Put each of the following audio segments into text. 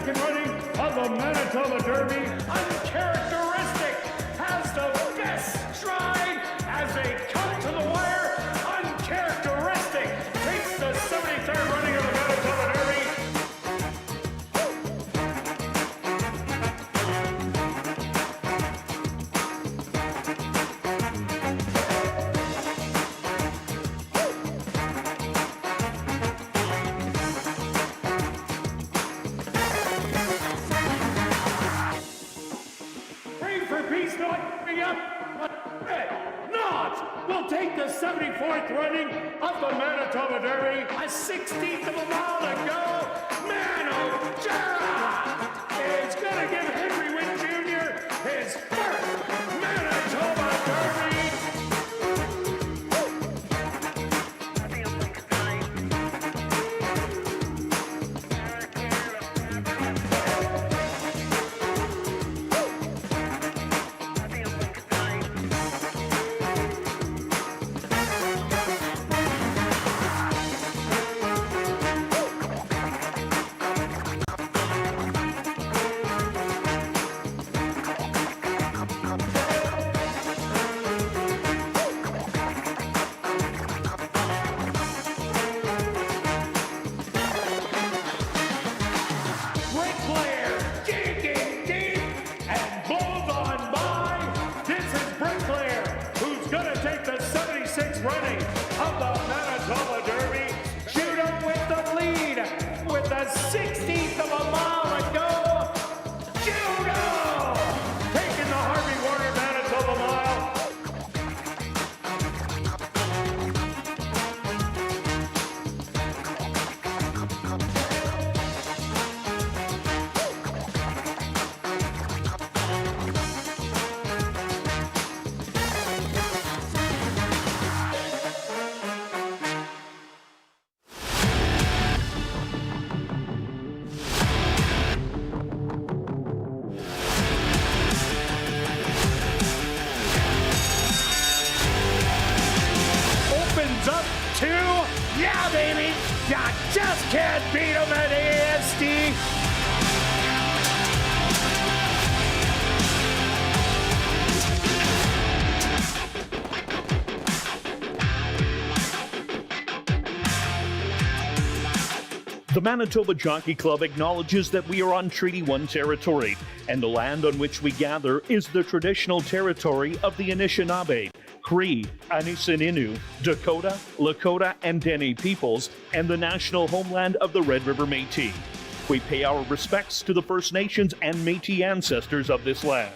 second running of the Manitoba Derby. Uncharacteristic has the best stride as they come to the wire. Uncharacteristic takes the 73rd running of the Manitoba Derby. Will take the 74th running of the Manitoba Derby. A 16th of a mile to go. Manojara is going to give Henry Wynn Jr. his first Manitoba Derby. Running of the Manitoba Derby. Judo with the lead with the 16th of a mile to go. Judo taking the Harvey Warner Manitoba Mile. Yeah, baby, you just can't beat them at ASD. The Manitoba Jockey Club acknowledges that we are on Treaty 1 territory, and the land on which we gather is the traditional territory of the Anishinaabe, Cree, Anisininew, Dakota, Lakota, and Dene peoples, and the national homeland of the Red River Métis. We pay our respects to the First Nations and Métis ancestors of this land.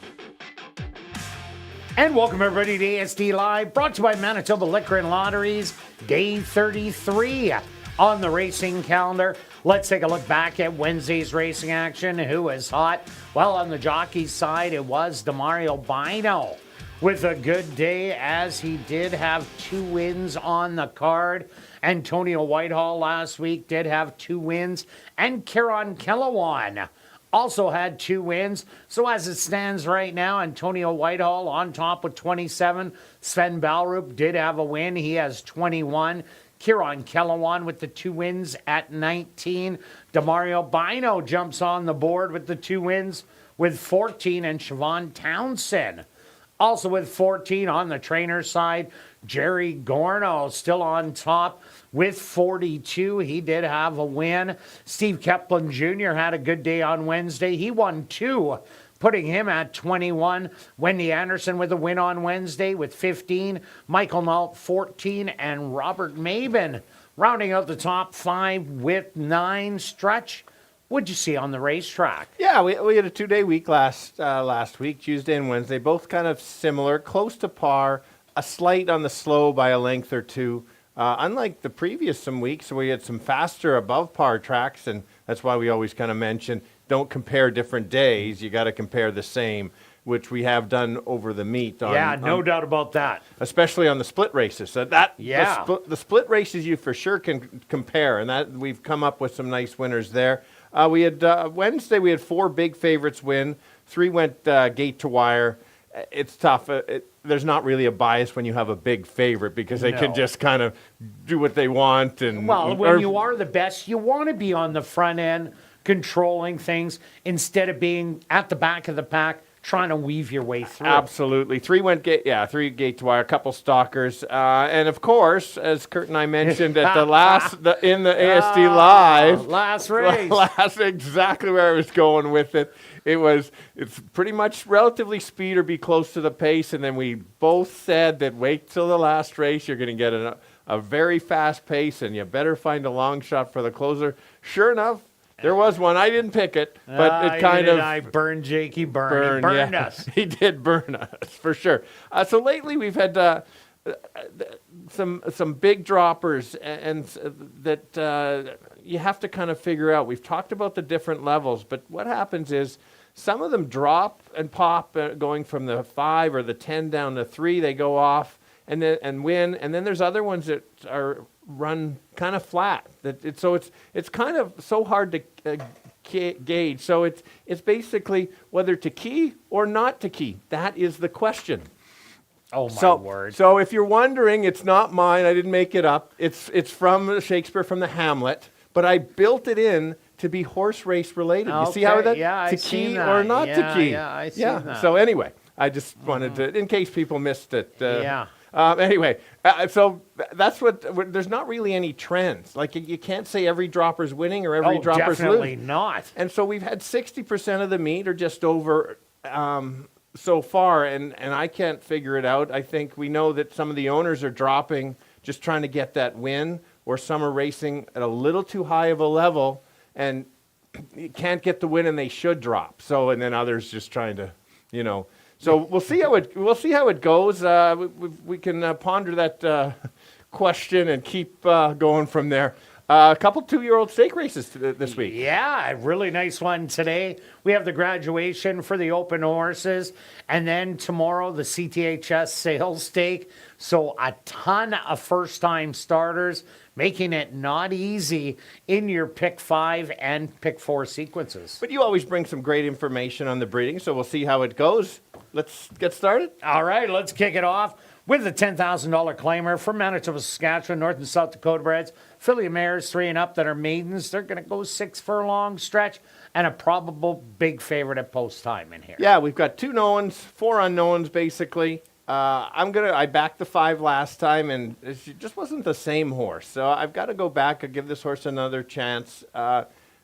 And welcome everybody to ASD Live, brought to you by Manitoba Liquor and Lotteries, day 33 on the racing calendar. Let's take a look back at Wednesday's racing action. Who is hot? Well, on the jockey's side, it was Demario Bino with a good day, as he did have 2 wins on the card. Antonio Whitehall last week did have 2 wins, and Kieran Kellawan also had 2 wins. So as it stands right now, Antonio Whitehall on top with 27. Sven Balrup did have a win. He has 21. Kieran Kellawan with the 2 wins at 19. Demario Bino jumps on the board with the 2 wins with 14. And Siobhan Townsend also with 14 on the trainer side. Jerry Gorno still on top with 42. He did have a win. Steve Keplin Jr. had a good day on Wednesday. He won 2, putting him at 21. Wendy Anderson with a win on Wednesday with 15. Michael Nault 14. And Robert Maben rounding out the top 5 with 9. Stretch, what'd you see on the racetrack? Yeah, we had a 2-day week last week, Tuesday and Wednesday, both kind of similar, close to par, a slight on the slow by a length or 2. Unlike the previous some weeks, we had some faster above par tracks, and that's why we always kind of mention don't compare different days. You got to compare the same, which we have done over the meet. No doubt about that. Especially on the split races. The split races you for sure can compare, and that we've come up with some nice winners there. We had Wednesday, we had 4 big favorites win. 3 went gate to wire. It's tough. There's not really a bias when you have a big favorite because they can just kind of do what they want. When you are the best, you want to be on the front end controlling things instead of being at the back of the pack trying to weave your way through. Absolutely. Three gate to wire, a couple stalkers. And of course, as Kirt and I mentioned at in the ASD Live. Last race. Exactly where I was going with it. It's pretty much relatively speed or be close to the pace. And then we both said that wait till the last race. You're going to get a very fast pace and you better find a long shot for the closer. Sure enough, there was one. I didn't pick it, but it kind of... I burned Jake. He burned us. He did burn us, for sure. So lately we've had some big droppers and that you have to kind of figure out. We've talked about the different levels, but what happens is some of them drop and pop going from the 5 or the 10 down to 3. They go off and win. And then there's other ones that are run kind of flat. So it's kind of so hard to gauge. So it's basically whether to key or not to key. That is the question. Oh my word! So if you're wondering, it's not mine. I didn't make it up. It's from Shakespeare, from the Hamlet. But I built it in to be horse race related. Okay. You see how that to key or not to key? Yeah, I see that. So anyway, I just wanted to, in case people missed it. Anyway, so that's what. There's not really any trends. Like you can't say every dropper's winning or every dropper's definitely losing. not. And so we've had 60% of the meet or just over so far, and I can't figure it out. I think we know that some of the owners are dropping, just trying to get that win, or some are racing at a little too high of a level and you can't get the win and they should drop. So and then others just trying to, So we'll see how it goes. We can ponder that question and keep going from there. A couple 2-year-old stake races this week. Yeah, a really nice one today. We have the graduation for the open horses, and then tomorrow the CTHS sales stake. So a ton of first-time starters, making it not easy in your pick 5 and pick 4 sequences. But you always bring some great information on the breeding, so we'll see how it goes. Let's get started. All right, let's kick it off with the $10,000 claimer from Manitoba, Saskatchewan, North and South Dakota breds. Filly mares 3 and up that are maidens. They're going to go 6 furlong stretch and a probable big favorite at post time in here. Yeah, we've got 2 knowns, 4 unknowns basically. I backed the 5 last time and it just wasn't the same horse. So I've got to go back and give this horse another chance.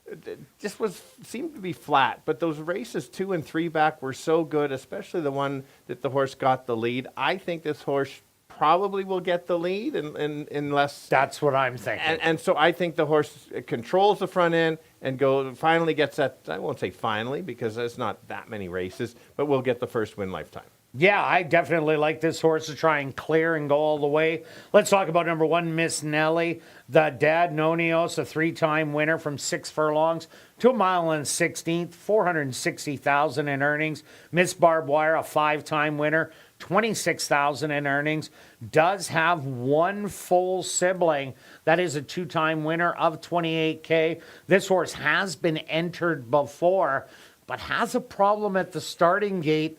It just seemed to be flat, but those races 2 and 3 back were so good, especially the one that the horse got the lead. I think this horse probably will get the lead unless... That's what I'm thinking. And so I think the horse controls the front end and finally gets that, I won't say finally because there's not that many races, but we'll get the first win lifetime. Yeah, I definitely like this horse to try and clear and go all the way. Let's talk about number 1, Miss Nelly. The dad, Nonios, a 3-time winner from 6 furlongs to 1 mile and 16th, $460,000 in earnings. Miss Barbed Wire, a 5-time winner, $26,000 in earnings. Does have 1 full sibling that is a 2-time winner of $28K. This horse has been entered before, but has a problem at the starting gate.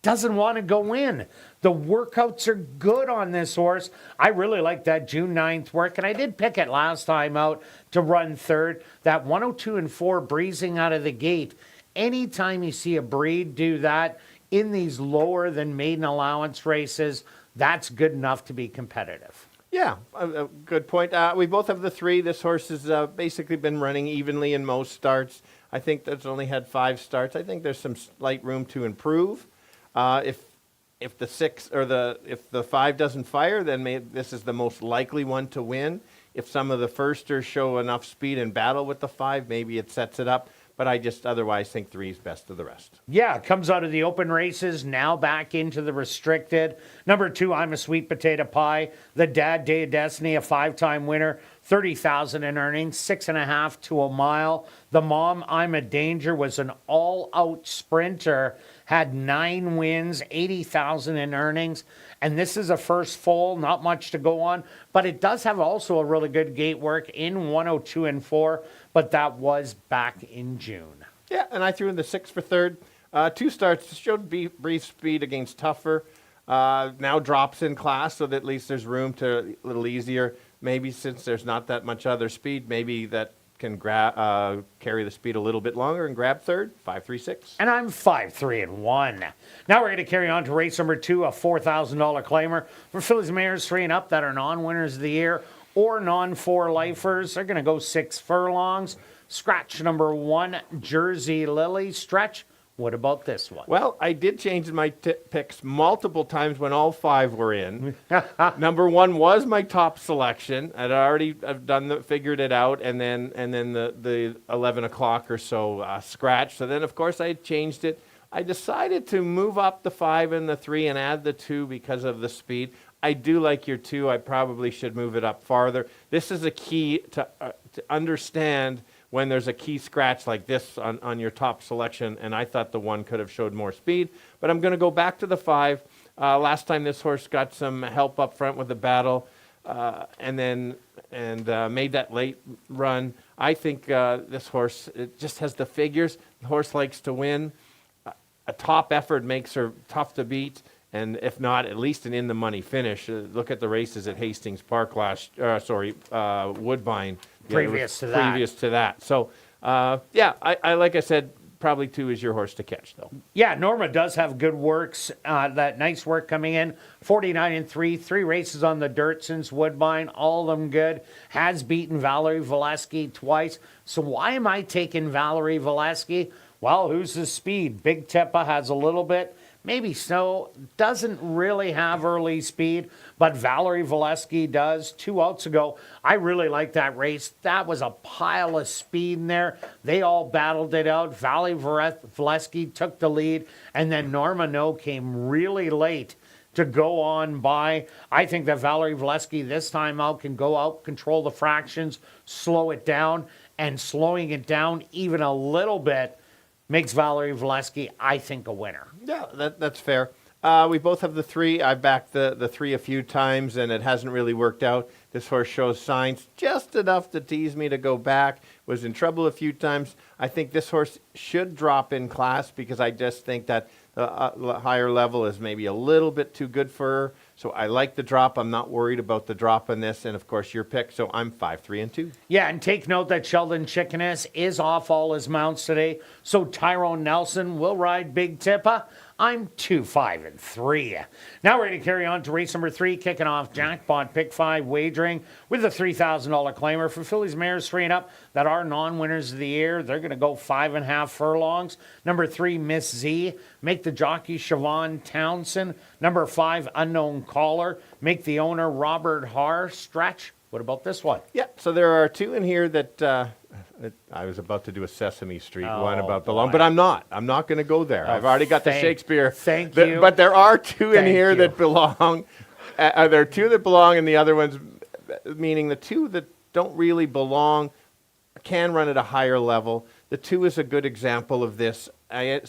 Doesn't want to go in. The workouts are good on this horse. I really like that June 9th work, and I did pick it last time out to run 3rd. That 102 and 4 breezing out of the gate. Anytime you see a breed do that in these lower than maiden allowance races, that's good enough to be competitive. Yeah, a good point. We both have the 3. This horse has basically been running evenly in most starts. I think that's only had 5 starts. I think there's some slight room to improve. If the 6 or if the 5 doesn't fire, then this is the most likely one to win. If some of the firsters show enough speed and battle with the 5, maybe it sets it up. But I just otherwise think 3 is best of the rest. Yeah, comes out of the open races, now back into the restricted. Number 2, I'm a Sweet Potato Pie. The dad, Day of Destiny, a 5-time winner, $30,000 in earnings, 6.5 to 1 mile. The mom, I'm a Danger, was an all-out sprinter, had 9 wins, $80,000 in earnings. And this is a first full, not much to go on, but it does have also a really good gate work in 102 and 4, but that was back in June. Yeah, and I threw in the 6 for 3rd. 2 starts, showed brief speed against tougher. Now drops in class, so that at least there's room to a little easier. Maybe since there's not that much other speed, maybe that can carry the speed a little bit longer and grab third, 5-3-6. And I'm 5-3-1. Now we're going to carry on to race number 2, a $4,000 claimer for fillies, mares 3 and up that are non-winners of the year or non-4 lifers. They're going to go 6 furlongs. Scratch number 1, Jersey Lily. Stretch, what about this one? Well, I did change my picks multiple times when all 5 were in. Number 1 was my top selection. I'd already figured it out, and then the 11 o'clock or so scratch. So then, of course, I changed it. I decided to move up the 5 and the 3 and add the 2 because of the speed. I do like your 2. I probably should move it up farther. This is a key to understand when there's a key scratch like this on your top selection, and I thought the 1 could have showed more speed. But I'm going to go back to the 5. Last time this horse got some help up front with the battle and made that late run. I think this horse, it just has the figures. The horse likes to win. A top effort makes her tough to beat. And if not, at least an in-the-money finish. Look at the races at Hastings Park Woodbine. Previous to that. So, I like I said, probably 2 is your horse to catch, though. Yeah, Norma does have good works. That nice work coming in. 49-3, 3 races on the dirt since Woodbine, all of them good. Has beaten Valerie Valesky twice. So why am I taking Valerie Valesky? Well, who's the speed? Big Teppa has a little bit. Maybe Snow doesn't really have early speed, but Valerie Valesky does. 2 outs ago, I really liked that race. That was a pile of speed in there. They all battled it out. Valerie Valesky took the lead, and then Norma No came really late to go on by. I think that Valerie Valesky this time out can go out, control the fractions, slow it down, and slowing it down even a little bit makes Valerie Valesky, I think, a winner. Yeah, that's fair. We both have the 3. I backed the 3 a few times, and it hasn't really worked out. This horse shows signs just enough to tease me to go back. Was in trouble a few times. I think this horse should drop in class because I just think that the higher level is maybe a little bit too good for her. So I like the drop. I'm not worried about the drop in this. And, of course, your pick. So I'm 5-3-2. Yeah, and take note that Sheldon Chickeness is off all his mounts today. So Tyrone Nelson will ride Big Tippa. I'm 2-5-3. Now we're going to carry on to race number 3, kicking off jackpot pick 5 wagering with a $3,000 claimer for fillies, mares 3 and up that are non-winners of the year. They're going to go 5.5 furlongs. Number 3, Miss Z. Make the jockey Siobhan Townsend. Number 5, Unknown Caller. Make the owner Robert Haar. Stretch. What about this one? Yeah, so there are 2 in here that I was about to do a Sesame Street one about the long, but I'm not. I'm not going to go there. I've already got the Shakespeare. Thank you. But there are 2 in here that belong. There are 2 that belong, and the other ones, meaning the 2 that don't really belong, can run at a higher level. The 2 is a good example of this. I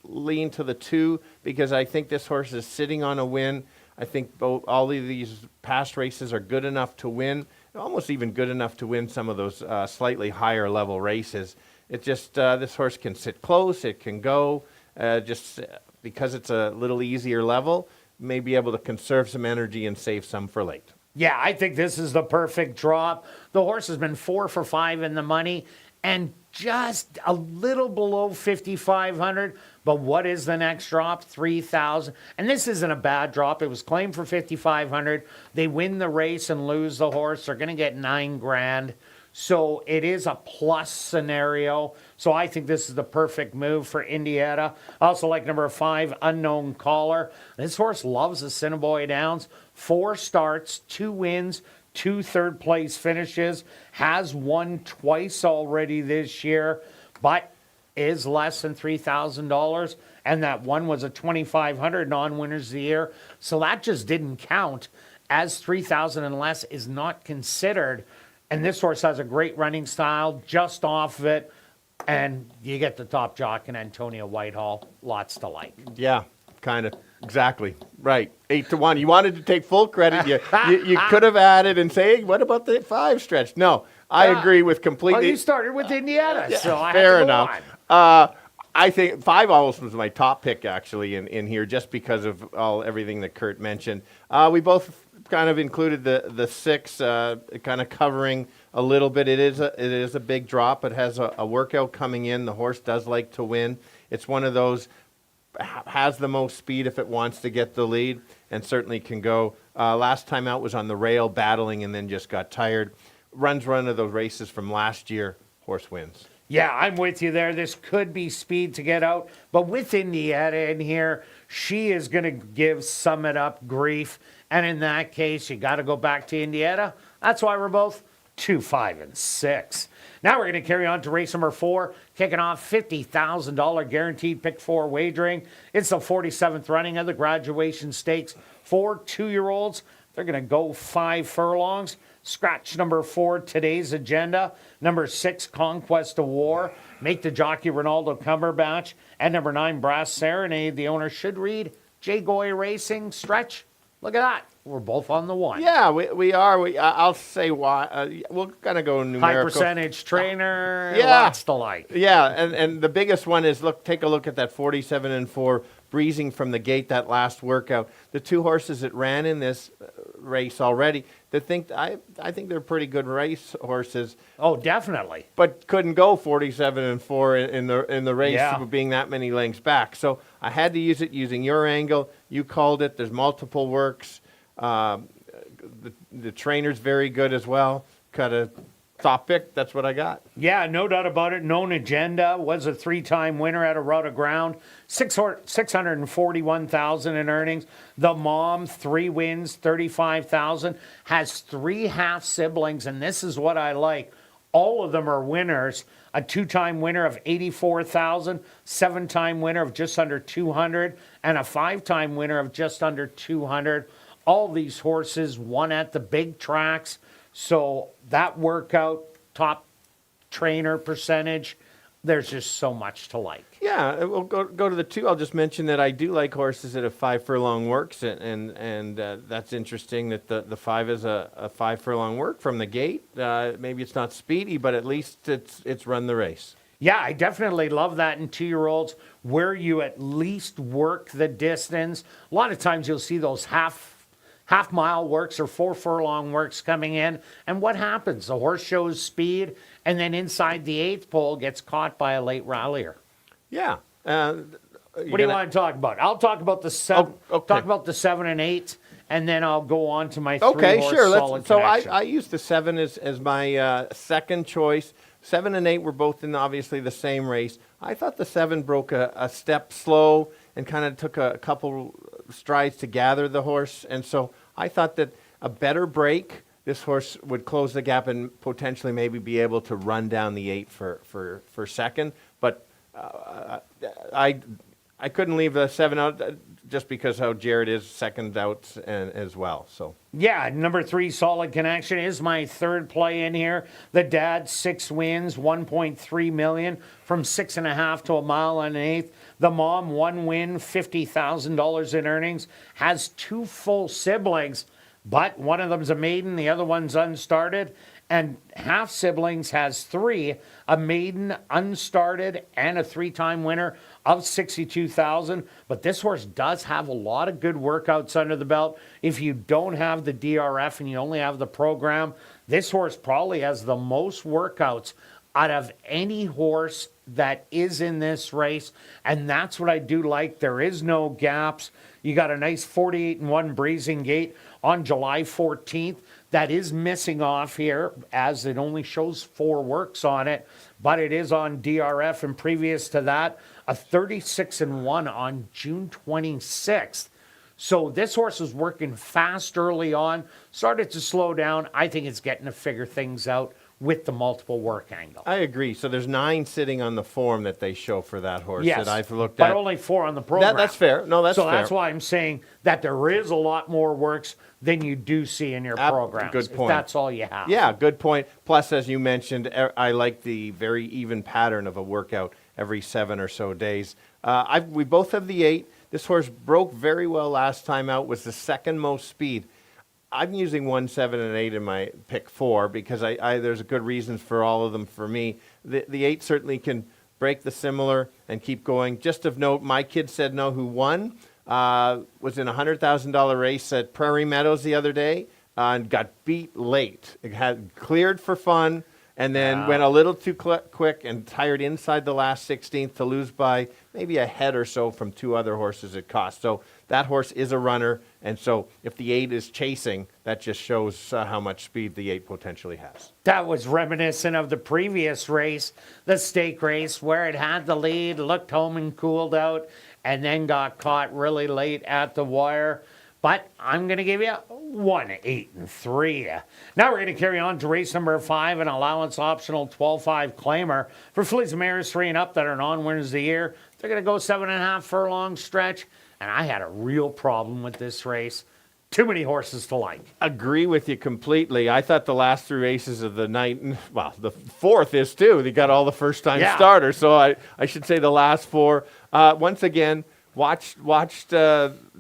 lean to the 2 because I think this horse is sitting on a win. I think all of these past races are good enough to win, almost even good enough to win some of those slightly higher level races. It just, this horse can sit close, it can go, just because it's a little easier level, may be able to conserve some energy and save some for late. Yeah, I think this is the perfect drop. The horse has been 4 for 5 in the money and just a little below 5,500. But what is the next drop? 3,000. And this isn't a bad drop. It was claimed for 5,500. They win the race and lose the horse. They're going to get $9,000. So it is a plus scenario. So I think this is the perfect move for Indiana. I also like number 5, Unknown Caller. This horse loves the Assiniboia Downs. 4 starts, 2 wins, 2 third-place finishes. Has won twice already this year, but is less than $3,000. And that one was a 2,500 non-winners of the year. So that just didn't count, as 3,000 and less is not considered. And this horse has a great running style just off of it. And you get the top jock in Antonia Whitehall. Lots to like. Yeah, kind of. Exactly. Right. 8-1. You wanted to take full credit. You could have added and say, hey, what about the 5 stretch? No, I agree with completely. Well, you started with Indiana, so I fair had to go enough. on. I think 5 almost was my top pick, actually, in here, just because of everything that Kirt mentioned. We both kind of included the 6, kind of covering a little bit. It is a big drop. It has a workout coming in. The horse does like to win. It's one of those, has the most speed if it wants to get the lead, and certainly can go. Last time out was on the rail battling and then just got tired. Runs one of those races from last year, horse wins. Yeah, I'm with you there. This could be speed to get out. But with Indietta in here, she is going to give Summit Up grief. And in that case, you got to go back to Indietta. That's why we're both 2, 5, and 6. Now we're going to carry on to race number 4, kicking off $50,000 guaranteed pick 4 wagering. It's the 47th running of the graduation stakes for 2-year-olds. They're going to go 5 furlongs. Scratch number 4, today's agenda. Number 6, Conquest of War. Make the jockey Ronaldo Cumberbatch. And number 9, Brass Serenade. The owner should read Jay Goy Racing. Stretch. Look at that. We're both on the 1. Yeah, we are. I'll say why. We're going to go numerical. High percentage trainer. Yeah. Lots to like. Yeah, and the biggest one is, take a look at that 47-4 breezing from the gate, that last workout. The 2 horses that ran in this race already, I think they're pretty good race horses. Oh, definitely. But couldn't go 47-4 in the race, Yeah. being that many lengths back. So I had to use it using your angle. You called it. There's multiple works. The trainer's very good as well. Cut a top pick. That's what I got. Yeah, no doubt about it. Known Agenda was a 3-time winner at a route of ground. 641,000 in earnings. The Mom, 3 wins, 35,000. Has 3 half siblings, and this is what I like. All of them are winners. A 2-time winner of 84,000, 7-time winner of just under 200, and a 5-time winner of just under 200. All these horses won at the big tracks. So that workout, top trainer percentage, there's just so much to like. Yeah, we'll go to the 2. I'll just mention that I do like horses that have 5 furlong works, and that's interesting that the 5 is a 5 furlong work from the gate. Maybe it's not speedy, but at least it's run the race. Yeah, I definitely love that in 2-year-olds where you at least work the distance. A lot of times you'll see those half-mile works or 4 furlong works coming in. And what happens? The horse shows speed, and then inside the 8th pole gets caught by a late rallier. Yeah. What do you want to talk about? I'll talk about the 7. Okay. Talk about the 7 and 8, and then I'll go on to my 3 Okay, horse sure. solid So connection. I used the 7 as my second choice. 7 and 8 were both in obviously the same race. I thought the 7 broke a step slow and kind of took a couple strides to gather the horse, and so I thought that a better break, this horse would close the gap and potentially maybe be able to run down the 8 for second. But I couldn't leave the 7 out just because how Jared is second out as well. So Yeah, number 3, Solid Connection, is my third play in here. The dad, 6 wins, 1.3 million from 6.5 to a mile and an eighth. The mom, 1 win, $50,000 in earnings, has 2 full siblings, but one of them's a maiden, the other one's unstarted. And half siblings has 3, a maiden, unstarted, and a 3-time winner of 62,000. But this horse does have a lot of good workouts under the belt. If you don't have the DRF and you only have the program, this horse probably has the most workouts out of any horse that is in this race. And that's what I do like. There is no gaps. You got a nice 48-1 breezing gate on July 14th. That is missing off here as it only shows 4 works on it, but it is on DRF, and previous to that, a 36-1 on June 26th. So this horse is working fast early on, started to slow down. I think it's getting to figure things out with the multiple work angle. I agree. So there's 9 sitting on the form that they show for that horse Yes, that I've looked at. but only 4 on the program. That's fair. No, that's fair. So that's why I'm saying that there is a lot more works than you do see in your programs. Good point. If that's all you have. Yeah, good point. Plus, as you mentioned, I like the very even pattern of a workout every 7 or so days. We both have the 8. This horse broke very well last time out, was the second most speed. I'm using 1, 7, and 8 in my pick 4 because there's a good reasons for all of them for me. The 8 certainly can break the similar and keep going. Just of note, my kid said no who won. Was in a $100,000 race at Prairie Meadows the other day. and got beat late. It had cleared for fun and then went a little too quick and tired inside the last 16th to lose by maybe a head or so from 2 other horses it cost. So that horse is a runner, and so if the 8 is chasing, that just shows how much speed the 8 potentially has. That was reminiscent of the previous race, the stake race, where it had the lead, looked home and cooled out, and then got caught really late at the wire. But I'm going to give you 1, 8, and 3. Now we're going to carry on to race number 5, an allowance optional 12-5 claimer for fillies and mares 3 and up that are non-winners of the year. They're going to go 7.5 furlong stretch, and I had a real problem with this race. Too many horses to like. Agree with you completely. I thought the last 3 races of the night, well, the 4th is too. They got all the first-time starters, so I should say the last 4. Once again,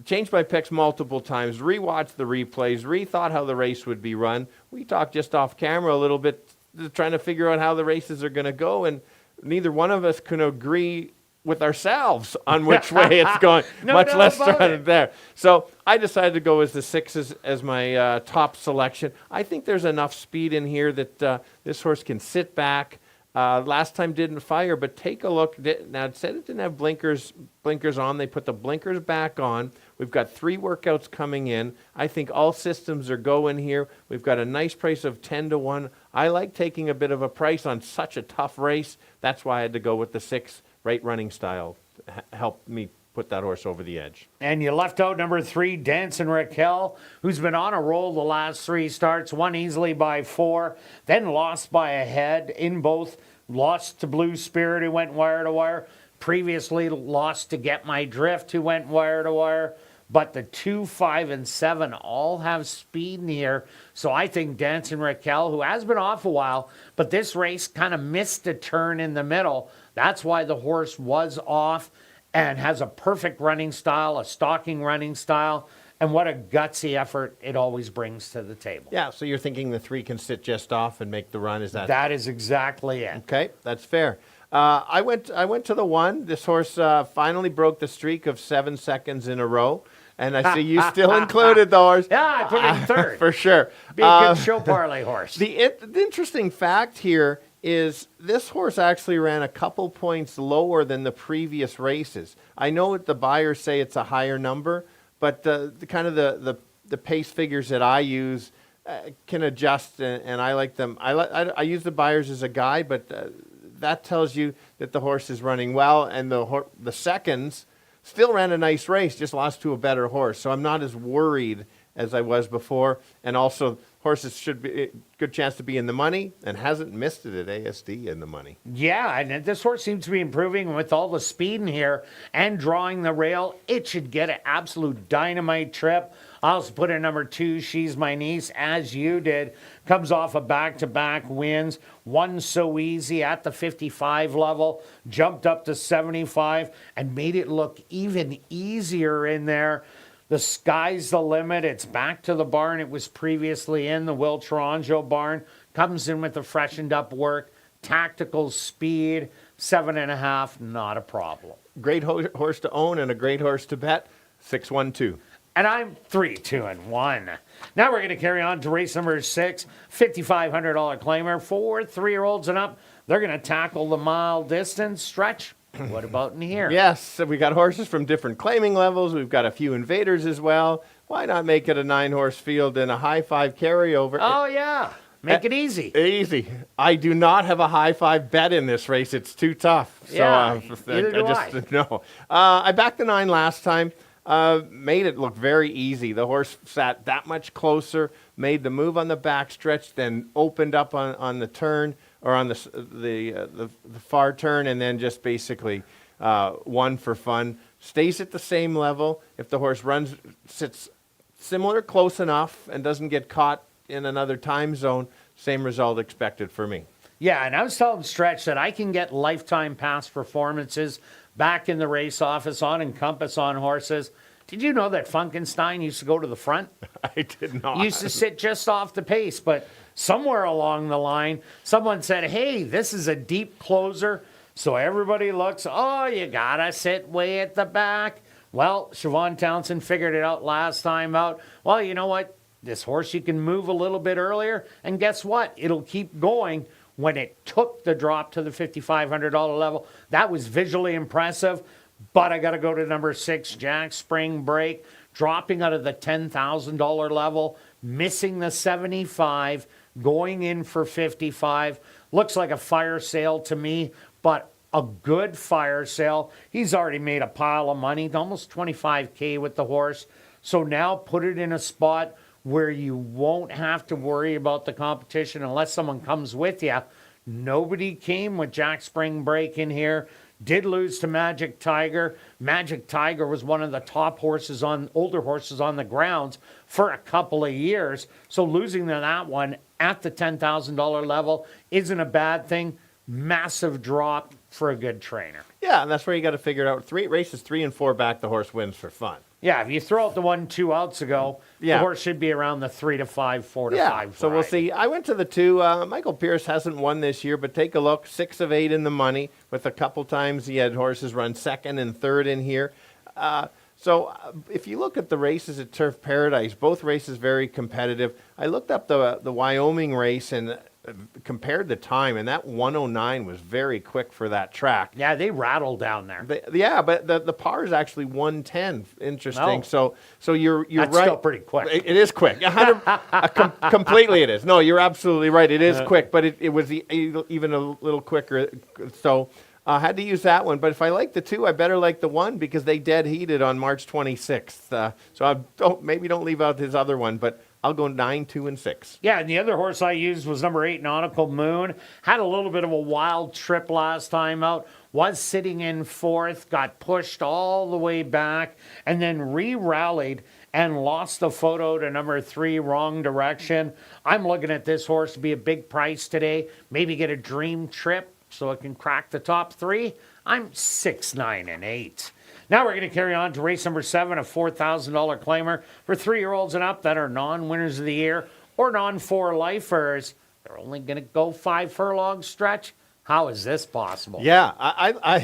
changed my picks multiple times, rewatched the replays, rethought how the race would be run. We talked just off camera a little bit, trying to figure out how the races are going to go, and neither one of us can agree with ourselves on which way it's going, much less started there. So I decided to go as the 6 as my top selection. I think there's enough speed in here that this horse can sit back. Last time didn't fire, but take a look. Now, it said it didn't have blinkers on. They put the blinkers back on. We've got 3 workouts coming in. I think all systems are going here. We've got a nice price of 10-1. I like taking a bit of a price on such a tough race. That's why I had to go with the 6 right running style. Helped me put that horse over the edge. And you left out number 3, Dancing Raquel, who's been on a roll the last 3 starts, won easily by 4, then lost by a head in both. Lost to Blue Spirit, who went wire to wire. Previously lost to Get My Drift, who went wire to wire. But the 2, 5, and 7 all have speed in here. So I think Dancing Raquel, who has been off a while, but this race kind of missed a turn in the middle. That's why the horse was off, and has a perfect running style, a stalking running style, and what a gutsy effort it always brings to the table. Yeah, so you're thinking the 3 can sit just off and make the run, is that? That is exactly it. Okay, that's fair. I went to the 1. This horse finally broke the streak of 7 seconds in a row, and I see you still included the horse. Yeah, I put it in 3rd. For sure. Be a good show parlay horse. The interesting fact here is this horse actually ran a couple points lower than the previous races. I know what the buyers say it's a higher number, but the pace figures that I use can adjust, and I like them. I use the buyers as a guide, but that tells you that the horse is running well, and the seconds still ran a nice race, just lost to a better horse. So I'm not as worried as I was before, and also horses should be a good chance to be in the money, and hasn't missed it at ASD in the money. Yeah, and this horse seems to be improving with all the speed in here and drawing the rail. It should get an absolute dynamite trip. I also put in number 2, She's My Niece, as you did. Comes off a back-to-back wins. Won So Easy at the 55 level. Jumped up to 75 and made it look even easier in there. The sky's the limit. It's back to the barn it was previously in, the Will Toronjo barn. Comes in with the freshened up work, tactical speed, 7.5, not a problem. Great horse to own and a great horse to bet, 6-1-2. And I'm 3, 2, and 1. Now we're going to carry on to race number 6, $5,500 claimer for 3-year-olds and up. They're going to tackle the mile distance stretch. What about in here? Yes, so we got horses from different claiming levels. We've got a few invaders as well. Why not make it a 9-horse field and a high 5 carryover? Oh, yeah. Make it easy. Easy. I do not have a high 5 bet in this race. It's too tough. Yeah, so neither do I. No. I backed the 9 last time. Made it look very easy. The horse sat that much closer, made the move on the back stretch, then opened up on the turn, or on the far turn, and then just basically won for fun. Stays at the same level. If the horse sits similar, close enough, and doesn't get caught in another time zone, same result expected for me. Yeah, and I was telling Stretch that I can get lifetime past performances back in the race office on Encompass on horses. Did you know that Funkenstein used to go to the front? I did not. He used to sit just off the pace, but somewhere along the line, someone said, hey, this is a deep closer, so everybody looks, oh, you gotta sit way at the back. Well, Siobhan Townsend figured it out last time out. Well, you know what? This horse you can move a little bit earlier, and guess what? It'll keep going. When it took the drop to the $5,500 level, that was visually impressive. But I got to go to number 6, Jack Spring Break, dropping out of the $10,000 level, missing the 75, going in for 55. Looks like a fire sale to me, but a good fire sale. He's already made a pile of money, almost $25K with the horse. So now put it in a spot where you won't have to worry about the competition unless someone comes with you. Nobody came with Jack Spring Break in here. Did lose to Magic Tiger. Magic Tiger was one of the top horses older horses on the grounds for a couple of years. So losing to that one at the $10,000 level isn't a bad thing. Massive drop for a good trainer. Yeah, and that's where you got to figure it out. Races 3 and 4 back, the horse wins for fun. Yeah, if you throw out the 1 2 outs ago, the horse should be around the 3 to 5, 4 to 5. So we'll see. I went to the 2. Michael Pierce hasn't won this year, but take a look. 6 of 8 in the money, with a couple times he had horses run 2nd and 3rd in here. So if you look at the races at Turf Paradise, both races very competitive. I looked up the Wyoming race and compared the time, and that 109 was very quick for that track. Yeah, they rattled down there. But the par is actually 110. Interesting. No. So you're That's right. still pretty quick. It is quick. Completely it is. No, you're absolutely right. It is quick, but it was even a little quicker. So I had to use that one. But if I like the 2, I better like the 1 because they dead heated on March 26th. So maybe don't leave out his other one, but I'll go 9, 2, and 6. Yeah, and the other horse I used was number 8, Nautical Moon. Had a little bit of a wild trip last time out. Was sitting in 4th, got pushed all the way back, and then re-rallied and lost the photo to number 3, Wrong Direction. I'm looking at this horse to be a big price today. Maybe get a dream trip so it can crack the top 3. I'm 6, 9, and 8. Now we're going to carry on to race number 7, a $4,000 claimer for 3-year-olds and up that are non-winners of the year or non-4 lifers. They're only going to go 5 furlong stretch. How is this possible? Yeah,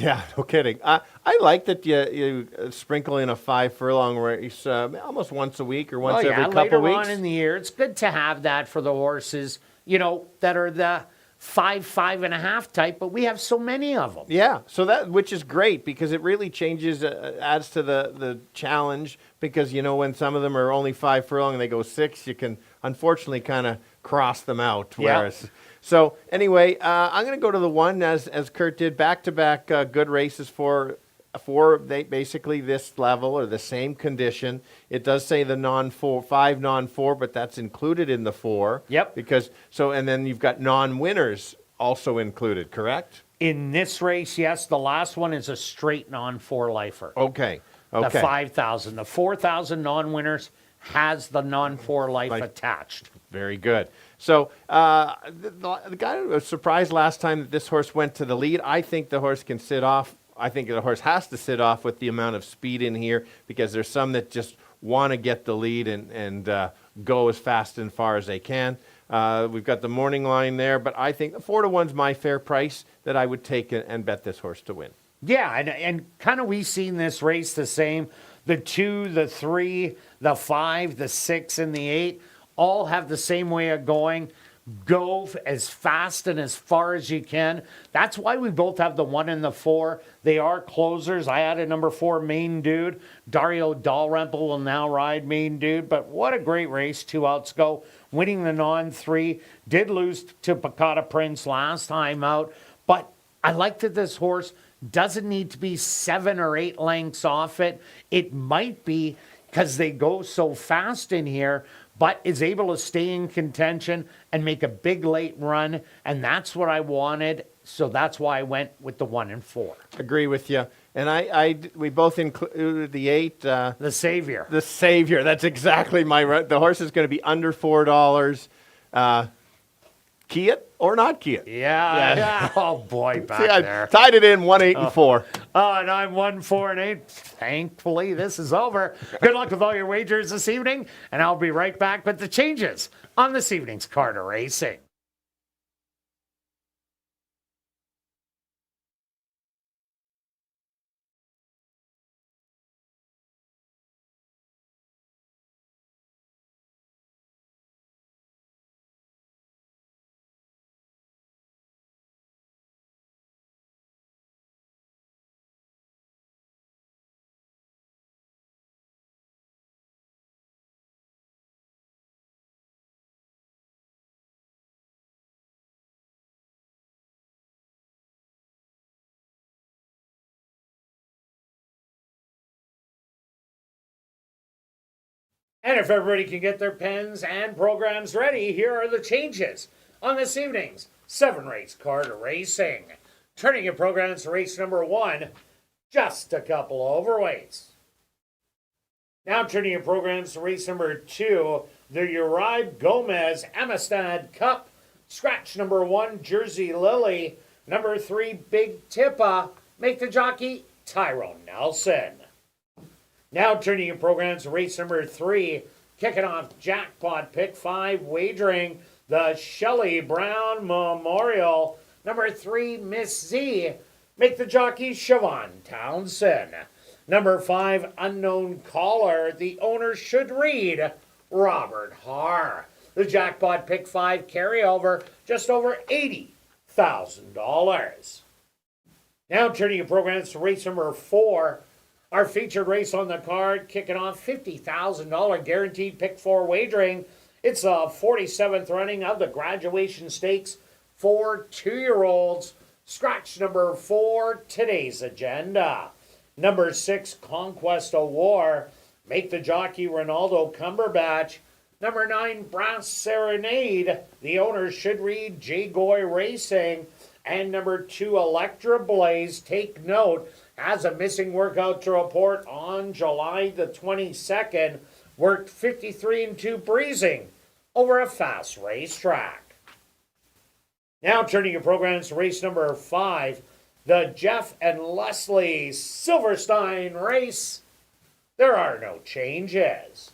yeah, no kidding. I like that you sprinkle in a 5 furlong race almost once a week or once every couple later weeks. On in the year, it's good to have that for the horses, that are the 5.5 type, but we have so many of them. Yeah, so which is great because it really changes, adds to the challenge because, when some of them are only 5 furlong and they go 6, you can unfortunately kind of cross them out. Whereas, so anyway, I'm going to go to the 1 as Kirt did, back-to-back good races for basically this level or the same condition. It does say the 5 non-4, but that's included in the 4. Yep. And then you've got non-winners also included, correct? In this race, yes, the last one is a straight non-4 lifer. Okay. The 5,000. The 4,000 non-winners has the non-4 life attached. Very good. So the guy was surprised last time that this horse went to the lead. I think the horse can sit off. I think the horse has to sit off with the amount of speed in here because there's some that just want to get the lead and go as fast and far as they can. We've got the morning line there, but I think 4 to 1's my fair price that I would take and bet this horse to win. Yeah, and kind of we've seen this race the same. The 2, the 3, the 5, the 6, and the 8 all have the same way of going. Go as fast and as far as you can. That's why we both have the 1 and the 4. They are closers. I added number 4, Main Dude. Dario Dalrymple will now ride Main Dude. But what a great race 2 outs ago. Winning the non-3. Did lose to Picata Prince last time out. But I like that this horse doesn't need to be 7 or 8 lengths off it. It might be because they go so fast in here, but is able to stay in contention and make a big late run, and that's what I wanted, so that's why I went with the 1 and 4. Agree with you. And we both included the 8. The Savior. The Savior. That's exactly the horse is going to be under $4. Kirt or not Kirt? Yeah. Oh, boy, back there. I tied it in 1, 8, and 4. Oh, and I'm 1, 4, and 8. Thankfully, this is over. Good luck with all your wagers this evening, and I'll be right back with the changes on this evening's Carter Racing. And if everybody can get their pens and programs ready, here are the changes on this evening's 7-race card racing. Turning your programs to race number 1, just a couple overweights. Now turning your programs to race number 2, the Uribe Gomez Amistad Cup. Scratch number 1, Jersey Lily. Number 3, Big Tippa. Make the jockey Tyrone Nelson. Now turning your programs to race number 3, kicking off Jackpot Pick 5 wagering, the Shelley Brown Memorial. Number 3, Miss Z. Make the jockey Siobhan Townsend. Number 5, Unknown Caller. The owner should read Robert Haar. The Jackpot Pick 5 carryover, just over $80,000. Now turning your programs to race number 4, our featured race on the card, kicking off $50,000 guaranteed pick 4 wagering. It's the 47th running of the Graduation Stakes for 2-year-olds. Scratch number 4, today's agenda. Number 6, Conquest of War. Make the jockey Ronaldo Cumberbatch. Number 9, Brass Serenade. The owner should read J. Goy Racing. And number 2, Electra Blaze. Take note, has a missing workout to report on July the 22nd. Worked 53-2 breezing over a fast racetrack. Now turning your programs to race number 5, the Jeff and Leslie Silverstein race. There are no changes.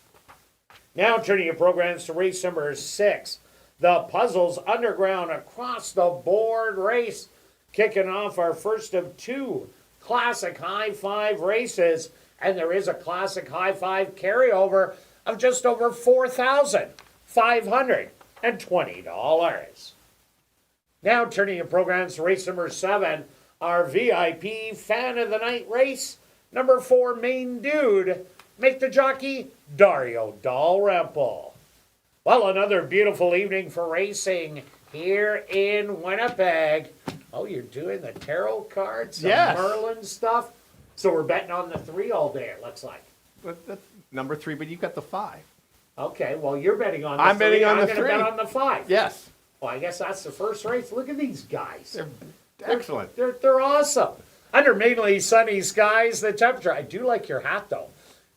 Now turning your programs to race number 6, the Puzzles Underground Across the Board race, kicking off our first of 2 Classic High 5 races, and there is a Classic High 5 carryover of just over $4,520. Now turning your programs to race number 7, our VIP Fan of the Night race, number 4, Main Dude. Make the jockey Dario Dalrymple. Well, another beautiful evening for racing here in Winnipeg. Oh, you're doing the tarot cards, the Merlin stuff. So we're betting on the 3 all day, it looks like. But that's number 3, but you got the 5. Okay, well, you're betting on the 3. I'm betting on the 3. I'm going to bet on the 5. Yes. Well, I guess that's the first race. Look at these guys. They're excellent. They're awesome. Under mainly sunny skies, the temperature, I do like your hat though,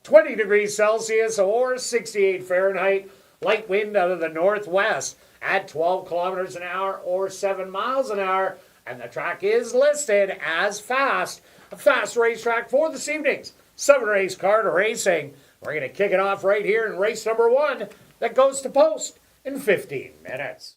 20 degrees Celsius or 68 Fahrenheit. Light wind out of the northwest at 12 kilometers an hour or 7 miles an hour. And the track is listed as fast. A fast racetrack for this evening's 7-race card racing. We're going to kick it off right here in race number 1 that goes to post in 15 minutes.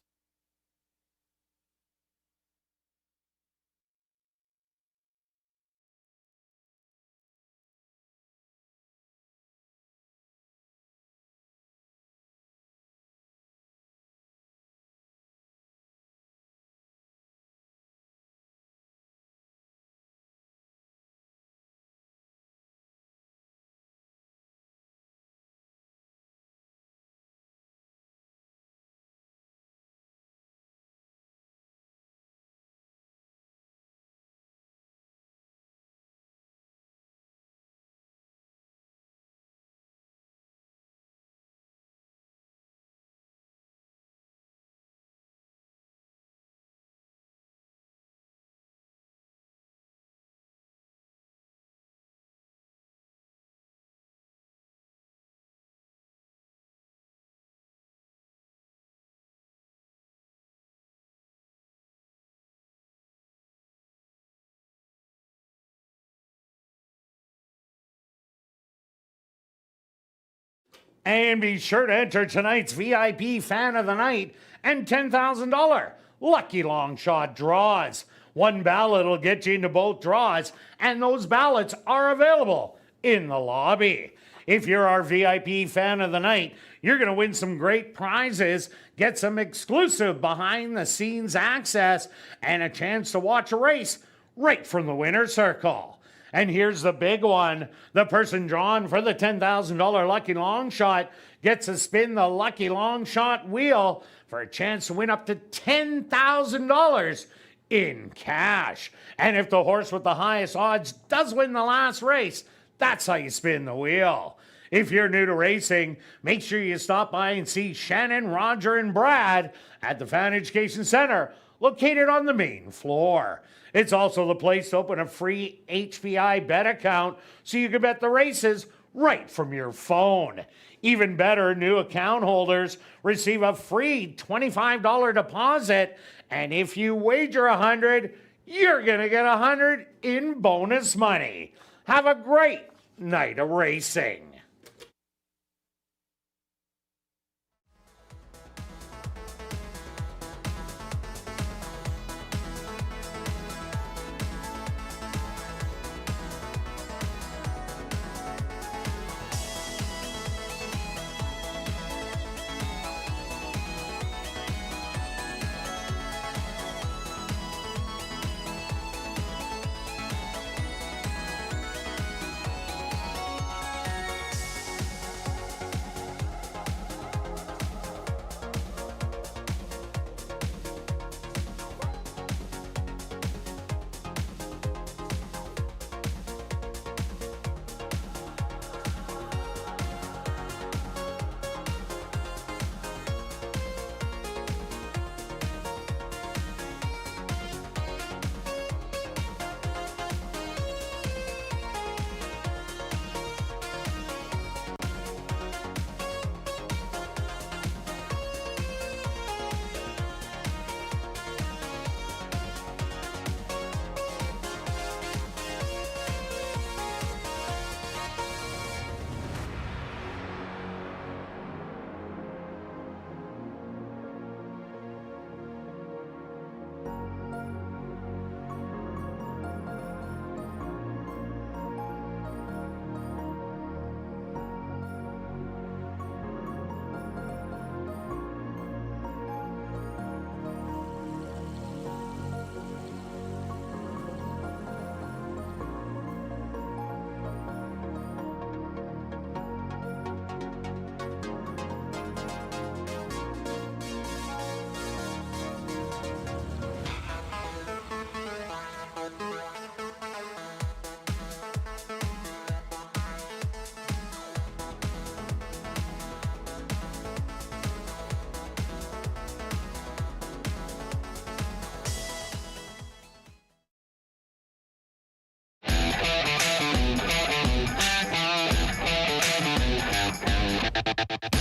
And be sure to enter tonight's VIP Fan of the Night and $10,000 Lucky Long Shot draws. One ballot will get you into both draws, and those ballots are available in the lobby. If you're our VIP Fan of the Night, you're going to win some great prizes, get some exclusive behind-the-scenes access, and a chance to watch a race right from the winner's circle. And here's the big one. The person drawn for the $10,000 Lucky Long Shot gets to spin the Lucky Long Shot wheel for a chance to win up to $10,000 in cash. And if the horse with the highest odds does win the last race, that's how you spin the wheel. If you're new to racing, make sure you stop by and see Shannon, Roger, and Brad at the Fan Education Center, located on the main floor. It's also the place to open a free HPI bet account so you can bet the races right from your phone. Even better, new account holders receive a free $25 deposit, and if you wager $100, you're going to get $100 in bonus money. Have a great night of racing.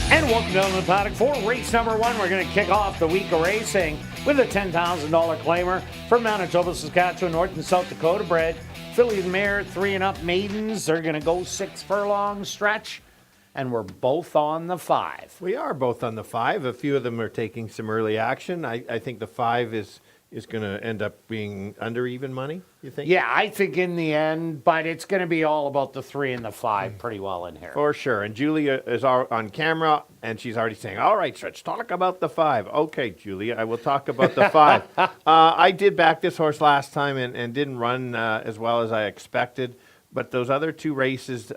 And welcome down to the paddock for race number 1. We're going to kick off the week of racing with a $10,000 claimer from Manitoba, Saskatchewan, North and South Dakota bred. Filly and mare, 3 and up maidens. They're going to go 6 furlong stretch. And we're both on the 5. We are both on the 5. A few of them are taking some early action. I think the 5 is going to end up being under even money, you think? Yeah, I think in the end, but it's going to be all about the 3 and the 5 pretty well in here. For sure. And Julia is on camera, and she's already saying, all right, let's talk about the 5. Okay, Julia, I will talk about the 5. I did back this horse last time and didn't run as well as I expected, but those other 2 races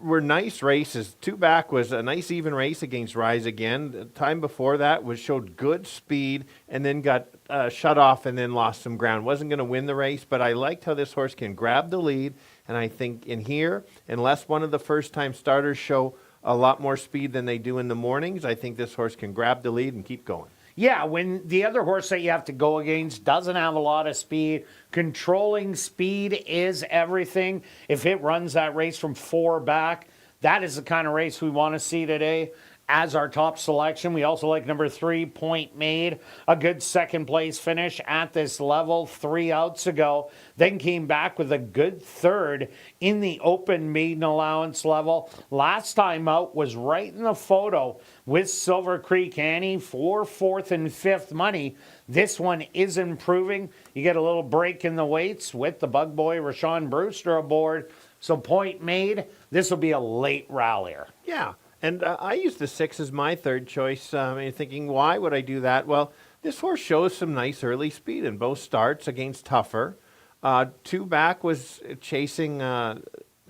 were nice races. 2 back was a nice even race against Rise Again. The time before that showed good speed and then got shut off and then lost some ground. Wasn't going to win the race, but I liked how this horse can grab the lead. And I think in here, unless one of the first-time starters show a lot more speed than they do in the mornings, I think this horse can grab the lead and keep going. Yeah, when the other horse that you have to go against doesn't have a lot of speed, controlling speed is everything. If it runs that race from 4 back, that is the kind of race we want to see today. As our top selection, we also like number 3, Point Made. A good second place finish at this level 3 outs ago. Then came back with a good third in the open maiden allowance level. Last time out was right in the photo with Silver Creek Annie for 4th and 5th money. This one is improving. You get a little break in the weights with the bug boy Rashawn Brewster aboard. So Point Made, this will be a late rallier. Yeah. And I used the 6 as my third choice. Thinking, why would I do that? Well, this horse shows some nice early speed in both starts against tougher. 2 back was chasing.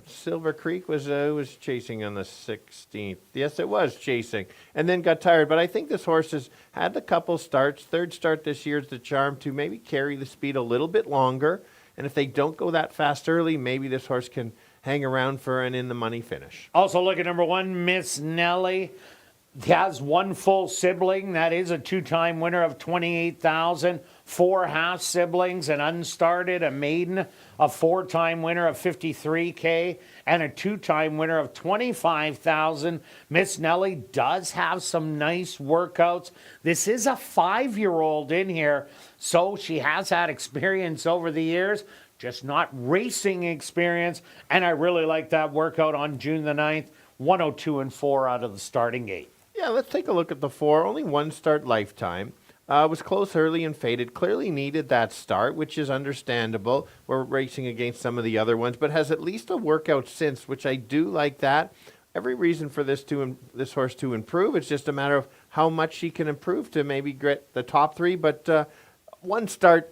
Silver Creek was chasing on the 16th. Yes, it was chasing, and then got tired. But I think this horse has had a couple starts. Third start this year is the charm to maybe carry the speed a little bit longer. And if they don't go that fast early, maybe this horse can hang around for an in-the-money finish. Also look at number 1, Miss Nelly. Has one full sibling. That is a 2-time winner of $28,000. 4 half siblings, an unstarted, a maiden, a 4-time winner of $53K, and a 2-time winner of $25,000. Miss Nelly does have some nice workouts. This is a 5-year-old in here, so she has had experience over the years, just not racing experience. And I really like that workout on June the 9th, 102-4 out of the starting gate. Yeah, let's take a look at the 4. Only 1 start lifetime. Was close early and faded. Clearly needed that start, which is understandable. We're racing against some of the other ones, but has at least a workout since, which I do like that. Every reason for this horse to improve. It's just a matter of how much she can improve to maybe get the top 3. But 1 start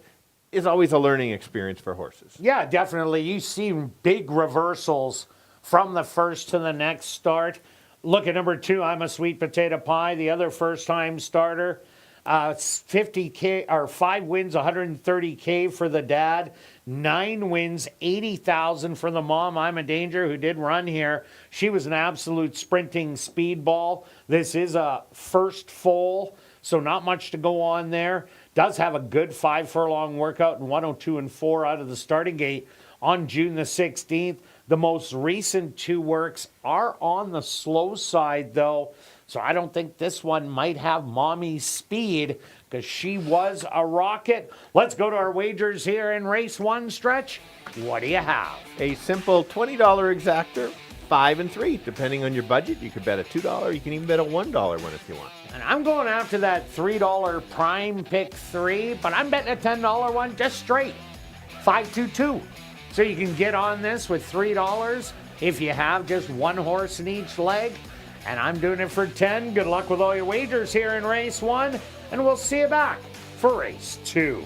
is always a learning experience for horses. Yeah, definitely. You see big reversals from the first to the next start. Look at number 2, I'm a Sweet Potato Pie, the other first-time starter. 50K or 5 wins, 130K for the dad. 9 wins, 80,000 for the mom. I'm a Danger, who did run here. She was an absolute sprinting speedball. This is a first foal, so not much to go on there. Does have a good 5 furlong workout and 102-4 out of the starting gate on June the 16th. The most recent 2 works are on the slow side, though, so I don't think this one might have mommy's speed because she was a rocket. Let's go to our wagers here in race 1, Stretch. What do you have? A simple $20 exactor, 5 and 3. Depending on your budget, you could bet a $2. You can even bet a $1 one if you want. And I'm going after that $3 prime pick 3, but I'm betting a $10 one just straight. 5-2-2. So you can get on this with $3 if you have just 1 horse in each leg. And I'm doing it for 10. Good luck with all your wagers here in race 1. And we'll see you back for race 2.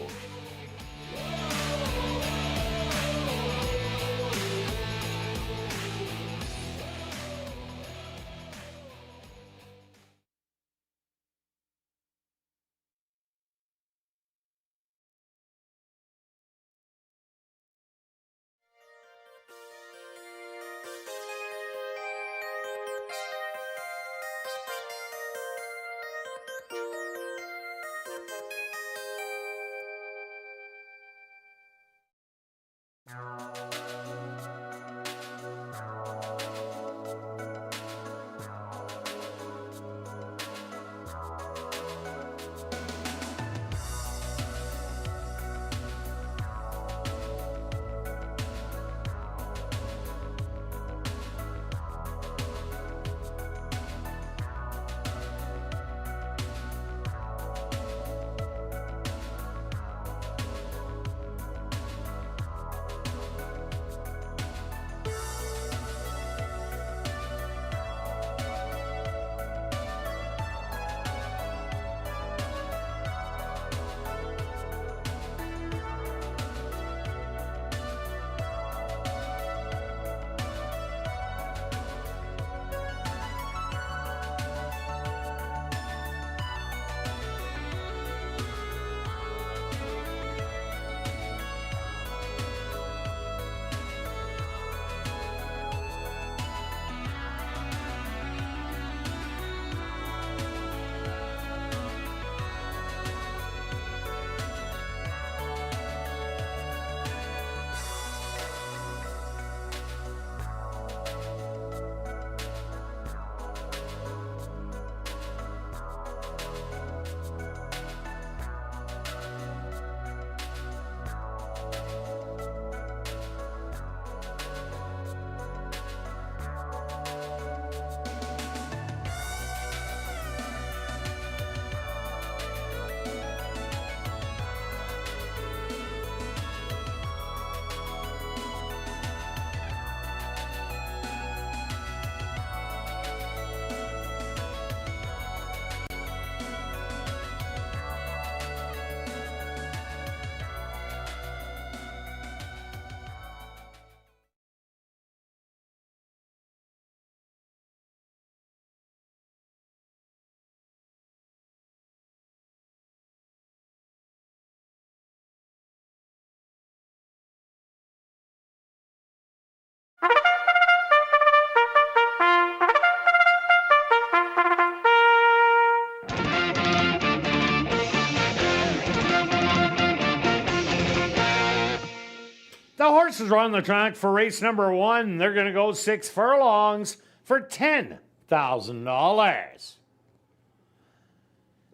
The horses are on the track for race number 1. They're going to go 6 furlongs for $10,000.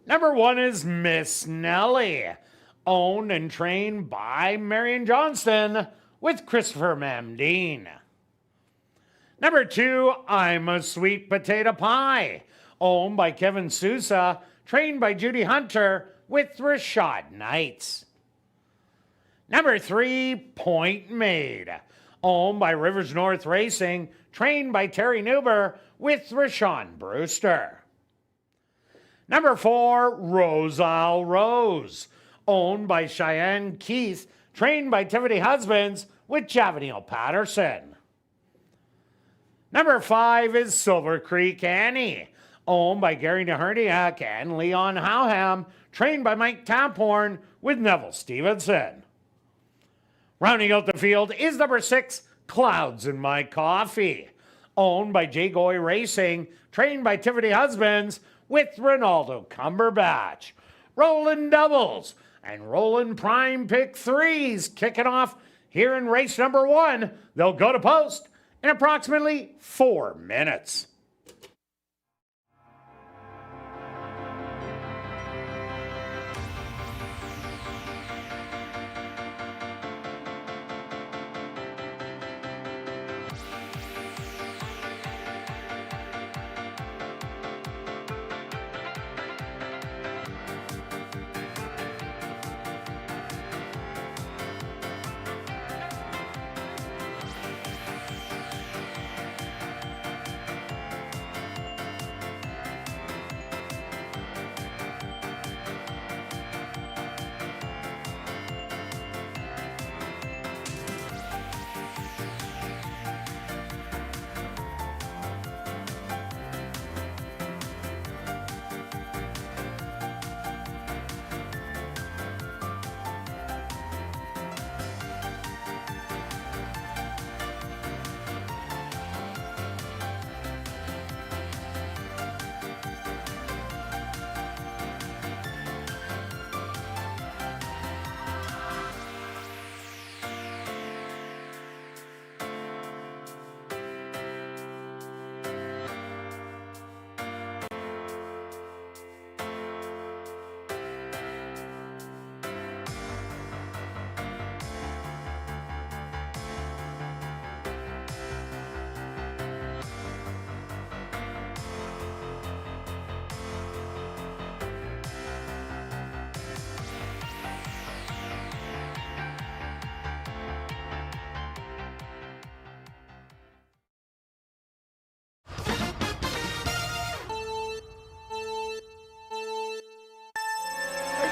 Number 1 is Miss Nellie, owned and trained by Marion Johnston with Christopher Mamdine. Number 2, I'm a Sweet Potato Pie, owned by Kevin Sousa, trained by Judy Hunter with Rashad Knights. Number 3, Point Made, owned by Rivers North Racing, trained by Terry Newber with Rashawn Brewster. Number 4, Roselle Rose, owned by Cheyenne Keith, trained by Tiffany Husbands with Javaniel Patterson. Number 5 is Silver Creek Annie, owned by Gary Naherniak and Leon Howham, trained by Mike Taphorn with Neville Stevenson. Rounding out the field is number 6, Clouds in My Coffee, owned by Jay Goy Racing, trained by Tiffany Husbands with Ronaldo Cumberbatch. Rolling doubles and rolling prime pick 3s kicking off here in race number 1. They'll go to post in approximately 4 minutes.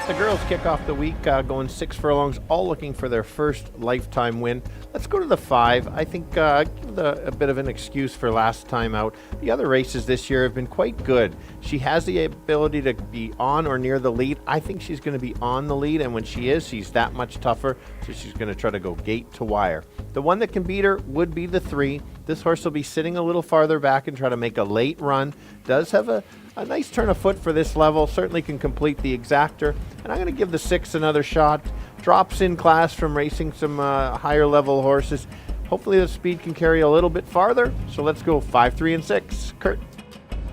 The girls kick off the week going 6 furlongs, all looking for their first lifetime win. Let's go to the 5. I think give a bit of an excuse for last time out. The other races this year have been quite good. She has the ability to be on or near the lead. I think she's going to be on the lead, and when she is, she's that much tougher, so she's going to try to go gate to wire. The one that can beat her would be the 3. This horse will be sitting a little farther back and try to make a late run. Does have a nice turn of foot for this level, certainly can complete the exactor, and I'm going to give the 6 another shot. Drops in class from racing some higher level horses. Hopefully the speed can carry a little bit farther, so let's go 5, 3, and 6. Kirt.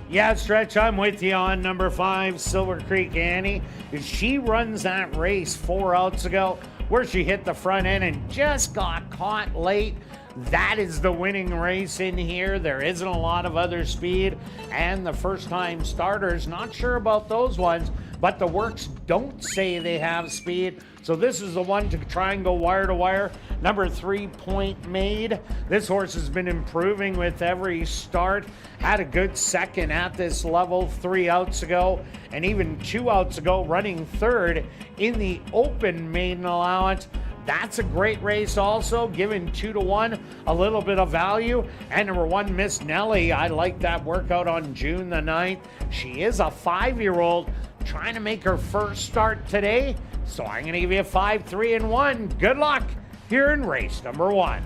Yeah, Stretch, I'm with you on number 5, Silver Creek Annie. She runs that race 4 outs ago where she hit the front end and just got caught late. That is the winning race in here. There isn't a lot of other speed, and the first-time starters, not sure about those ones, but the works don't say they have speed. So this is the one to try and go wire to wire. Number 3, Point Made. This horse has been improving with every start. Had a good second at this level 3 outs ago, and even 2 outs ago running third in the open maiden allowance. That's a great race also, given 2-1, a little bit of value. And number 1, Miss Nellie, I like that workout on June the 9th. She is a 5-year-old trying to make her first start today. So I'm going to give you a 5, 3, and 1. Good luck here in race number 1.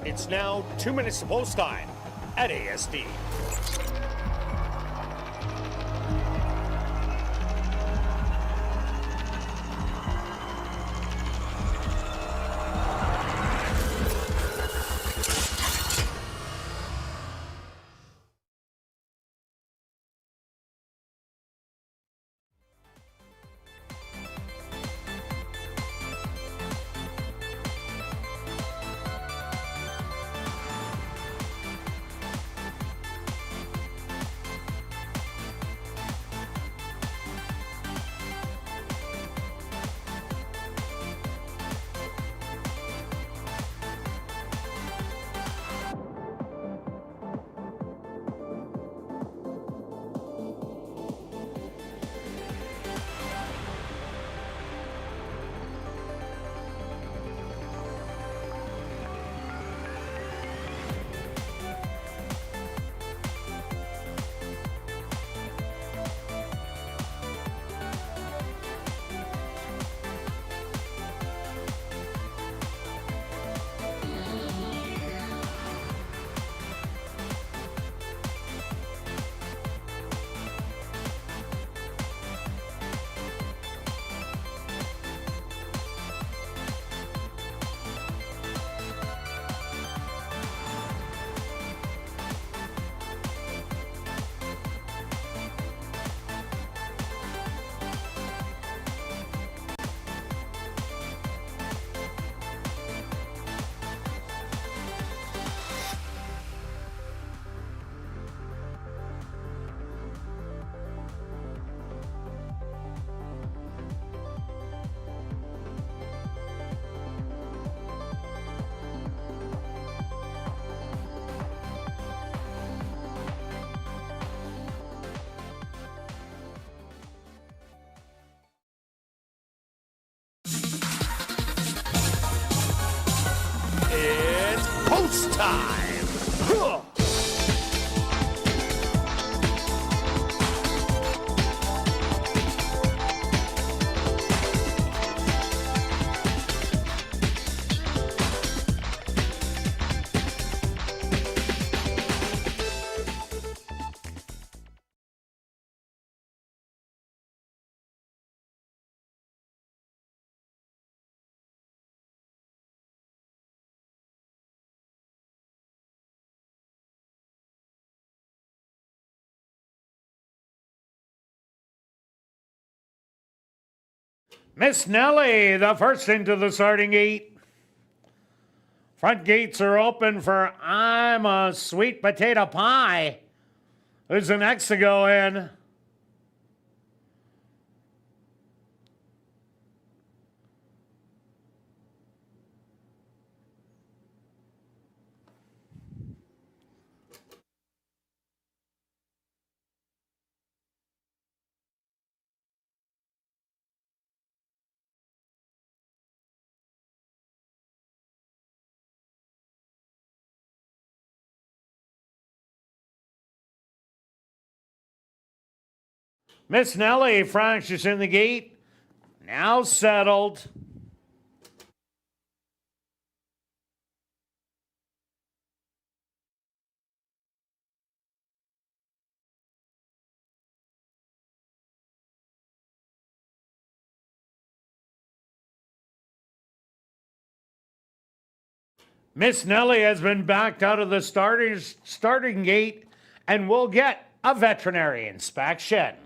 It's now 2 minutes to post time at ASD. It's post time! Huh. Miss Nellie, the first into the starting gate. Front gates are open for I'm a Sweet Potato Pie. Who's the next to go in? Miss Nellie Francis in the gate. Now settled. Miss Nellie has been backed out of the starting gate and will get a veterinary inspection.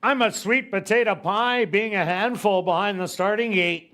I'm a sweet potato pie, being a handful behind the starting gate.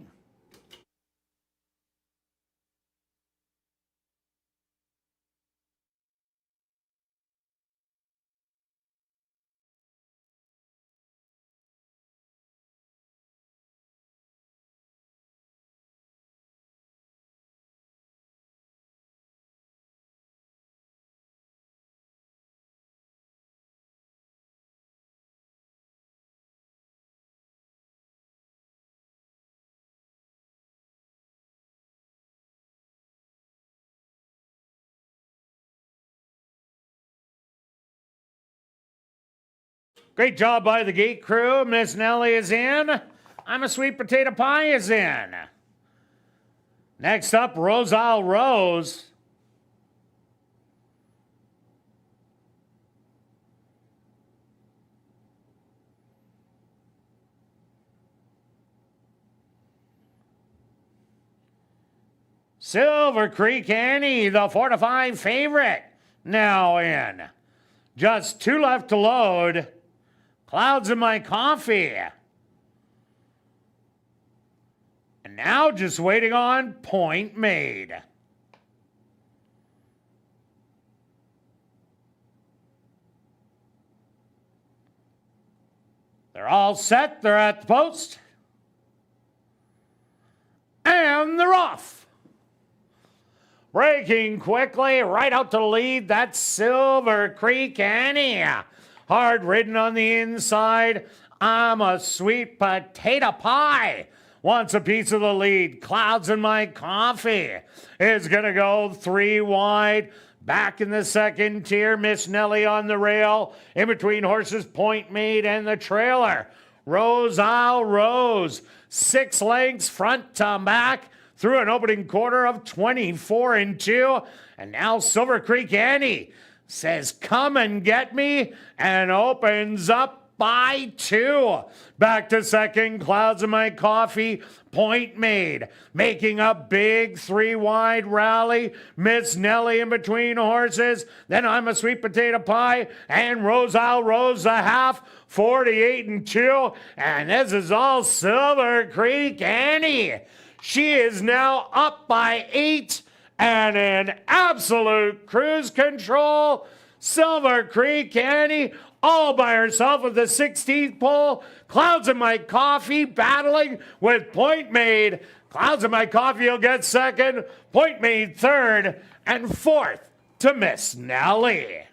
Great job by the gate crew. Miss Nellie is in. I'm a sweet potato pie is in. Next up, Rosal Rose. Silver Creek Annie, the 4-5 favorite, now in. Just 2 left to load. Clouds in my coffee. And now just waiting on point made. They're all set. They're at the post. And they're off. Breaking quickly, right out to the lead. That's Silver Creek Annie. Hard ridden on the inside. I'm a sweet potato pie. Wants a piece of the lead. Clouds in my coffee is going to go 3 wide. Back in the second tier, Miss Nellie on the rail. In between horses, Point Made and the trailer. Rosal Rose, 6 lengths front to back through an opening quarter of 24-2. And now Silver Creek Annie says, come and get me, and opens up by 2. Back to second, Clouds in my coffee, Point Made, making a big 3 wide rally. Miss Nellie in between horses. Then I'm a sweet potato pie, and Rosal Rose a half, 48-2. And this is all Silver Creek Annie. She is now up by 8 and in absolute cruise control. Silver Creek Annie all by herself with the 16th pole. Clouds in my coffee battling with Point Made. Clouds in my coffee will get second. Point Made third. And fourth to Miss Nellie.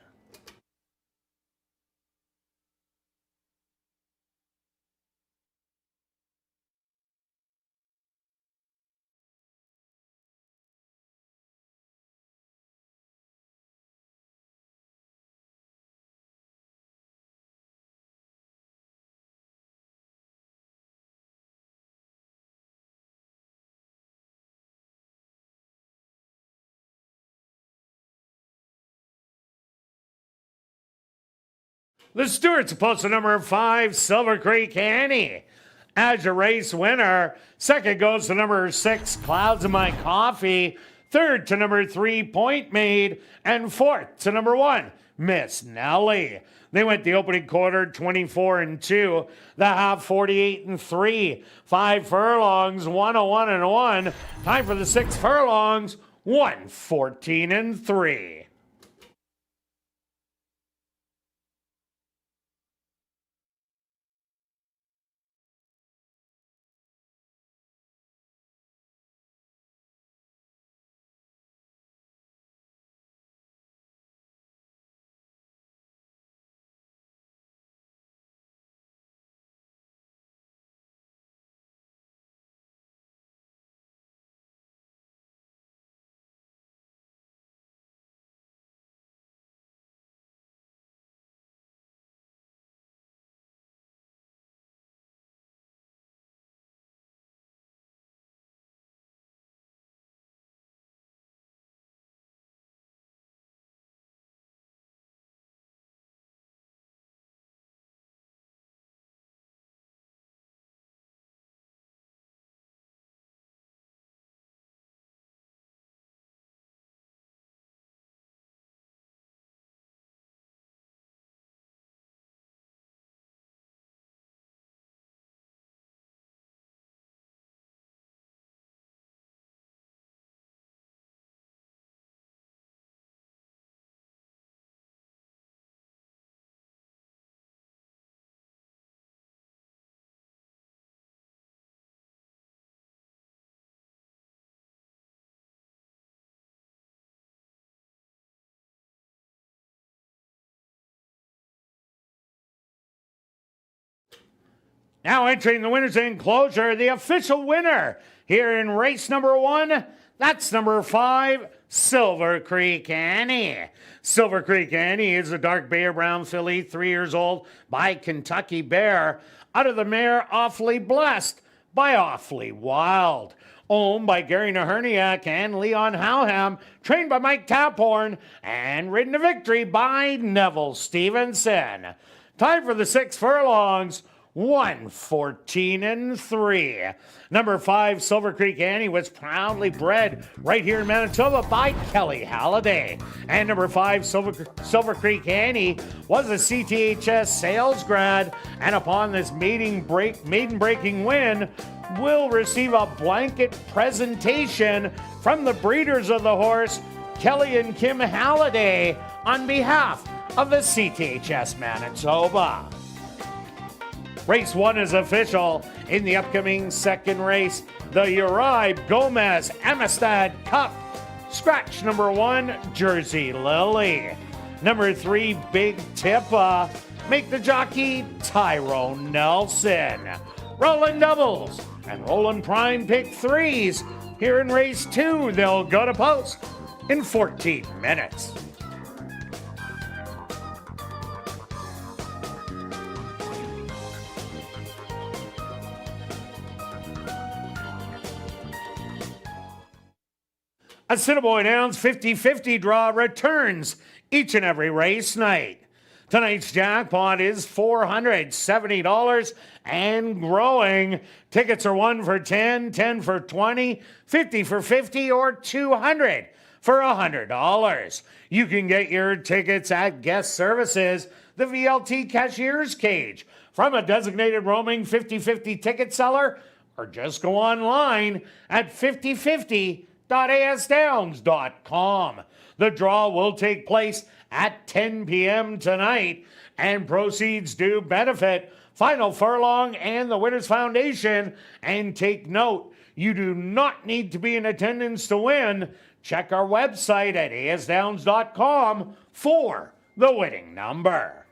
The Stewart's post to number 5, Silver Creek Annie. As your race winner, second goes to number 6, Clouds in my coffee. Third to number 3, Point Made. And fourth to number 1, Miss Nellie. They went the opening quarter 24-2, the half 48-3, 5 furlongs, 101-1. Time for the 6 furlongs, 114-3. Now entering the winner's enclosure, the official winner here in race number 1, that's number 5, Silver Creek Annie. Silver Creek Annie is a dark bay or brown filly, 3 years old, by Kentucky Bear, out of the mare Awfully Blessed by Awfully Wild. Owned by Gary Naherniak and Leon Howham, trained by Mike Taphorn, and ridden to victory by Neville Stevenson. Time for the 6 furlongs, 1:14:3. Number 5, Silver Creek Annie, was proudly bred right here in Manitoba by Kelly Halliday. And number 5, Silver Creek Annie, was a CTHS sales grad, and upon this maiden-breaking win, will receive a blanket presentation from the breeders of the horse, Kelly and Kim Halliday, on behalf of the CTHS Manitoba. Race 1 is official. In the upcoming second race, the Uribe Gomez Amistad Cup. Scratch number 1, Jersey Lily. Number 3, Big Tippa. Make the jockey Tyrone Nelson. Rolling doubles and rolling prime pick 3s. Here in race 2, they'll go to post in 14 minutes. Assiniboia Downs 50-50 draw returns each and every race night. Tonight's jackpot is $470 and growing. Tickets are 1 for 10, 10 for 20, 50 for 50, or 200 for $100. You can get your tickets at Guest Services, the VLT Cashier's Cage, from a designated roaming 50-50 ticket seller, or just go online at 5050.asdowns.com. The draw will take place at 10 p.m. tonight, and proceeds do benefit Final Furlong and the Winners Foundation. And take note, you do not need to be in attendance to win. Check our website at asdowns.com for the winning number.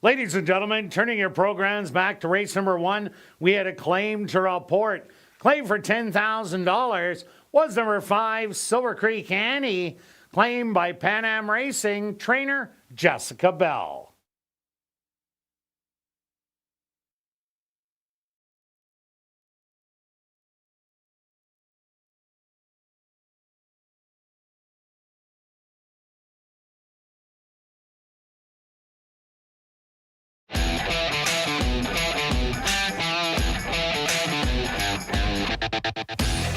Ladies and gentlemen, turning your programs back to race number 1, we had a claim to report. Claim for $10,000 was number 5, Silver Creek Annie, claimed by Pan Am Racing trainer Jessica Bell.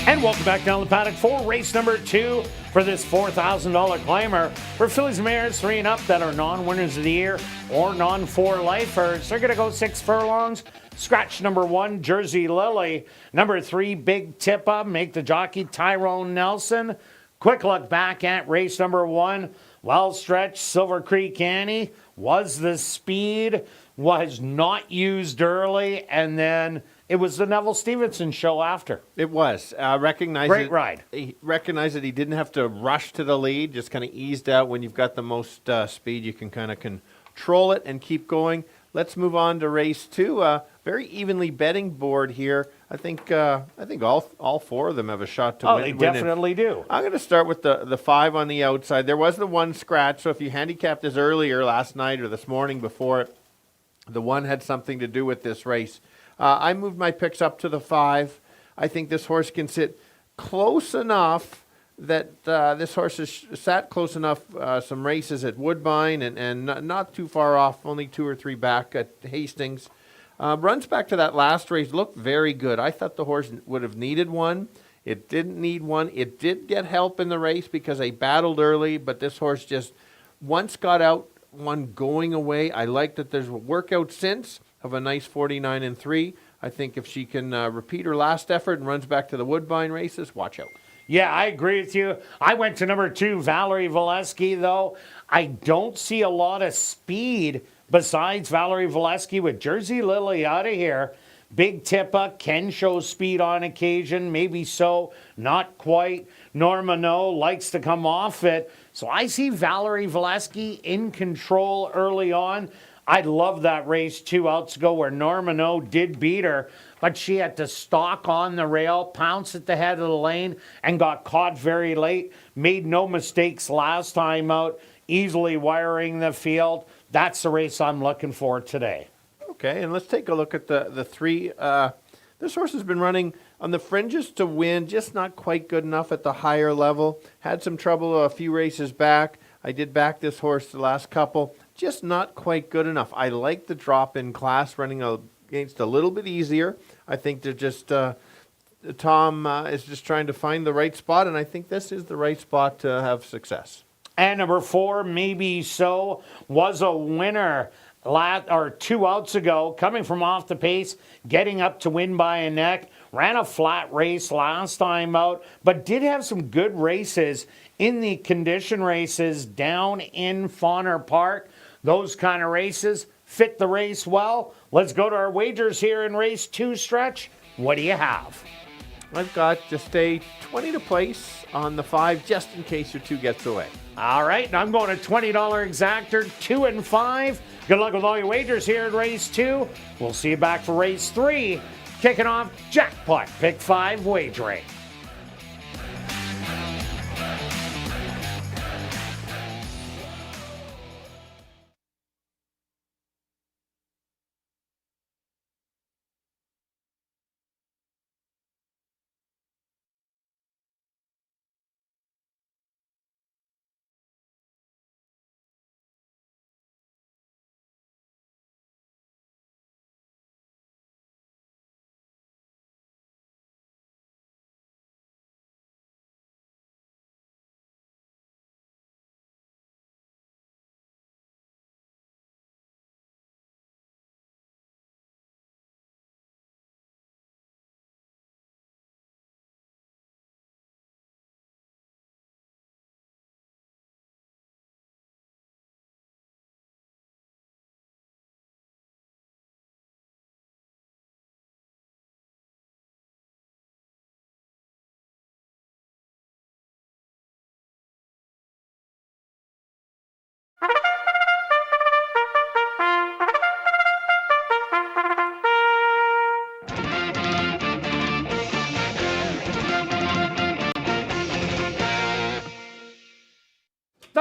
And welcome back down the paddock for race number 2 for this $4,000 claimer for fillies and mares 3 and up that are non-winners of the year or non-4 lifers. They're going to go 6 furlongs. Scratch number 1, Jersey Lily. Number 3, Big Tip Up, make the jockey Tyrone Nelson. Quick look back at race number 1. Well stretched, Silver Creek Annie was the speed, was not used early, and then it was the Neville Stevenson show after. It was. Great ride. He recognized that he didn't have to rush to the lead, just kind of eased out. When you've got the most speed, you can kind of control it and keep going. Let's move on to race 2. Very evenly betting board here. I think all 4 of them have a shot to win. Oh, they definitely do. I'm going to start with the 5 on the outside. There was the 1 scratch, so if you handicapped this earlier last night or this morning before it, the 1 had something to do with this race. I moved my picks up to the 5. I think this horse can sit close enough that this horse has sat close enough some races at Woodbine and not too far off, only 2 or 3 back at Hastings. Runs back to that last race, looked very good. I thought the horse would have needed one. It didn't need one. It did get help in the race because they battled early, but this horse just once got out, one going away. I like that there's a workout since of a nice 49-3. I think if she can repeat her last effort and runs back to the Woodbine races, watch out. Yeah, I agree with you. I went to number 2, Valerie Valesky, though. I don't see a lot of speed besides Valerie Valesky with Jersey Lily out of here. Big Tippa can show speed on occasion, maybe so, not quite. Norma No likes to come off it. So I see Valerie Valesky in control early on. I love that race 2 outs ago where Norma No did beat her, but she had to stalk on the rail, pounce at the head of the lane, and got caught very late. Made no mistakes last time out, easily wiring the field. That's the race I'm looking for today. Okay, and let's take a look at the 3. This horse has been running on the fringes to win, just not quite good enough at the higher level. Had some trouble a few races back. I did back this horse the last couple. Just not quite good enough. I like the drop in class, running against a little bit easier. I think they're just, Tom is just trying to find the right spot, and I think this is the right spot to have success. And number 4, Maybe So, was a winner 2 outs ago, coming from off the pace, getting up to win by a neck. Ran a flat race last time out, but did have some good races in the condition races down in Fauner Park. Those kind of races fit the race well. Let's go to our wagers here in race 2, Stretch. What do you have? I've got to stay 20 to place on the 5 just in case your 2 gets away. All right, and I'm going to $20 exactor, 2 and 5. Good luck with all your wagers here in race 2. We'll see you back for race 3. Kicking off Jackpot Pick 5 wagering.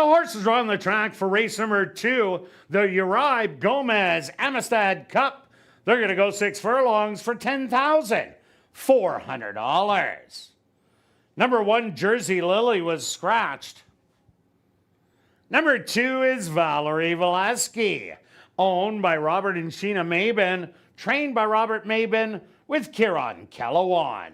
horses are on the track for race number 2, the Uribe Gomez Amistad Cup. They're going to go 6 furlongs for $10,400. Number 1, Jersey Lily, was scratched. Number 2 is Valerie Valesky, owned by Robert and Sheena Mabin, trained by Robert Mabin with Kieran Kellawan.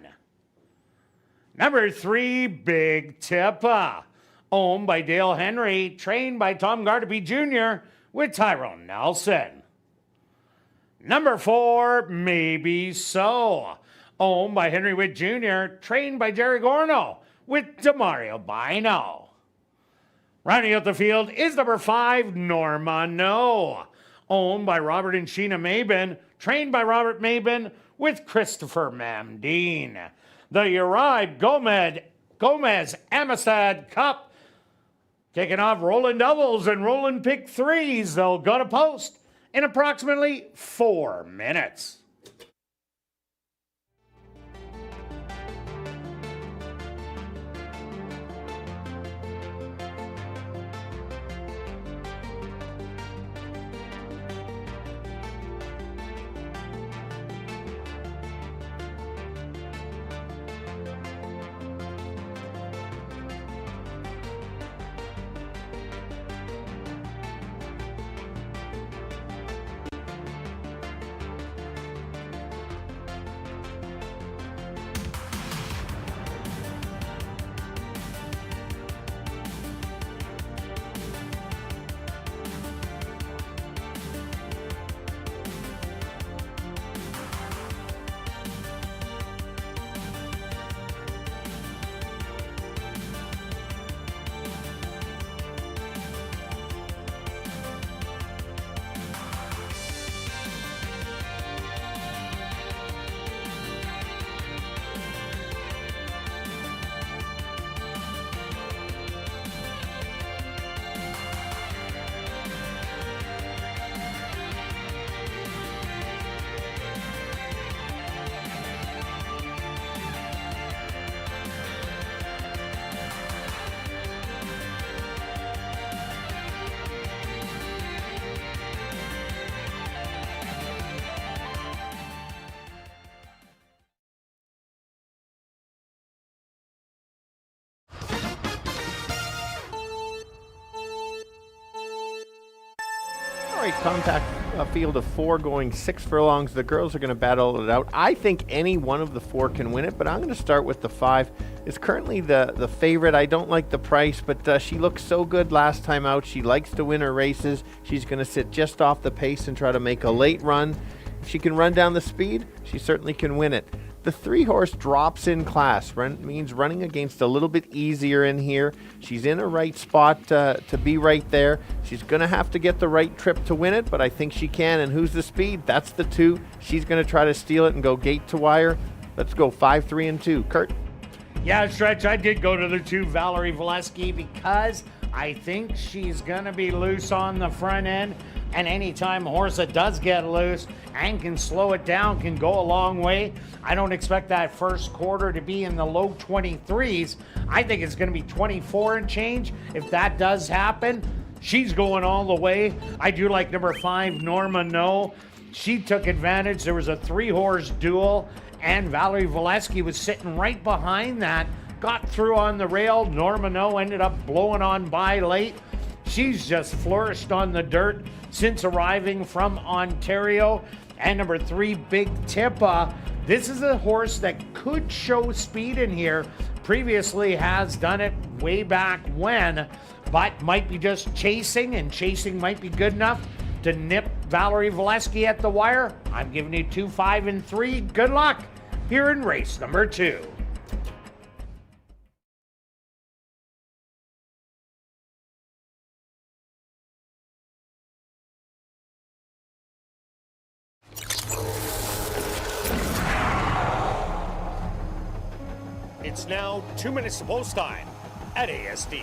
Number 3, Big Tippa, owned by Dale Henry, trained by Tom Gardaby Jr. with Tyrone Nelson. Number 4, Maybe So, owned by Henry Witt Jr., trained by Jerry Gorno with Demario Bino. Rounding out the field is number 5, Norma No, owned by Robert and Sheena Mabin, trained by Robert Mabin with Christopher Mamdine. The Uribe Gomez Amistad Cup, kicking off rolling doubles and rolling pick threes. They'll go to post in approximately 4 minutes. All right, compact field of 4 going 6 furlongs. The girls are going to battle it out. I think any one of the 4 can win it, but I'm going to start with the 5. It's currently the favorite. I don't like the price, but she looked so good last time out. She likes to win her races. She's going to sit just off the pace and try to make a late run. If she can run down the speed, she certainly can win it. The 3-horse drops in class, means running against a little bit easier in here. She's in a right spot to be right there. She's going to have to get the right trip to win it, but I think she can. And who's the speed? That's the 2. She's going to try to steal it and go gate to wire. Let's go 5, 3, and 2. Kirt? Yeah, Stretch, I did go to the 2, Valerie Valesky, because I think she's going to be loose on the front end. And anytime a horse that does get loose and can slow it down can go a long way. I don't expect that first quarter to be in the low 23s. I think it's going to be 24 and change. If that does happen, she's going all the way. I do like number 5, Norma No. She took advantage. There was a 3-horse duel, and Valerie Valesky was sitting right behind that. Got through on the rail. Norma No ended up blowing on by late. She's just flourished on the dirt since arriving from Ontario. And number 3, Big Tippa. This is a horse that could show speed in here. Previously has done it way back when, but might be just chasing, and chasing might be good enough to nip Valerie Valesky at the wire. I'm giving you 2, 5, and 3. Good luck here in race number 2. It's now 2 minutes to post time at ASD.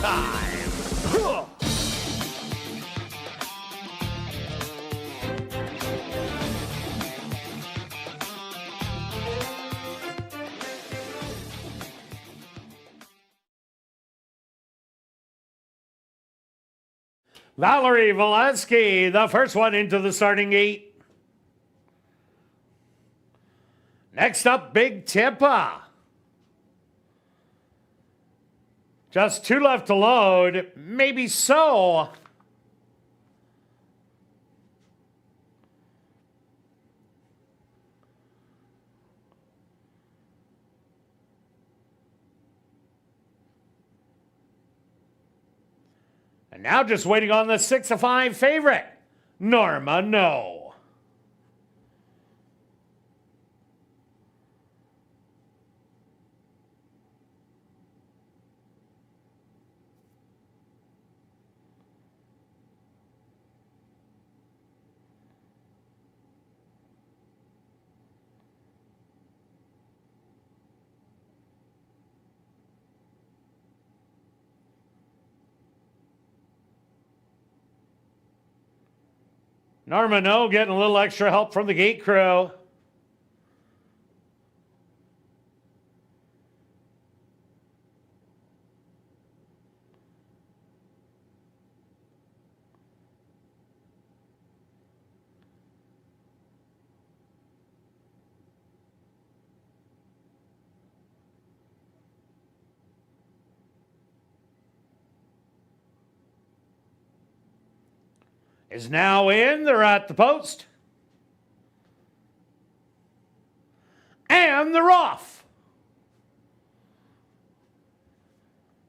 time. Valerie Valesky, the first one into the starting gate. Next up, Big Tippa. Just 2 left to load. Maybe so. And now just waiting on the 6-5 favorite, Norma No. Norma No getting a little extra help from the gate crew. Is now in. They're at the post. And they're off.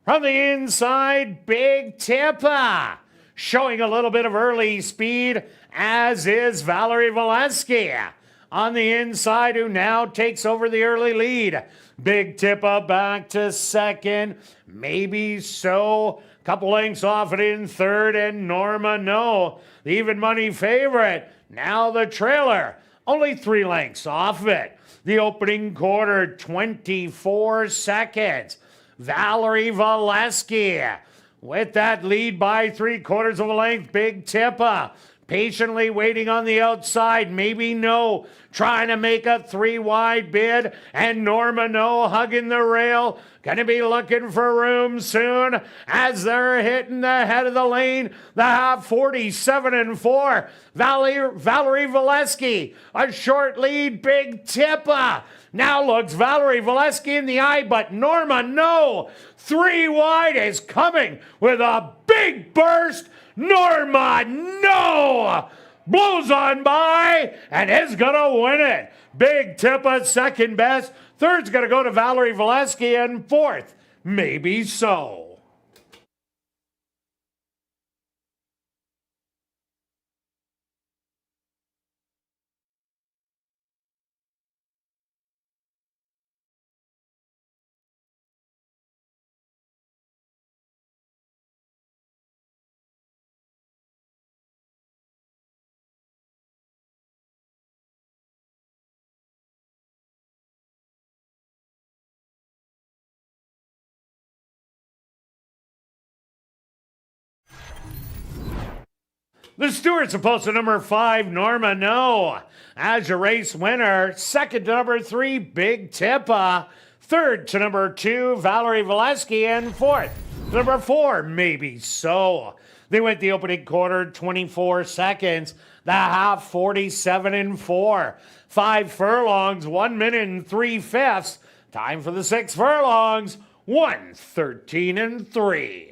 From the inside, Big Tippa. Showing a little bit of early speed, as is Valerie Valesky. On the inside, who now takes over the early lead. Big Tippa back to second. Maybe so. Couple lengths off it in third, and Norma No, the even money favorite. Now the trailer, only 3 lengths off it. The opening quarter, 24 seconds. Valerie Valesky with that lead by 3/4 of a length. Big Tippa patiently waiting on the outside. Maybe No trying to make a 3-wide bid, and Norma No hugging the rail. Gonna be looking for room soon as they're hitting the head of the lane. The half 47-4. Valerie Valesky, a short lead. Big Tippa now looks Valerie Valesky in the eye, but Norma No, 3 wide, is coming with a big burst. Norma No blows on by and is gonna win it. Big Tippa second best. Third's gonna go to Valerie Valesky, and fourth, maybe so. The Stewart's opposed to number 5, Norma No, as your race winner. Second to number 3, Big Tippa. Third to number 2, Valerie Valesky. And fourth, number 4, maybe so. They went the opening quarter, 24 seconds. The half, 47-4. 5 furlongs, 1 minute and 3/5. Time for the 6 furlongs, 1:13-3.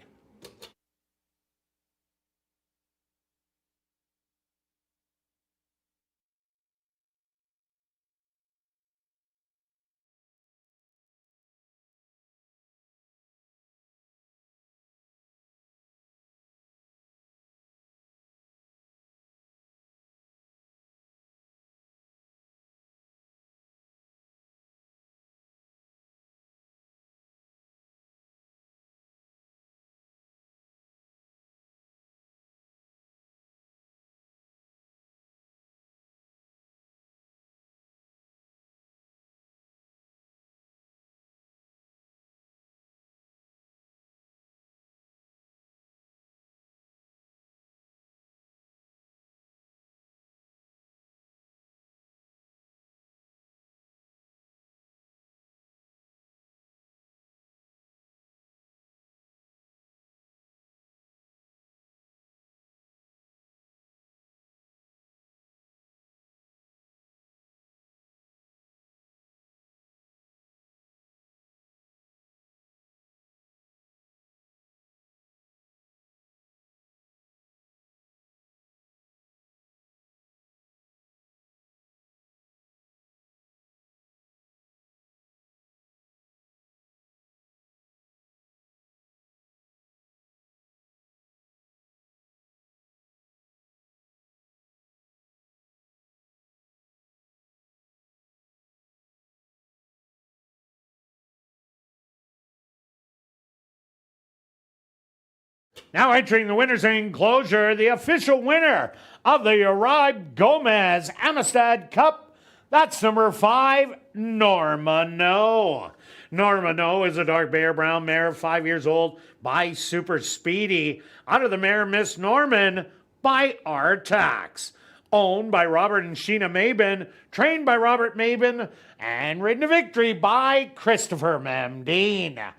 Now entering the winner's enclosure, the official winner of the Uribe Gomez Amistad Cup. That's number 5, Norma No. Norma No is a dark bear brown mare, 5 years old, by Super Speedy. Out of the mare, Miss Norman, by R-Tax. Owned by Robert and Sheena Mabin, trained by Robert Mabin, and ridden to victory by Christopher Mamdine.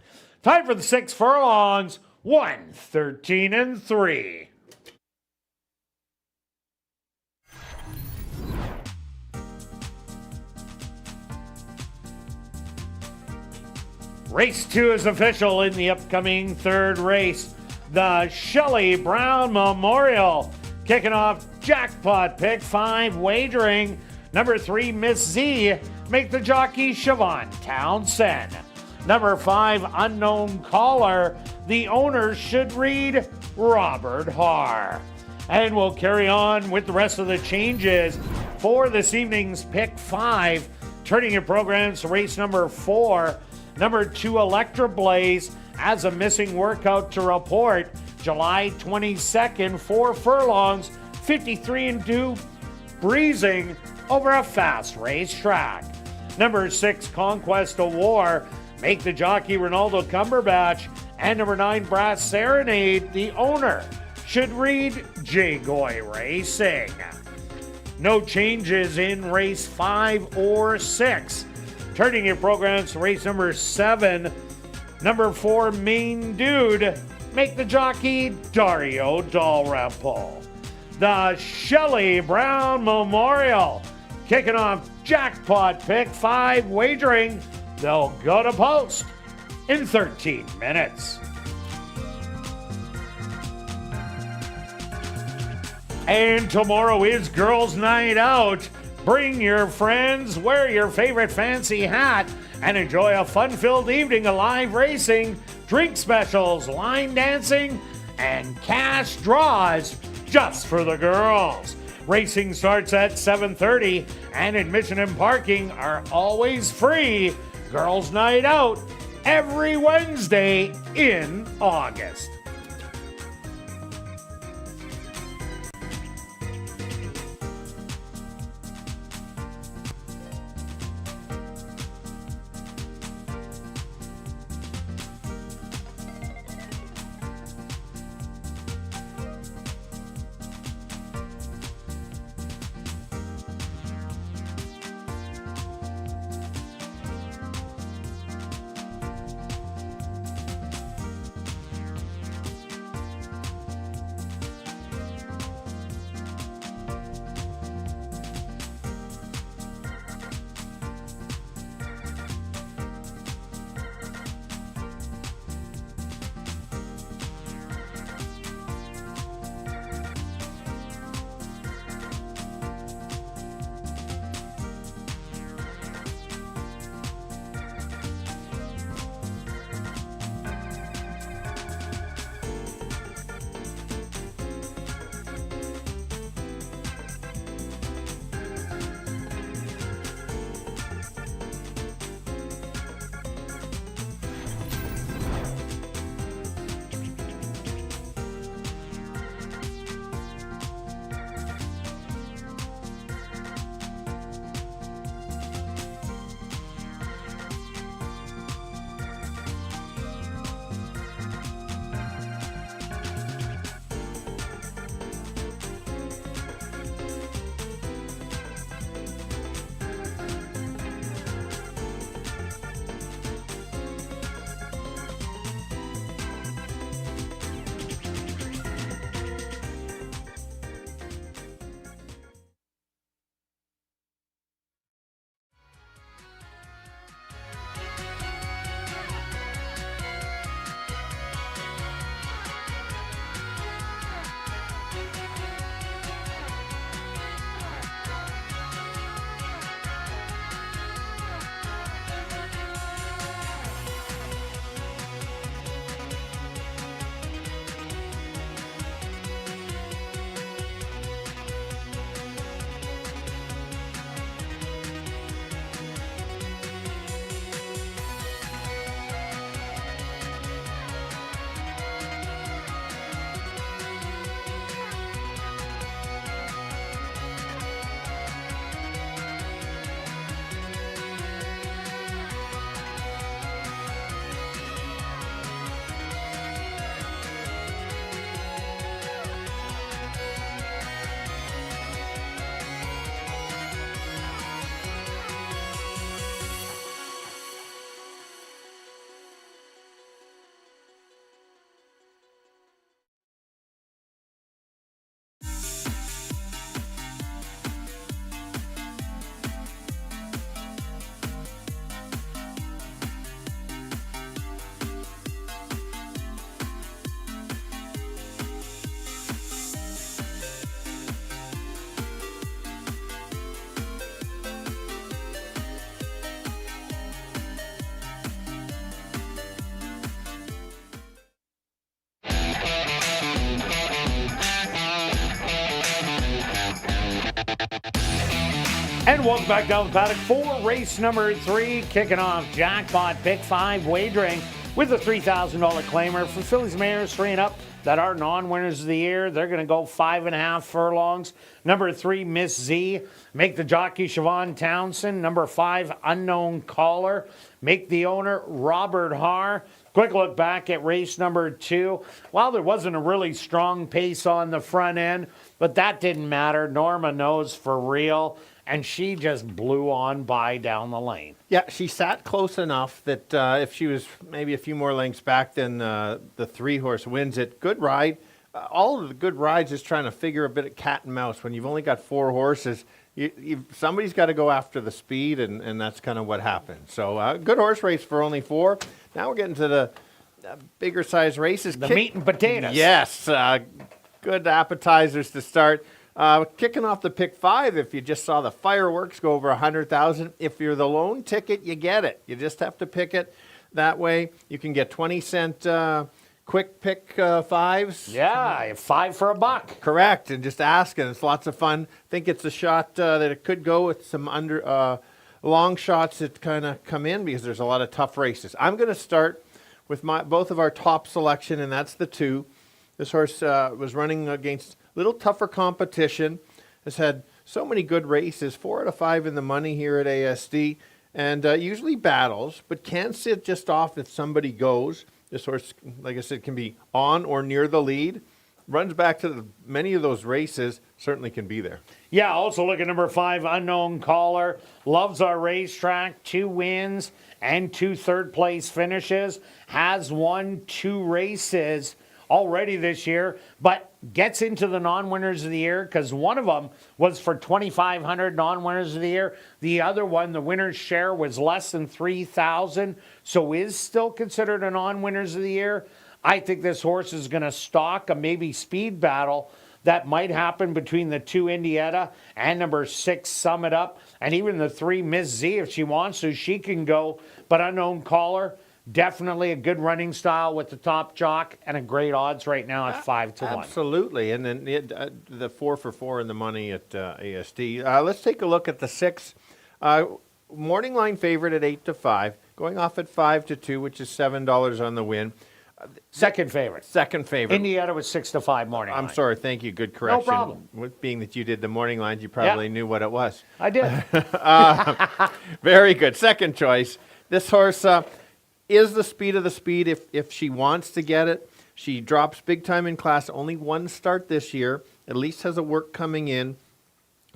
Time for the 6 furlongs, 1:13 3. Race 2 is official in the upcoming third race. The Shelley Brown Memorial. Kicking off jackpot pick 5 wagering. Number 3, Miss Z. Make the jockey Siobhan Townsend. Number 5, Unknown Caller. The owner should read Robert Haar. And we'll carry on with the rest of the changes for this evening's pick 5. Turning your programs to race number 4. Number 2, Electra Blaze has a missing workout to report. July 22nd, 4 furlongs, 53-2, breezing over a fast racetrack. Number 6, Conquest of War, make the jockey Ronaldo Cumberbatch. And number 9, Brass Serenade, the owner should read J. Goy Racing. No changes in race 5 or 6. Turning your programs to race number 7. Number 4, Mean Dude. Make the jockey Dario Dalrymple. The Shelley Brown Memorial. Kicking off jackpot pick 5 wagering. They'll go to post in 13 minutes. And tomorrow is Girls' Night Out. Bring your friends, wear your favorite fancy hat, and enjoy a fun-filled evening of live racing, drink specials, line dancing, and cash draws just for the girls. Racing starts at 7:30, and admission and parking are always free. Girls' Night Out every Wednesday in August. And welcome back down the paddock for race number 3, kicking off jackpot pick 5 wagering with a $3,000 claimer for fillies, mares 3 and up that are non-winners of the year. They're going to go 5.5 furlongs. Number 3, Miss Z. Make the jockey Siobhan Townsend. Number 5, Unknown Caller. Make the owner Robert Haar. Quick look back at race number 2. Well, there wasn't a really strong pace on the front end, but that didn't matter. Norma knows for real, and she just blew on by down the lane. Yeah, she sat close enough that if she was maybe a few more lengths back, then the 3-horse wins it. Good ride. All of the good rides is trying to figure a bit of cat and mouse. When you've only got 4 horses, somebody's got to go after the speed, and that's kind of what happened. So good horse race for only 4. Now we're getting to the bigger size races. The meat and potatoes. Yes, good appetizers to start. Kicking off the pick 5, if you just saw the fireworks go over 100,000, if you're the lone ticket, you get it. You just have to pick it that way. You can get 20-cent quick pick 5s. Yeah, 5 for $1. Correct, and just ask, and it's lots of fun. I think it's a shot that it could go with some long shots that kind of come in because there's a lot of tough races. I'm going to start with both of our top selection, and that's the 2. This horse was running against a little tougher competition, has had so many good races, 4 out of 5 in the money here at ASD, and usually battles, but can sit just off if somebody goes. This horse, like I said, can be on or near the lead. Runs back to many of those races, certainly can be there. Yeah, also look at number 5, Unknown Caller. Loves our racetrack, 2 wins and 2 third-place finishes. Has won 2 races already this year, but gets into the non-winners of the year because one of them was for $2,500 non-winners of the year. The other one, the winner's share, was less than $3,000, so is still considered a non-winners of the year. I think this horse is going to stalk a maybe speed battle that might happen between the 2 Indiana and number 6 Summit Up, and even the 3 Miss Z if she wants to, she can go. But Unknown Caller, definitely a good running style with the top jock and a great odds right now at 5-1. Absolutely, and then the 4 for 4 in the money at ASD. Let's take a look at the 6. Morning line favorite at 8-5, going off at 5-2, which is $7 on the win. Second favorite. Second favorite. Indiana was 6-5 morning line. I'm sorry, thank you. Good correction. No problem. With being that you did the morning lines, you probably knew what it was. I did. Very good. Second choice. This horse is the speed of the speed if she wants to get it. She drops big time in class. Only 1 start this year. At least has a work coming in.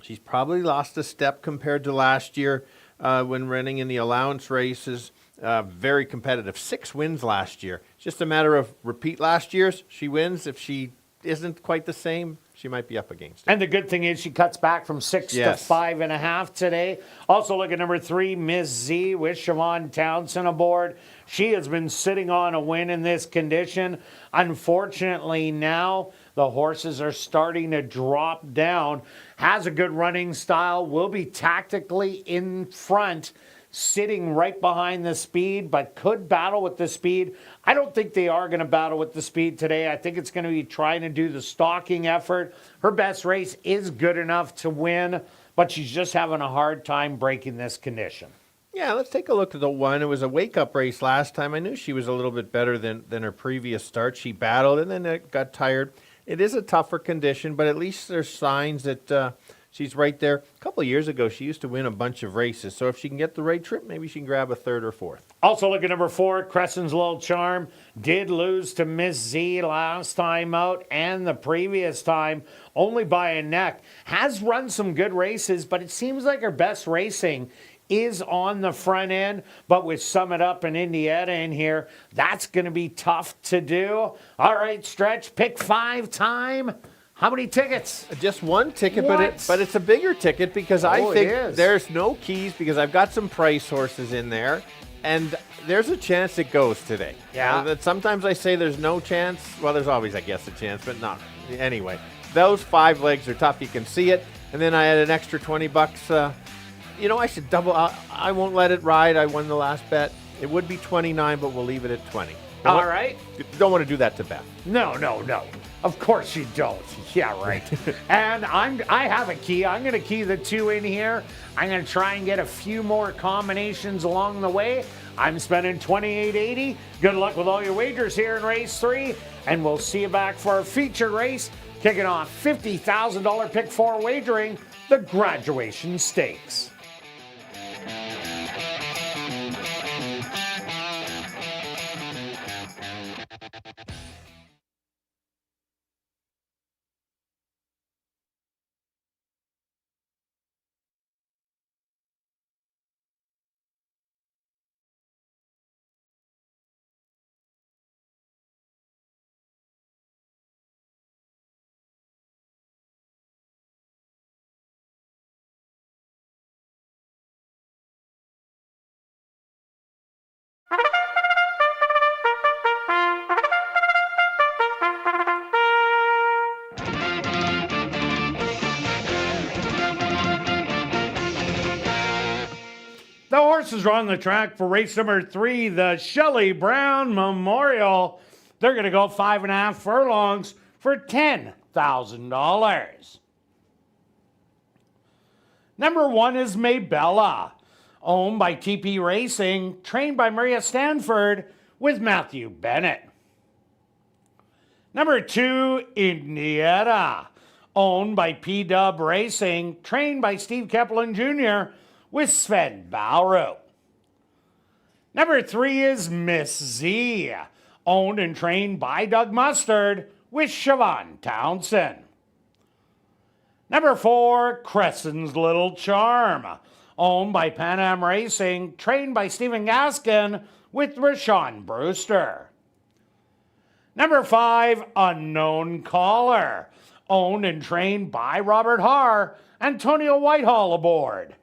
She's probably lost a step compared to last year when running in the allowance races. Very competitive. 6 wins last year. It's just a matter of repeat last year's. She wins. If she isn't quite the same, she might be up against it. And the good thing is she cuts back from 6 to 5.5 today. Also look at number 3, Miss Z with Siobhan Townsend aboard. She has been sitting on a win in this condition. Unfortunately now the horses are starting to drop down. Has a good running style. Will be tactically in front, sitting right behind the speed, but could battle with the speed. I don't think they are going to battle with the speed today. I think it's going to be trying to do the stalking effort. Her best race is good enough to win, but she's just having a hard time breaking this condition. Yeah, let's take a look at the 1. It was a wake-up race last time. I knew she was a little bit better than her previous start. She battled and then got tired. It is a tougher condition, but at least there's signs that she's right there. A couple of years ago, she used to win a bunch of races. So if she can get the right trip, maybe she can grab a 3rd or 4th. Also look at number 4, Crescent's Little Charm. Did lose to Miss Z last time out and the previous time, only by a neck. Has run some good races, but it seems like her best racing is on the front end, but with Summit Up and Indiana in here, that's going to be tough to do. All right, Stretch, pick 5 time. How many tickets? Just 1 ticket, What? but it's a bigger ticket because I Oh, think it is. there's no keys because I've got some price horses in there, and there's a chance it goes today. Yeah. Sometimes I say there's no chance. Well, there's always, I guess, a chance, but not. Anyway, those 5 legs are tough. You can see it. And then I had an extra $20. I should double. I won't let it ride. I won the last bet. It would be 29, but we'll leave it at 20. All right. Don't want to do that to Beth. No. Of course you don't. Yeah, right. And I have a key. I'm going to key the 2 in here. I'm going to try and get a few more combinations along the way. I'm spending $28.80. Good luck with all your wagers here in race 3. And we'll see you back for our feature race, kicking off $50,000 pick 4 wagering, the Graduation Stakes. The horses are on the track for race number 3, the Shelley Brown Memorial. They're going to go 5.5 furlongs for $10,000. Number 1 is Maybella, owned by TP Racing, trained by Maria Stanford with Matthew Bennett. Number 2, Indiana, owned by P-Dub Racing, trained by Steve Kepplin Jr. with Sven Bauer. Number 3 is Miss Z, owned and trained by Doug Mustard with Siobhan Townsend. Number 4, Crescent's Little Charm, owned by Pan Am Racing, trained by Stephen Gaskin with Rashawn Brewster. Number 5, Unknown Caller, owned and trained by Robert Haar, Antonio Whitehall aboard.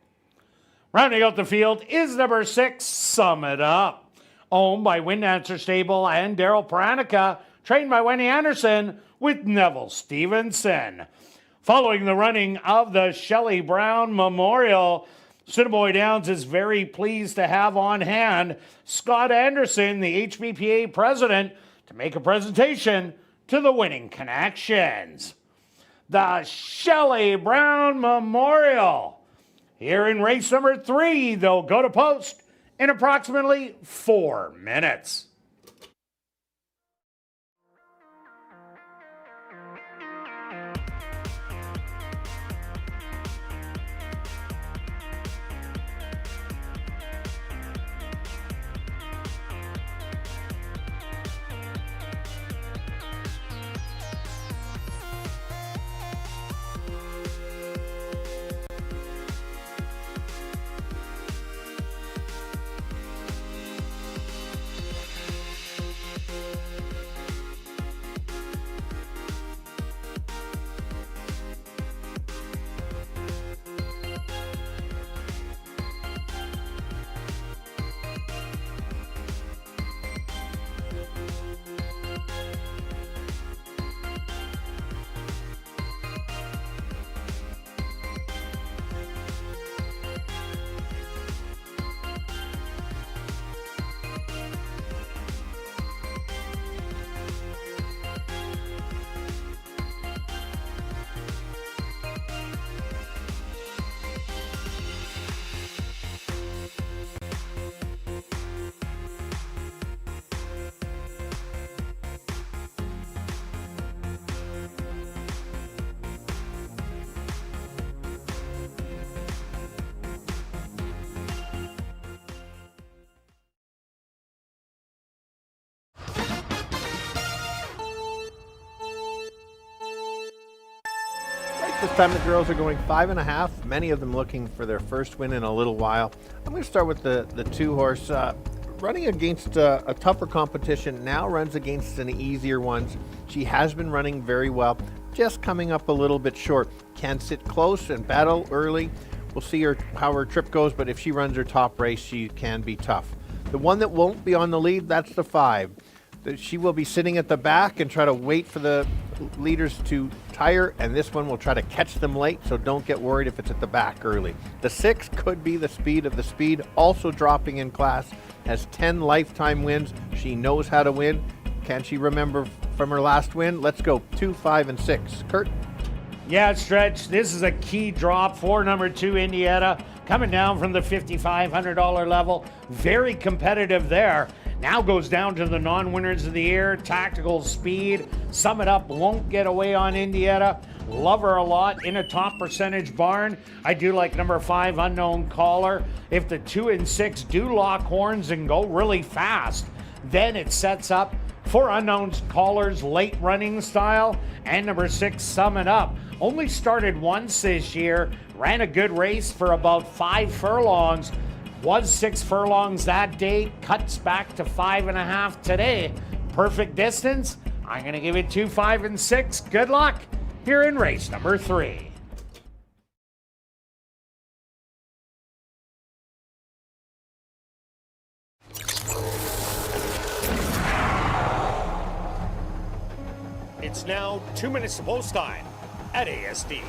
Rounding out the field is number 6, Summit Up, owned by Wind Dancer Stable and Daryl Paranica, trained by Wendy Anderson with Neville Stevenson. Following the running of the Shelley Brown Memorial, Assiniboia Downs is very pleased to have on hand Scott Anderson, the HBPA president, to make a presentation to the winning connections. The Shelley Brown Memorial. Here in race number 3, they'll go to post in approximately 4 minutes. This time the girls are going 5.5, many of them looking for their first win in a little while. I'm going to start with the 2-horse. Running against a tougher competition, now runs against an easier ones. She has been running very well, just coming up a little bit short. Can sit close and battle early. We'll see how her trip goes, but if she runs her top race, she can be tough. The one that won't be on the lead, that's the 5. She will be sitting at the back and try to wait for the leaders to tire, and this one will try to catch them late, so don't get worried if it's at the back early. The 6 could be the speed of the speed, also dropping in class, has 10 lifetime wins. She knows how to win. Can she remember from her last win. Let's go 2, 5, and 6. Kirt? Yeah, Stretch, this is a key drop for number 2, Indiana, coming down from the $5,500 level. Very competitive there. Now goes down to the non-winners of the year. Tactical Speed. Sum It Up won't get away on Indiana. Love her a lot in a top percentage barn. I do like number 5, Unknown Caller. If the 2 and 6 do lock horns and go really fast, then it sets up for Unknown Caller's late running style. And number 6, Sum It Up. Only started once this year. Ran a good race for about 5 furlongs. Was 6 furlongs that day, cuts back to 5.5 today. Perfect distance. I'm going to give it 2, 5, and 6. Good luck here in race number 3. It's now 2 minutes to post time at ASD.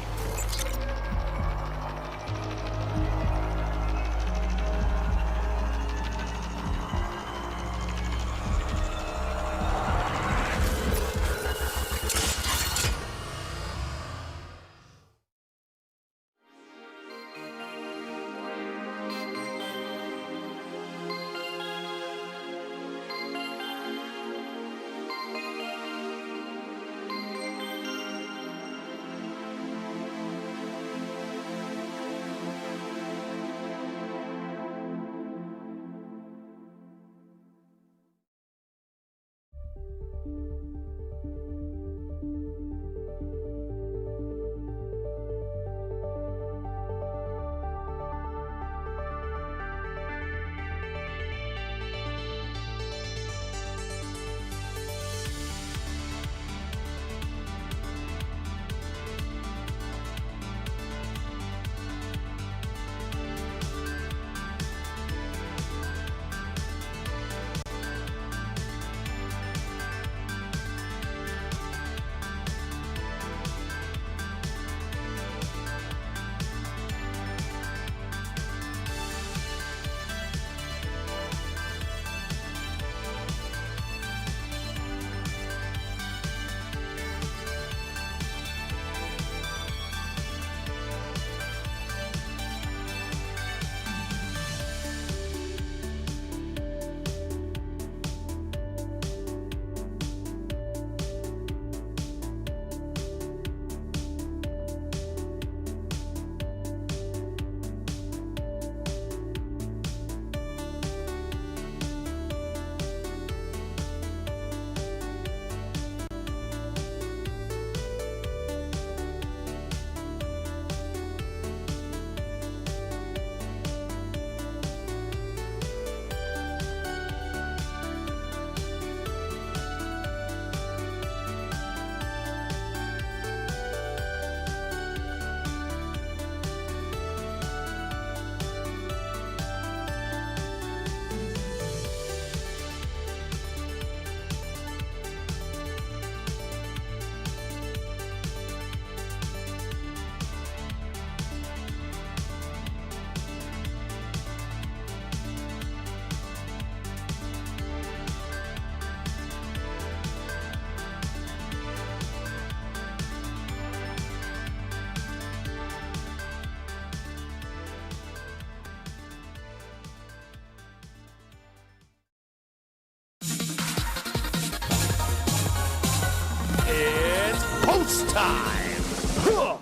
It's post time. Huh.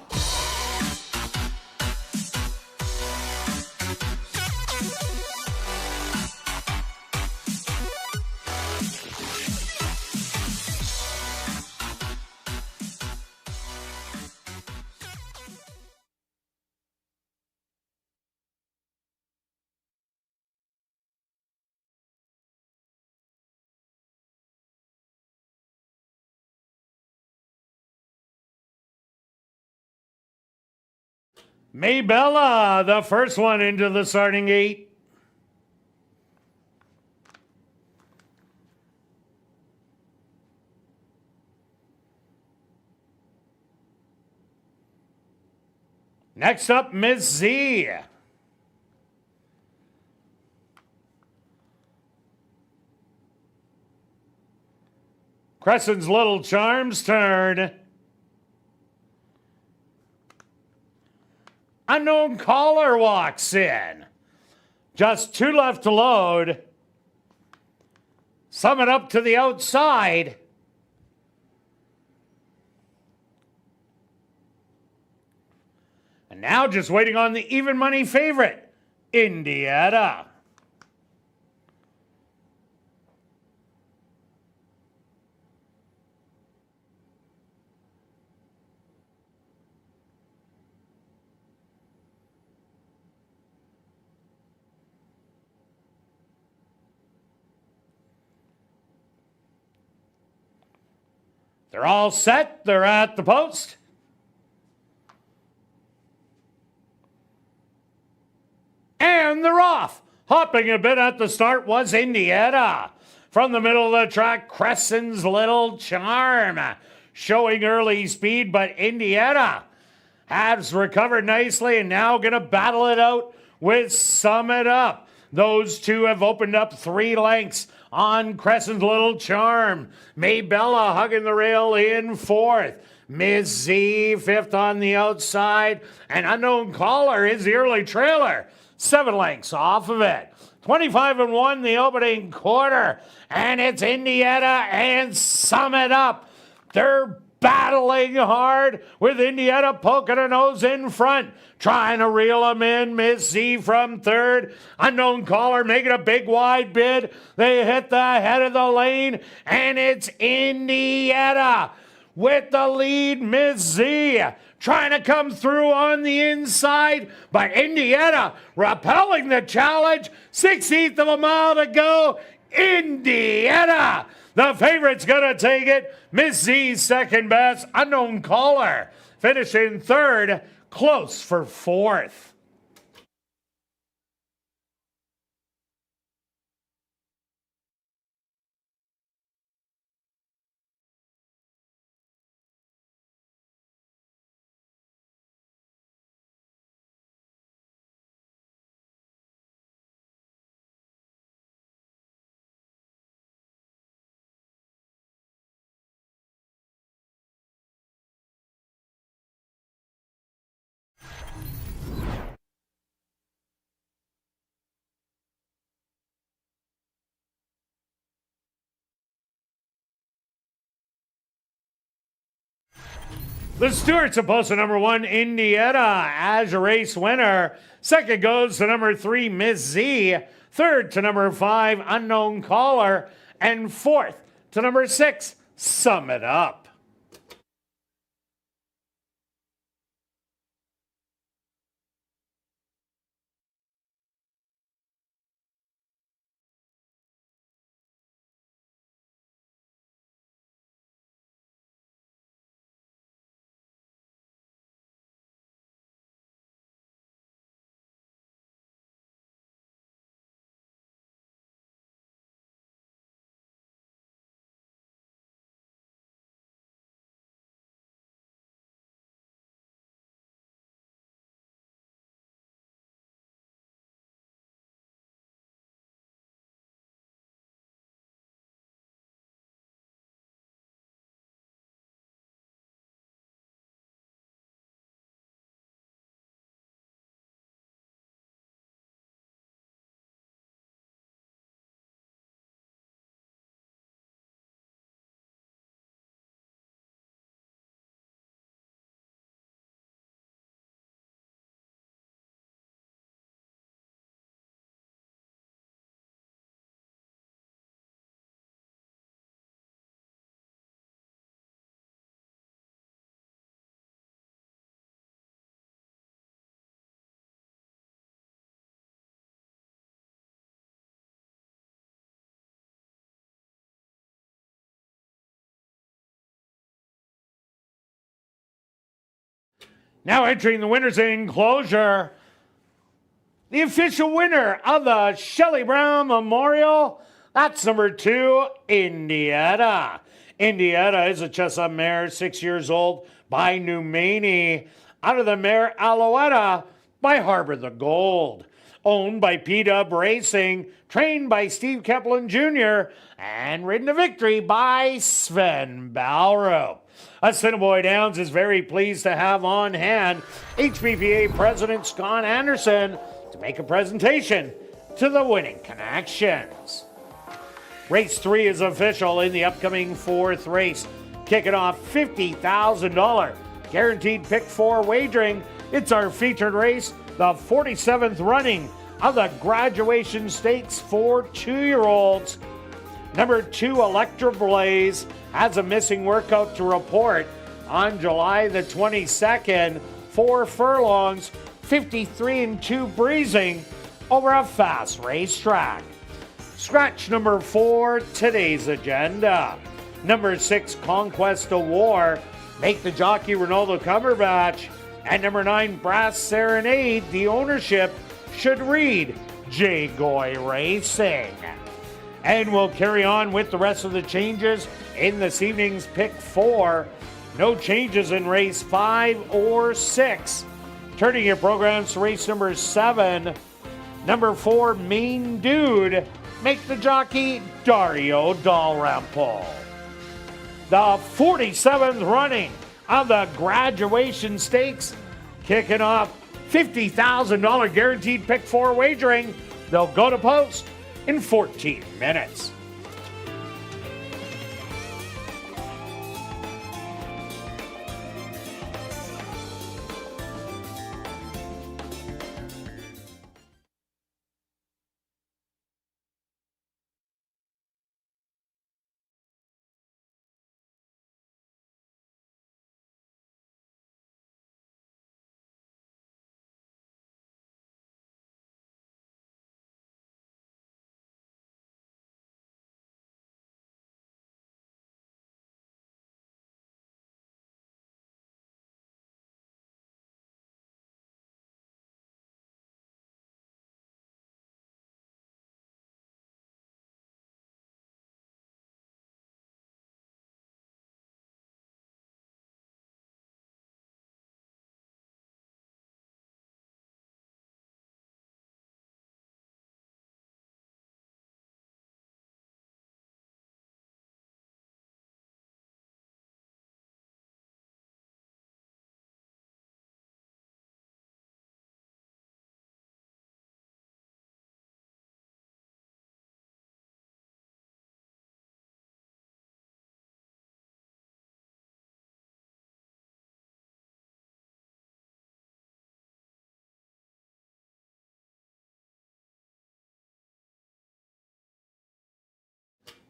Maybella, the first one into the starting gate. Next up, Miss Z. Crescent's Little Charm's turn. Unknown Caller walks in. Just 2 left to load. Summit up to the outside. And now just waiting on the even money favorite, Indiana. They're all set. They're at the post. And they're off. Hopping a bit at the start was Indiana. From the middle of the track, Crescent's Little Charm. Showing early speed, but Indiana has recovered nicely and now going to battle it out with Summit Up. Those two have opened up 3 lengths on Crescent's Little Charm. Maybella hugging the rail in 4th. Miss Z 5th on the outside. And Unknown Caller is the early trailer. 7 lengths off of it. 25-1 the opening quarter. And it's Indiana and Summit Up. They're battling hard with Indiana poking her nose in front. Trying to reel them in. Miss Z from 3rd. Unknown Caller making a big wide bid. They hit the head of the lane. And it's Indiana with the lead. Miss Z trying to come through on the inside. But Indiana repelling the challenge. 1/16 of a mile to go. Indiana, the favorite's gonna take it. Miss Z's second best. Unknown Caller finishing 3rd, close for 4th. The Stewarts are posted number 1, Indiana, as a race winner. 2nd goes to number 3, Miss Z. 3rd to number 5, Unknown Caller. And 4th to number 6, Summit Up. Now entering the winner's enclosure, the official winner of the Shelley Brown Memorial, that's number 2, Indiana. Indiana is a Chestnut mare, 6 years old, by Numani. Out of the mare Alouetta by Harbor the Gold. owned by P-Dub Racing, trained by Steve Keplin Jr., and ridden to victory by Sven Balro. Assiniboia Downs is very pleased to have on hand HBPA President Scott Anderson to make a presentation to the winning connections. Race 3 is official in the upcoming 4th race. Kicking off $50,000 guaranteed pick 4 wagering. It's our featured race, the 47th running of the Graduation Stakes for 2-year-olds. Number 2, Electra Blaze, has a missing workout to report on July the 22nd. 4 furlongs, 53-2 breezing over a fast racetrack. Scratch number 4, today's agenda. Number 6, Conquest of War, make the jockey Ronaldo Cumberbatch. And number 9, Brass Serenade, the ownership should read J. Goy Racing. And we'll carry on with the rest of the changes in this evening's pick 4. No changes in race 5 or 6. Turning your programs to race number 7. Number 4, Mean Dude, make the jockey Dario Dalrymple. The 47th running of the Graduation Stakes, kicking off $50,000 guaranteed pick 4 wagering. They'll go to post in 14 minutes.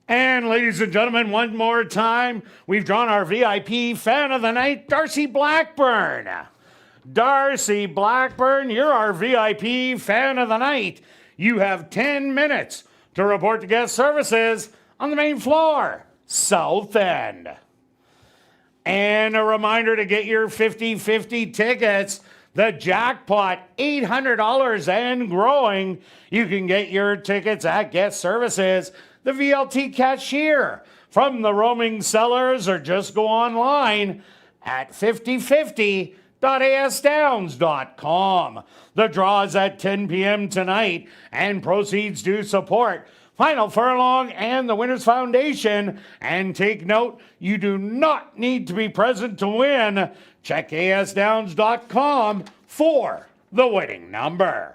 And ladies and gentlemen, one more time, we've drawn our VIP fan of the night, Darcy Blackburn. Darcy Blackburn, you're our VIP fan of the night. You have 10 minutes to report to guest services on the main floor, South End. And a reminder to get your 50-50 tickets. The jackpot, $800 and growing. You can get your tickets at guest services, the VLT cashier, from the roaming sellers, or just go online at 5050.asdowns.com. The draw is at 10 p.m. tonight, and proceeds do support Final Furlong and the Winners Foundation. And take note, you do not need to be present to win. Check asdowns.com for the winning number.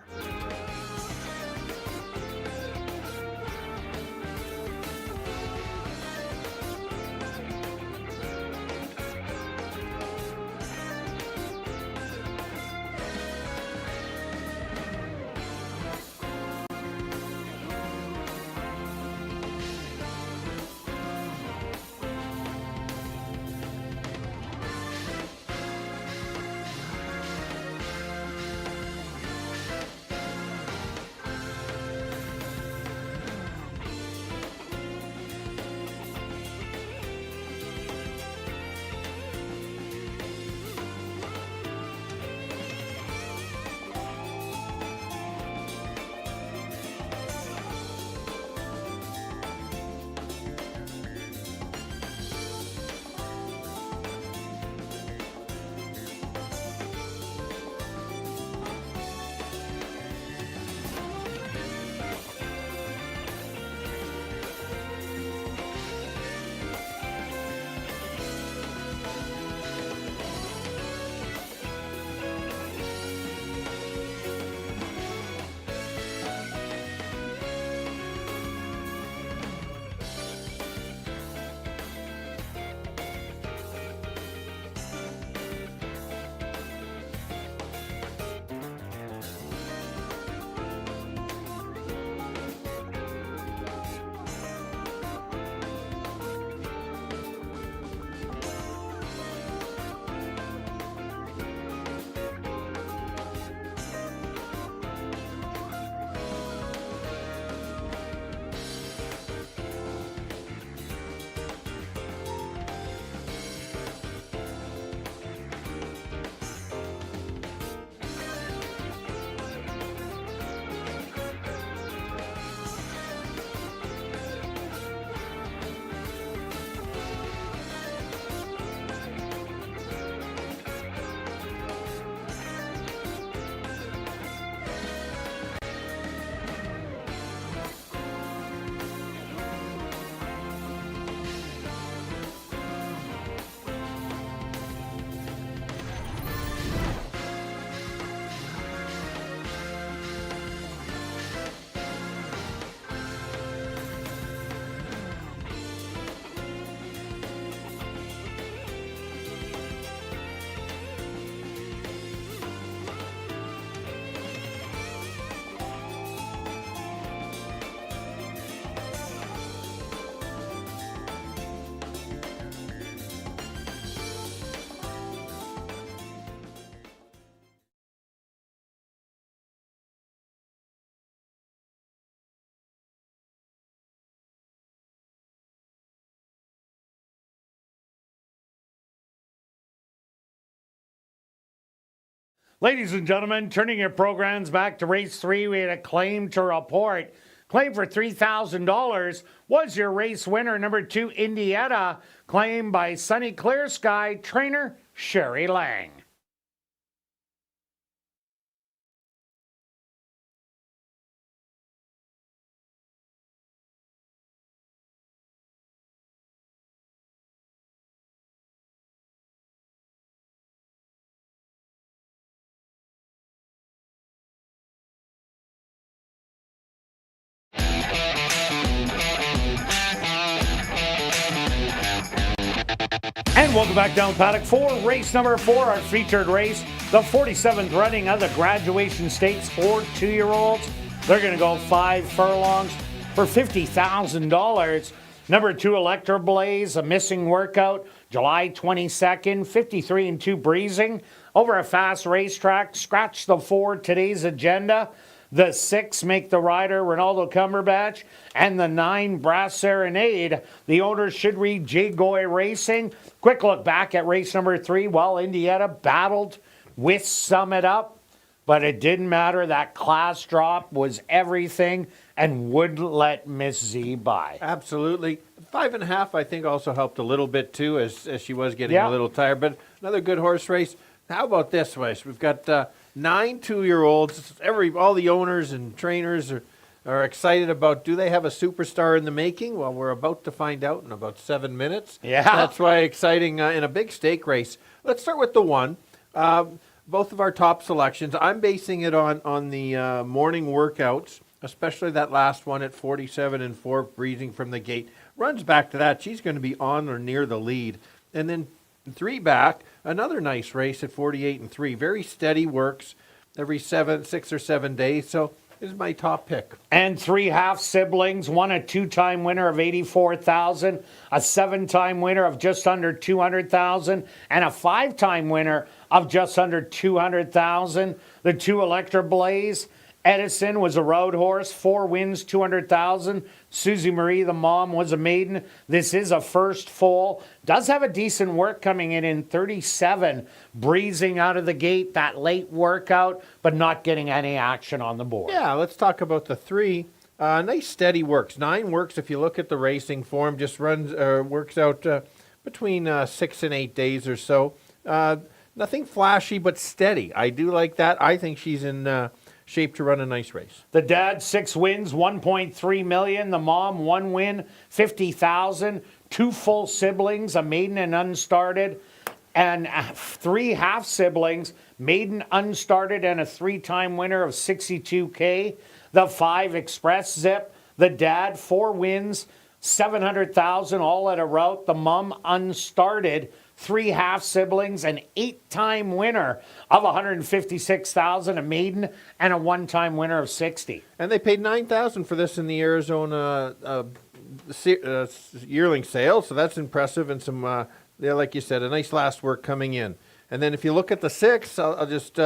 Ladies and gentlemen, turning your programs back to race 3, we had a claim to report. Claim for $3,000 was your race winner, number 2, Indiana, claimed by Sunny Clear Sky trainer Sherry Lang. And welcome back down paddock for race number 4, our featured race, the 47th running of the Graduation Stakes for 2-year-olds. They're going to go 5 furlongs for $50,000. Number 2, Electra Blaze, a missing workout, July 22nd, 53-2 breezing over a fast racetrack. Scratch the 4, today's agenda. The 6, Make the Rider, Ronaldo Cumberbatch, and the 9, Brass Serenade. The owners should read J. Goy Racing. Quick look back at race number 3. Well, Indiana battled with Summit Up, but it didn't matter. That class drop was everything and wouldn't let Miss Z by. Absolutely. 5.5, I think, also helped a little bit, too, as she was getting a little tired. But another good horse race. How about this, Wes? We've got 9 2-year-olds. All the owners and trainers are excited about, do they have a superstar in the making? Well, we're about to find out in about 7 minutes. Yeah. That's why exciting in a big stake race. Let's start with the 1. Both of our top selections. I'm basing it on the morning workouts, especially that last one at 47-4, breezing from the gate. Runs back to that. She's going to be on or near the lead. And then 3 back, another nice race at 48-3. Very steady, works every 6 or 7 days. So this is my top pick. And 3 half siblings, one a 2-time winner of $84,000, a 7-time winner of just under $200,000, and a 5-time winner of just under $200,000. The 2 Electra Blaze. Edison was a road horse, 4 wins, $200,000. Susie Marie, the mom, was a maiden. This is a first foal. Does have a decent work coming in 37, breezing out of the gate, that late workout, but not getting any action on the board. Yeah, let's talk about the 3. Nice steady works. 9 works if you look at the racing form. Just works out between 6 and 8 days or so. Nothing flashy, but steady. I do like that. I think she's in shape to run a nice race. The dad, 6 wins, $1.3 million. The mom, 1 win, $50,000. 2 full siblings, a maiden and unstarted, and 3 half siblings, maiden, unstarted, and a 3-time winner of $62K. The 5 Express Zip. The dad, 4 wins, $700,000, all at a route. The mom, unstarted. 3 half siblings, an 8-time winner of $156,000, a maiden, and a 1-time winner of $60,000. And they paid $9,000 for this in the Arizona yearling sale, so that's impressive. And some, like you said, a nice last work coming in. And then if you look at the 6, I'll just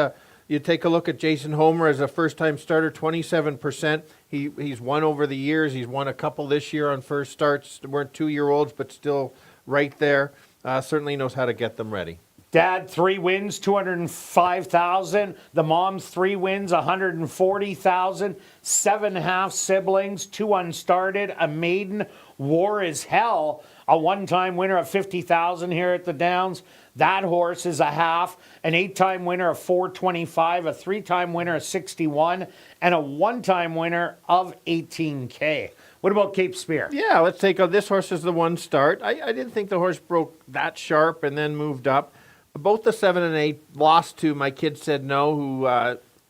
you take a look at Jason Homer as a first-time starter, 27%. He's won over the years. He's won a couple this year on first starts. They weren't 2-year-olds, but still right there. Certainly knows how to get them ready. Dad, 3 wins, $205,000. The mom's 3 wins, $140,000. 7 half siblings, 2 unstarted, a maiden, War is Hell, a 1-time winner of $50,000 here at the Downs. That horse is a half, an 8-time winner of $425,000, a 3-time winner of $61,000, and a 1-time winner of $18K. What about Cape Spear? Yeah, let's take this horse as the 1 start. I didn't think the horse broke that sharp and then moved up. Both the 7 and 8 lost to My Kid Said No, who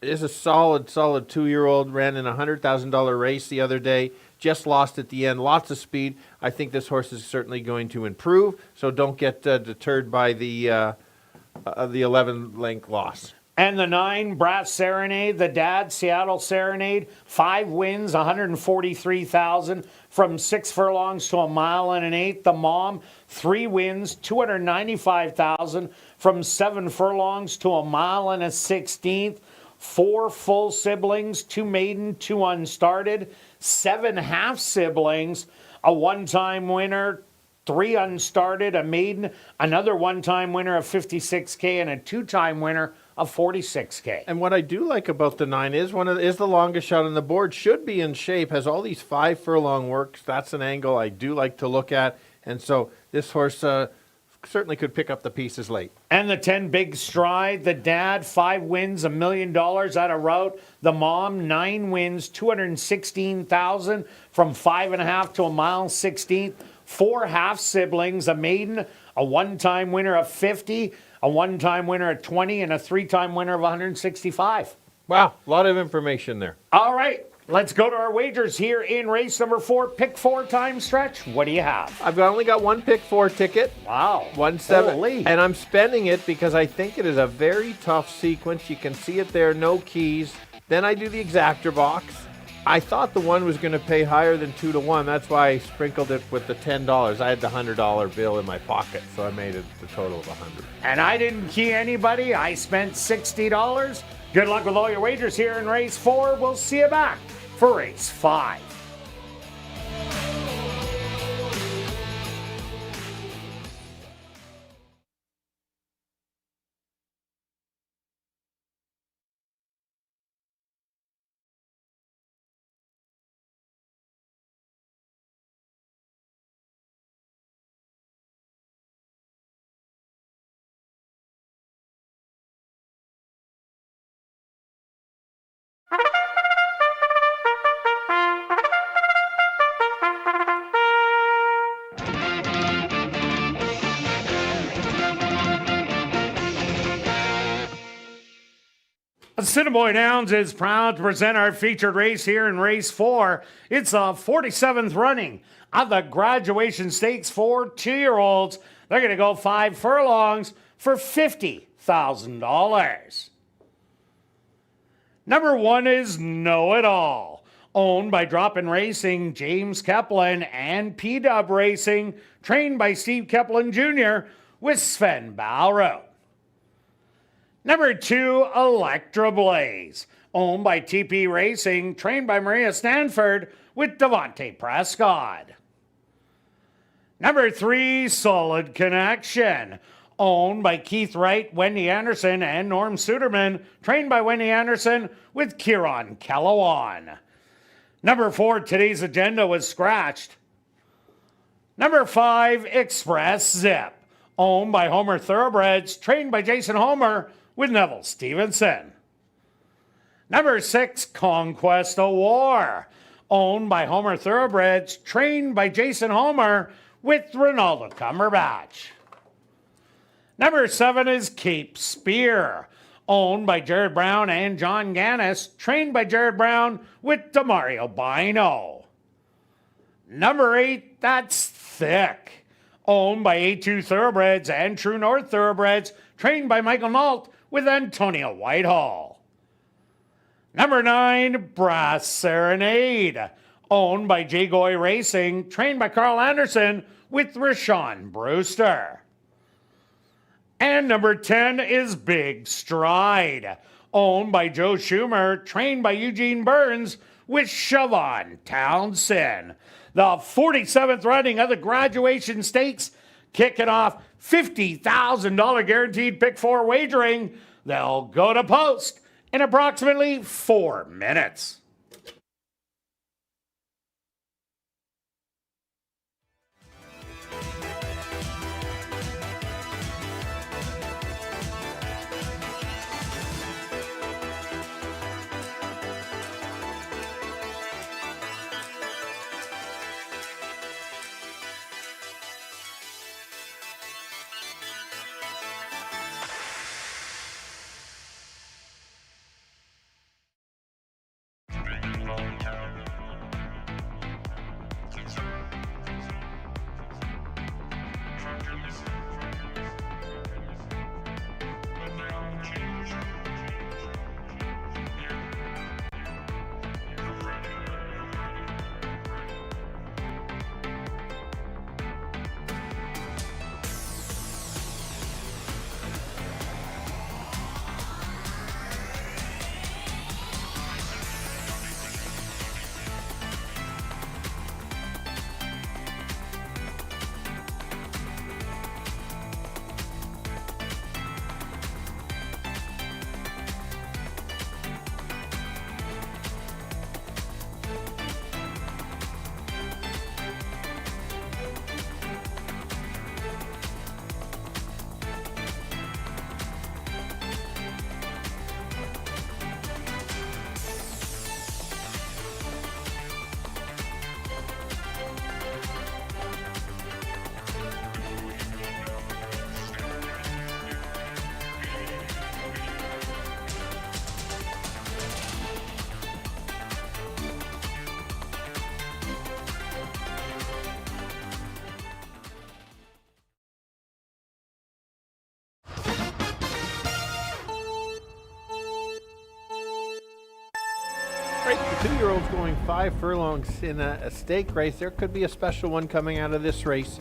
is a solid 2-year-old, ran in a $100,000 race the other day, just lost at the end, lots of speed. I think this horse is certainly going to improve, so don't get deterred by the 11-length loss. And the 9, Brass Serenade, the dad, Seattle Serenade, 5 wins, $143,000 from 6 furlongs to 1 mile and an 8. The mom, 3 wins, $295,000 from 7 furlongs to 1 mile and a 16th. 4 full siblings, 2 maiden, 2 unstarted, 7 half siblings, a 1-time winner, 3 unstarted, a maiden, another 1-time winner of $56K, and a 2-time winner of 46K. And what I do like about the 9 is the longest shot on the board. Should be in shape. Has all these 5 furlong works. That's an angle I do like to look at. And so this horse certainly could pick up the pieces late. And the 10 Big Stride, the dad, 5 wins, $1 million at a route. The mom, 9 wins, $216,000 from 5.5 to a mile 16th. 4 half siblings, a maiden, a one-time winner of 50, a one-time winner of 20, and a 3-time winner of 165. Wow, a lot of information there. All right, let's go to our wagers here in race number 4. Pick 4 time stretch. What do you have? I've only got one pick 4 ticket. Wow. 1-7. Holy. And I'm spending it because I think it is a very tough sequence. You can see it there, no keys. Then I do the exactor box. I thought the one was going to pay higher than 2-1. That's why I sprinkled it with the $10. I had the $100 bill in my pocket, so I made it the total of $100. And I didn't key anybody. I spent $60. Good luck with all your wagers here in race 4. We'll see you back for race 5. Assiniboia Downs is proud to present our featured race here in race 4. It's the 47th running of the graduation stakes for 2-year-olds. They're going to go 5 furlongs for $50,000. Number 1 is Know It All, owned by Drop-In Racing, James Keplin, and P-Dub Racing, trained by Steve Keplin Jr. with Sven Ballrout. Number 2, Electra Blaze, owned by TP Racing, trained by Maria Stanford with Devontae Prescott. Number 3, Solid Connection, owned by Keith Wright, Wendy Anderson, and Norm Suderman, trained by Wendy Anderson with Kieran Kellawan. Number 4, today's agenda was scratched. Number 5, Express Zip, owned by Homer Thoroughbreds, trained by Jason Homer with Neville Stevenson. Number 6, Conquest of War, owned by Homer Thoroughbreds, trained by Jason Homer with Ronaldo Cumberbatch. Number 7 is Cape Spear, owned by Jared Brown and John Gannis, trained by Jared Brown with Demario Bino. Number 8, That's Thick, owned by A2 Thoroughbreds and True North Thoroughbreds, trained by Michael Nault with Antonio Whitehall. Number 9, Brass Serenade, owned by Jay Goy Racing, trained by Carl Anderson with Rashawn Brewster. And number 10 is Big Stride, owned by Joe Schumer, trained by Eugene Burns with Siobhan Townsend. The 47th running of the graduation stakes, kicking off $50,000 guaranteed pick 4 wagering. They'll go to post in approximately 4 minutes. Right, the 2-year-old's going 5 furlongs in a stake race. There could be a special one coming out of this race.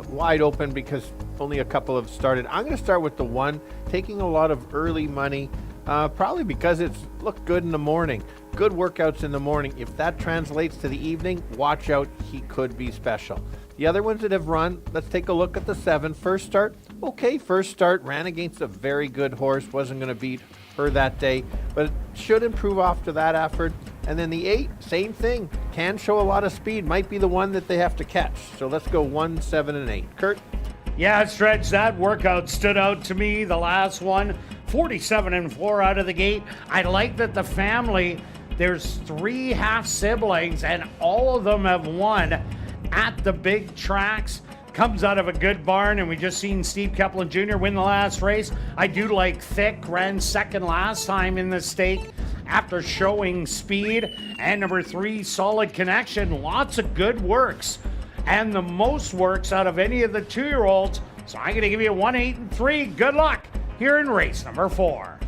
Wide open because only a couple have started. I'm going to start with the 1, taking a lot of early money, probably because it's looked good in the morning. Good workouts in the morning. If that translates to the evening, watch out. He could be special. The other ones that have run, let's take a look at the 7. First start, okay, first start, ran against a very good horse, wasn't going to beat her that day, but it should improve after that effort. And then the 8, same thing, can show a lot of speed, might be the one that they have to catch. So let's go 1, 7, and 8. Kirt? Yeah, Stretch, that workout stood out to me, the last one, 47-4 out of the gate. I like that the family, there's 3 half-siblings, and all of them have won at the big tracks. Comes out of a good barn, and we just seen Steve Kepplin Jr. win the last race. I do like Thick, ran second last time in the stake after showing speed. And number 3, Solid Connection, lots of good works, and the most works out of any of the 2-year-olds. So I'm going to give you 1, 8, and 3. Good luck here in race number 4.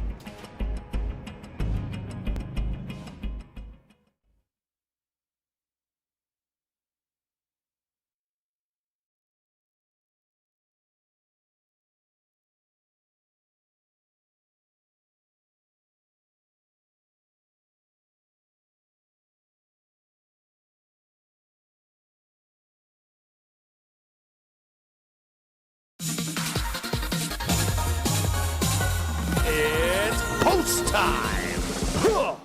It's post time. Huh.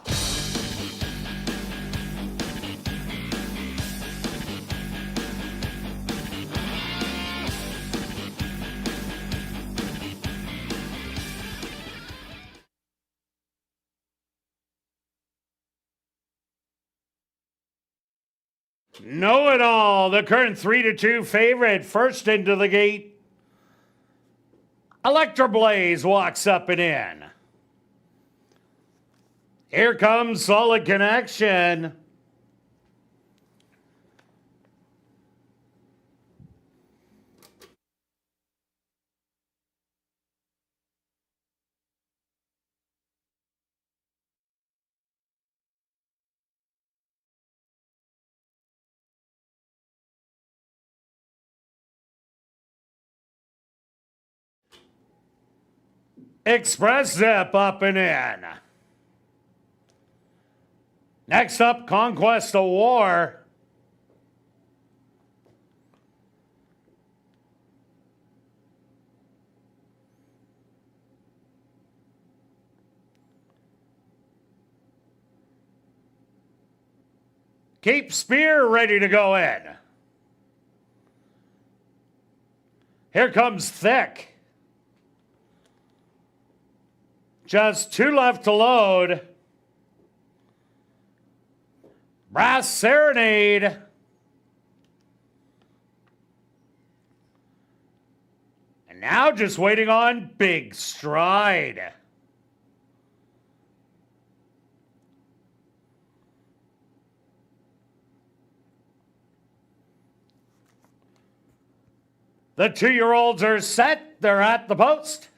Know it all, the current 3-2 favorite, first into the gate. Electra Blaze walks up and in. Here comes Solid Connection. Express Zip up and in. Next up, Conquest of War. Cape Spear ready to go in. Here comes Thick. Just 2 left to load. Brass Serenade. And now just waiting on Big Stride. The 2-year-olds are set. They're at the post.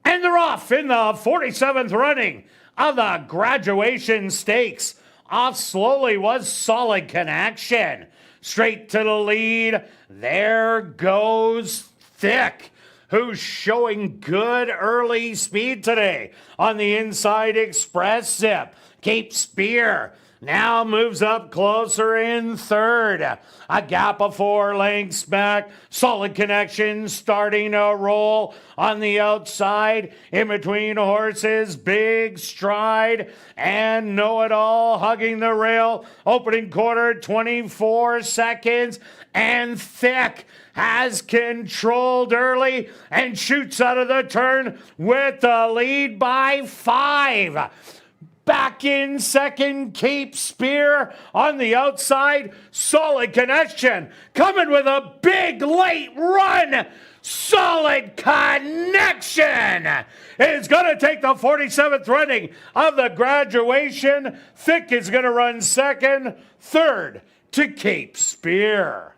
And they're off in the 47th running of the Graduation Stakes. Off slowly was Solid Connection. Straight to the lead. There goes Thick, who's showing good early speed today. On the inside, Express Zip. Cape Spear now moves up closer in third. A gap of 4 lengths back. Solid Connection starting to roll on the outside. In between horses, Big Stride and Know It All hugging the rail. Opening quarter, 24 seconds. And Thick has controlled early and shoots out of the turn with the lead by 5. Back in second, Cape Spear. On the outside, Solid Connection coming with a big late run. Solid Connection is going to take the 47th running of the Graduation. Thick is going to run second, third to Cape Spear.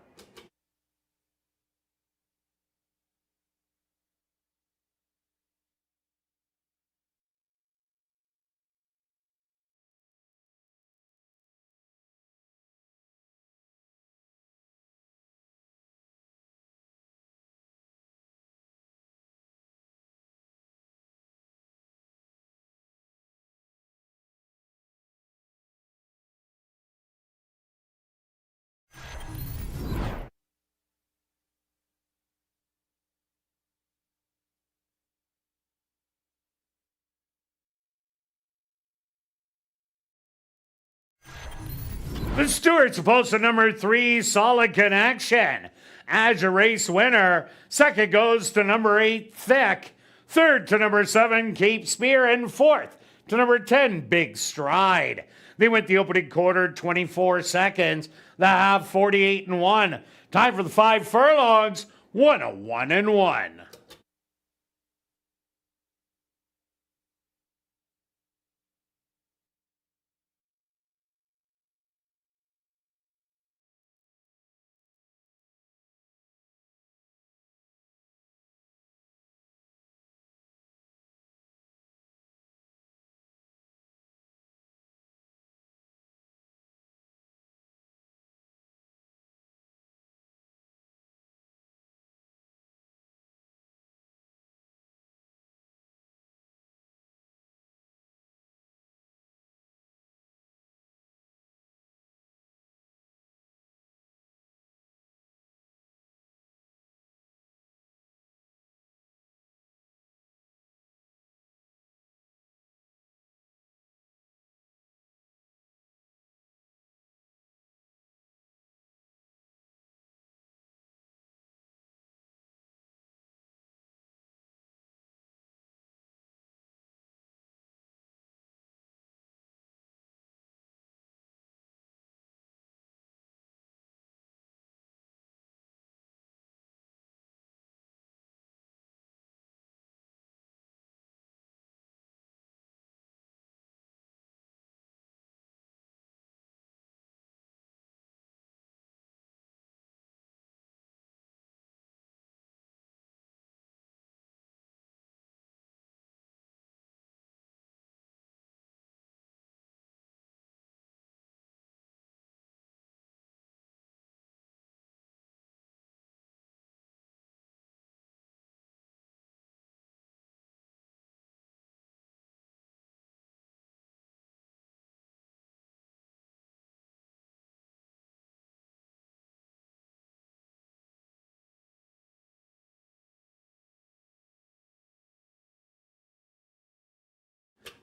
The Stewart's supposed to number 3, Solid Connection. As your race winner, second goes to number 8, Thick. Third to number 7, Cape Spear. And fourth to number 10, Big Stride. They went the opening quarter 24 seconds. The half 48-1. Time for the 5 furlongs. 101-1.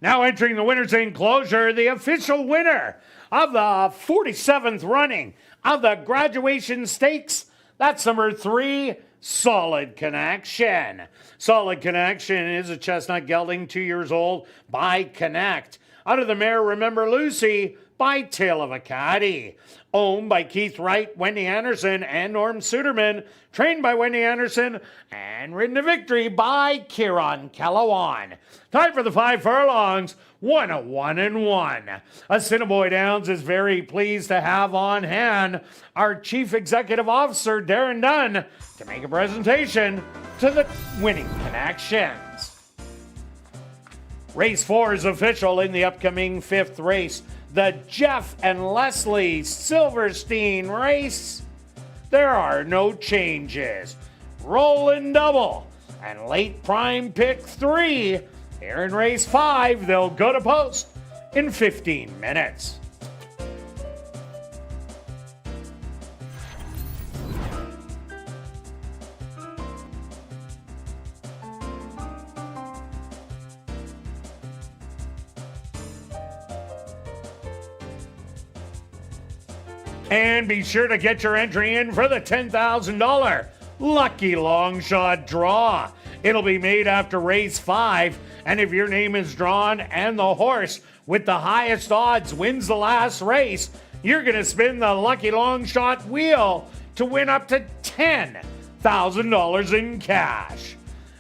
Now entering the winner's enclosure, the official winner of the 47th running of the Graduation Stakes. That's number 3, Solid Connection. Solid Connection is a chestnut gelding, 2 years old, by Connect. Out of the mare, Remember Lucy, by Tale of a Caddy. Owned by Keith Wright, Wendy Anderson, and Norm Suderman. Trained by Wendy Anderson and ridden to victory by Kieran Calawan. Time for the 5 furlongs. 101-1. Assiniboia Downs is very pleased to have on hand our Chief Executive Officer, Darren Dunn, to make a presentation to the winning connections. Race 4 is official in the upcoming 5th race. The Jeff and Leslie Silverstein race. There are no changes. Rolling double and late prime pick 3. Here in race 5, they'll go to post in 15 minutes. And be sure to get your entry in for the $10,000 Lucky Long Shot draw. It'll be made after race 5, and if your name is drawn and the horse with the highest odds wins the last race, you're going to spin the Lucky Long Shot wheel to win up to $10,000 in cash.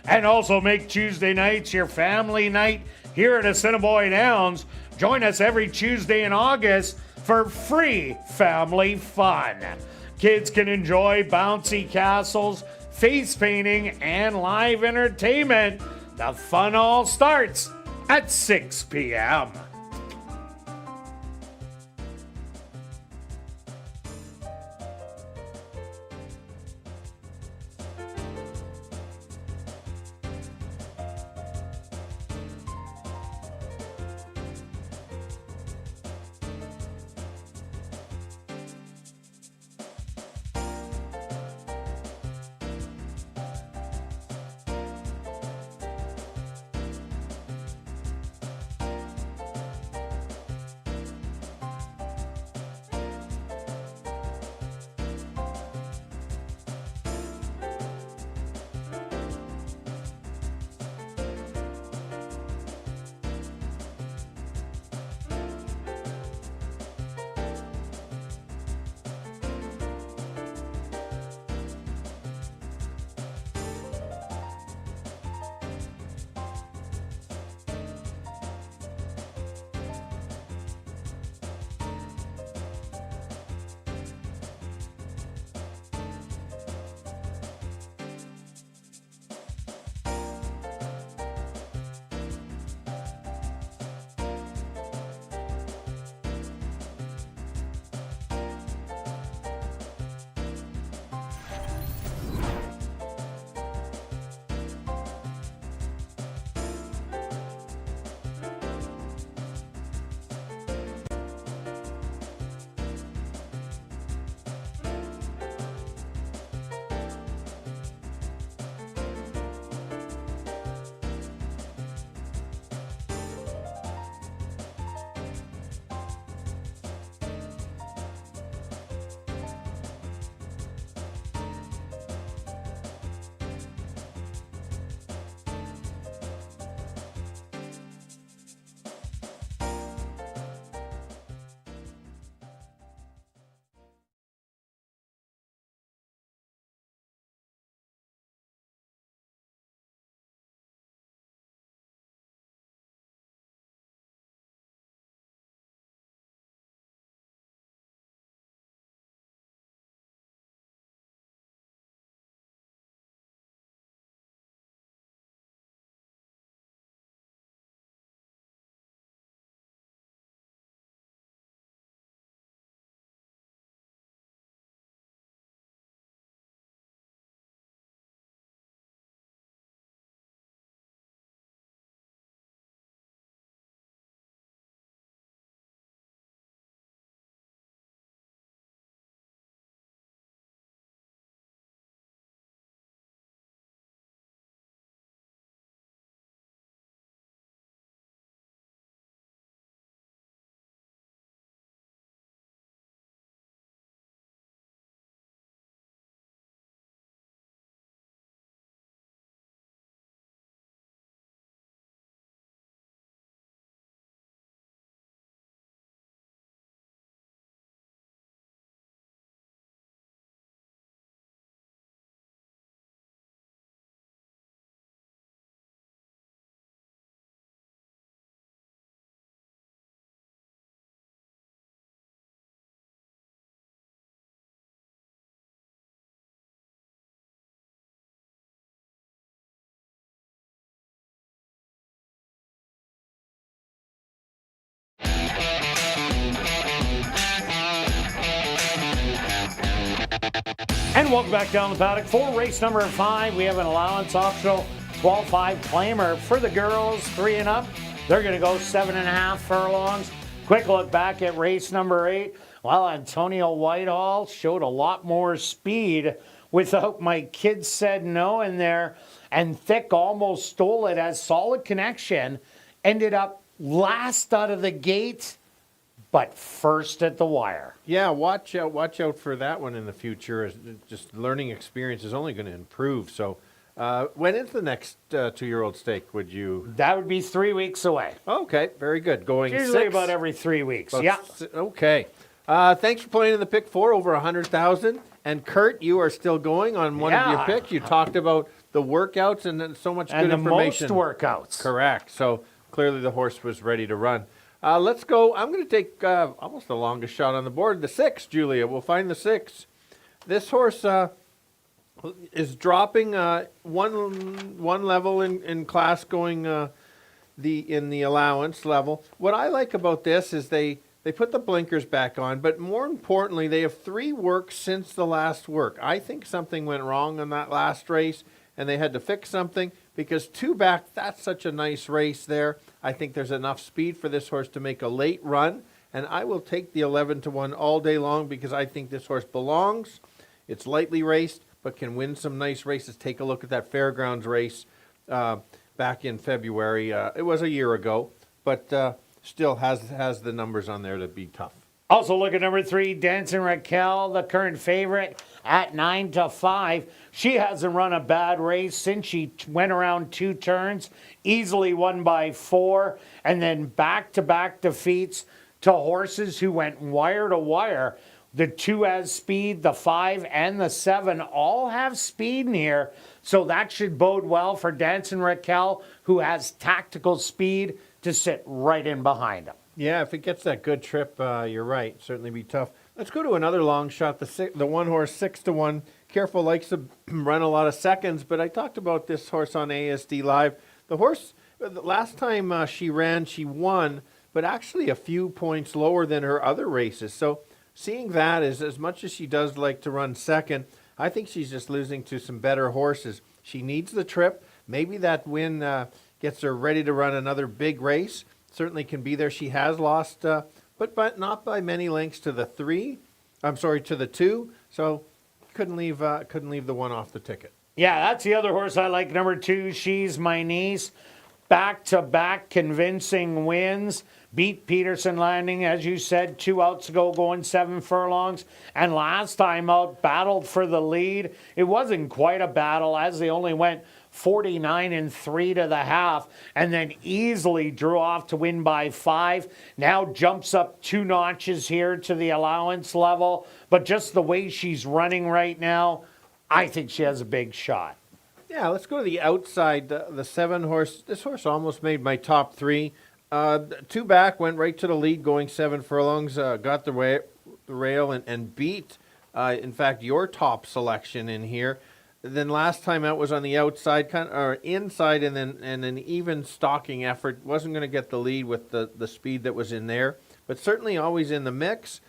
And also make Tuesday nights your family night here at Assiniboia Downs. Join us every Tuesday in August for free family fun. Kids can enjoy bouncy castles, face painting, and live entertainment. The fun all starts at 6 p.m. And welcome back down the paddock for race number 5. We have an allowance optional 12.5 claimer for the girls, 3 and up. They're going to go 7.5 furlongs. Quick look back at race number 8. Well, Antonio Whitehall showed a lot more speed without My Kids Said No in there. And Thick almost stole it as Solid Connection ended up last out of the gate, but first at the wire. Yeah, watch out for that one in the future. Just learning experience is only going to improve. So when is the next 2-year-old stake, would you? That would be 3 weeks away. Okay, very good. Going Usually 6. about every 3 weeks. About Yeah. Okay. Thanks for playing in the pick 4, over 100,000. And Kirt, you are still going on one of your picks. You talked about the workouts and then so much good information. And the most workouts. Correct. So clearly the horse was ready to run. Let's go. I'm going to take almost the longest shot on the board. The 6, Julia. We'll find the 6. This horse is dropping one level in class, going in the allowance level. What I like about this is they put the blinkers back on, but more importantly, they have 3 works since the last work. I think something went wrong in that last race, and they had to fix something, because 2 back, that's such a nice race there. I think there's enough speed for this horse to make a late run, and I will take the 11-1 all day long, because I think this horse belongs. It's lightly raced, but can win some nice races. Take a look at that Fairgrounds race back in February. It was a year ago, but still has the numbers on there to be tough. Also look at number 3, Dancing Raquel, the current favorite at 9-5. She hasn't run a bad race since she went around 2 turns, easily won by 4, and then back-to-back defeats to horses who went wire to wire. The 2 has speed, the 5 and the 7 all have speed in here, so that should bode well for Dancing Raquel, who has tactical speed to sit right in behind him. Yeah, if it gets that good trip, you're right. Certainly be tough. Let's go to another long shot. The one horse 6-1. Careful likes to run a lot of seconds, but I talked about this horse on ASD Live. The horse, the last time she ran, she won, but actually a few points lower than her other races. So seeing that, is as much as she does like to run second, I think she's just losing to some better horses. She needs the trip. Maybe that win gets her ready to run another big race. Certainly can be there. She has lost, but not by many lengths to the 2. So couldn't leave the 1 off the ticket. Yeah, that's the other horse I like, number 2. She's My Niece. Back-to-back convincing wins. Beat Peterson Landing, as you said, 2 outs ago, going 7 furlongs. And last time out, battled for the lead. It wasn't quite a battle, as they only went 49-3 to the half, and then easily drew off to win by 5. Now jumps up 2 notches here to the allowance level. But just the way she's running right now, I think she has a big shot. Yeah, let's go to the outside. The 7 horse. This horse almost made my top 3. 2 back, went right to the lead, going 7 furlongs. Got the rail and beat, in fact, your top selection in here. Then last time out was on the outside, or inside, and an even stalking effort. Wasn't going to get the lead with the speed that was in there, but certainly always in the mix.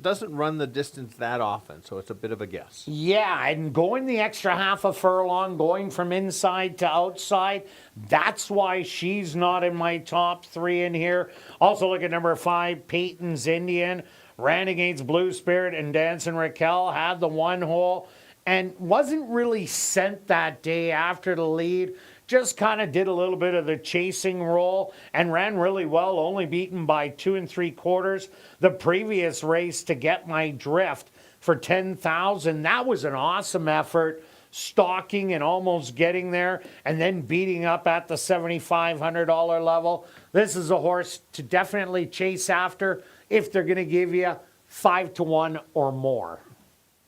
Doesn't run the distance that often, so it's a bit of a guess. Yeah, and going the extra half a furlong, going from inside to outside, that's why she's not in my top 3 in here. Also look at number 5, Peyton's Indian. Ran against Blue Spirit and Dancing Raquel, had the 1 hole, and wasn't really sent that day after the lead. Just kind of did a little bit of the chasing role and ran really well, only beaten by 2 3/4. The previous race, To Get My Drift, for 10,000. That was an awesome effort, stalking and almost getting there, and then beating up at the $7,500 level. This is a horse to definitely chase after if they're going to give you 5-1 or more.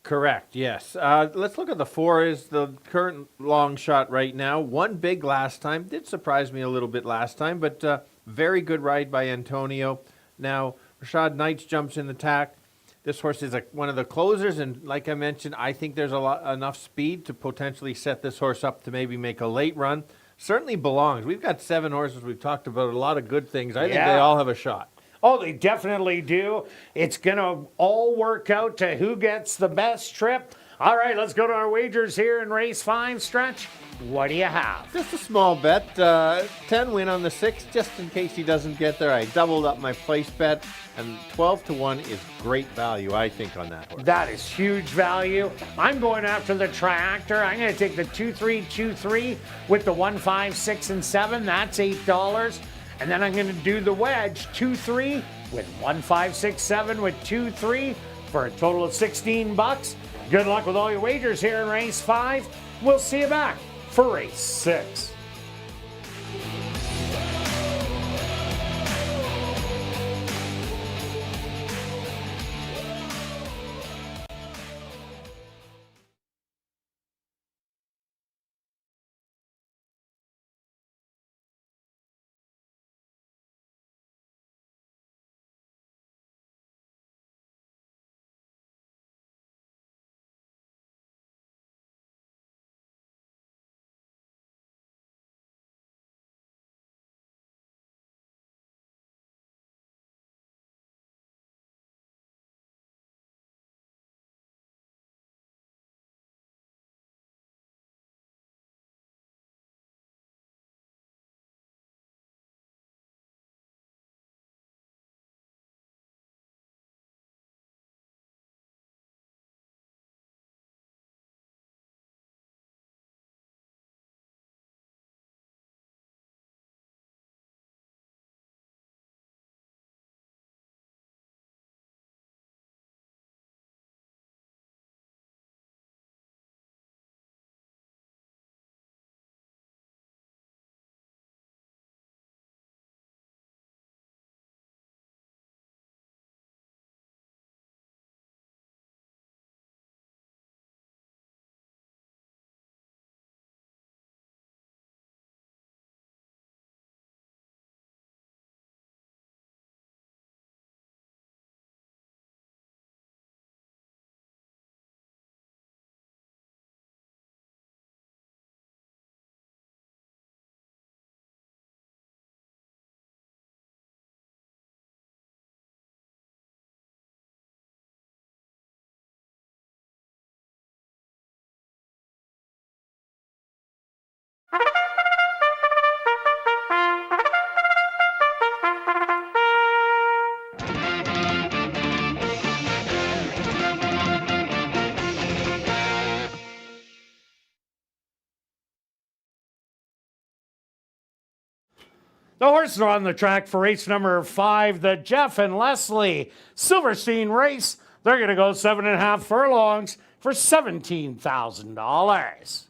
Correct, yes. Let's look at the 4 is the current long shot right now. 1 big last time. Did surprise me a little bit last time, but very good ride by Antonio. Now, Rashad Knights jumps in the tack. This horse is one of the closers, and like I mentioned, I think there's enough speed to potentially set this horse up to maybe make a late run. Certainly belongs. We've got 7 horses. We've talked about a lot of good things. I think they all have a shot. Oh, they definitely do. It's going to all work out to who gets the best trip. All right, let's go to our wagers here in race 5. Stretch, what do you have? Just a small bet, 10 win on the 6, just in case he doesn't get there. I doubled up my place bet, and 12-1 is great value, I think, on that horse. That is huge value. I'm going after the tractor. I'm going to take the 2-3-2-3 with the 1, 5, 6, and 7. That's $8. And then I'm going to do the wedge 2-3 with 1, 5, 6, 7 with 2-3 for a total of $16. Good luck with all your wagers here in race 5. We'll see you back for race 6. The horses are on the track for race number 5, the Jeff and Leslie Silverstein race. They're going to go 7.5 furlongs for $17,000.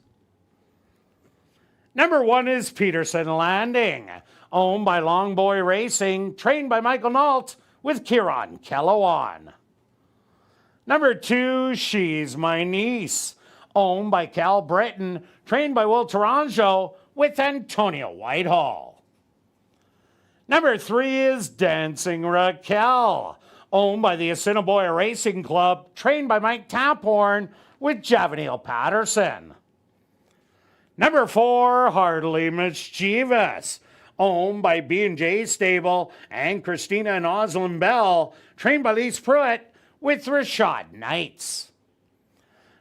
Number 1 is Peterson Landing, owned by Longboy Racing, trained by Michael Nault with Kieran Kellawan. Number 2, She's My Niece, owned by Cal Britton, trained by Will Taranjo with Antonio Whitehall. Number 3 is Dancing Raquel, owned by the Assiniboia Racing Club, trained by Mike Taphorn with Javanil Patterson. Number 4, Hardly Mischievous, owned by B&J Stable and Christina and Oslin Bell, trained by Lise Pruitt with Rashad Knights.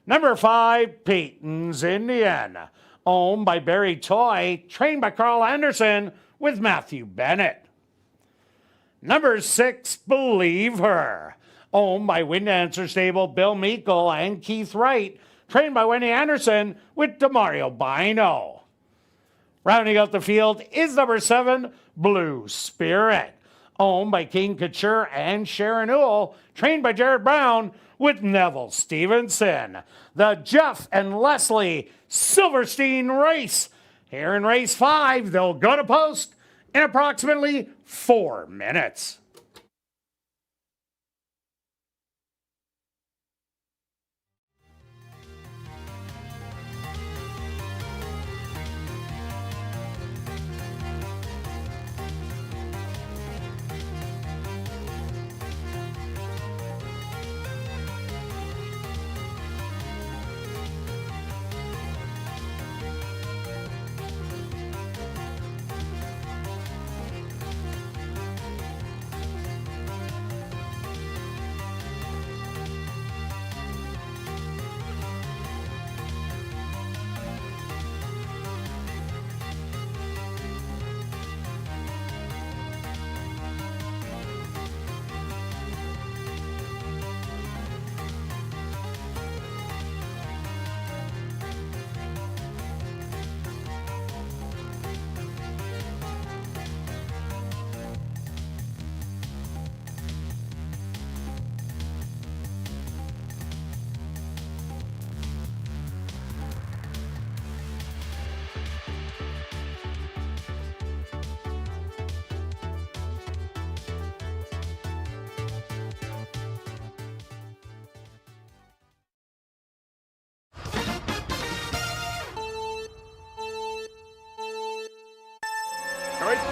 Number 5, Peyton's Indian, owned by Barry Toy, trained by Carl Anderson with Matthew Bennett. Number 6, Believe Her, owned by Wind Dancer Stable, Bill Meikle and Keith Wright, trained by Wendy Anderson with Demario Bino. Rounding out the field is number 7, Blue Spirit, owned by King Couture and Sharon Newell, trained by Jared Brown with Neville Stevenson. The Jeff and Leslie Silverstein race. Here in race 5, they'll go to post in approximately 4 minutes.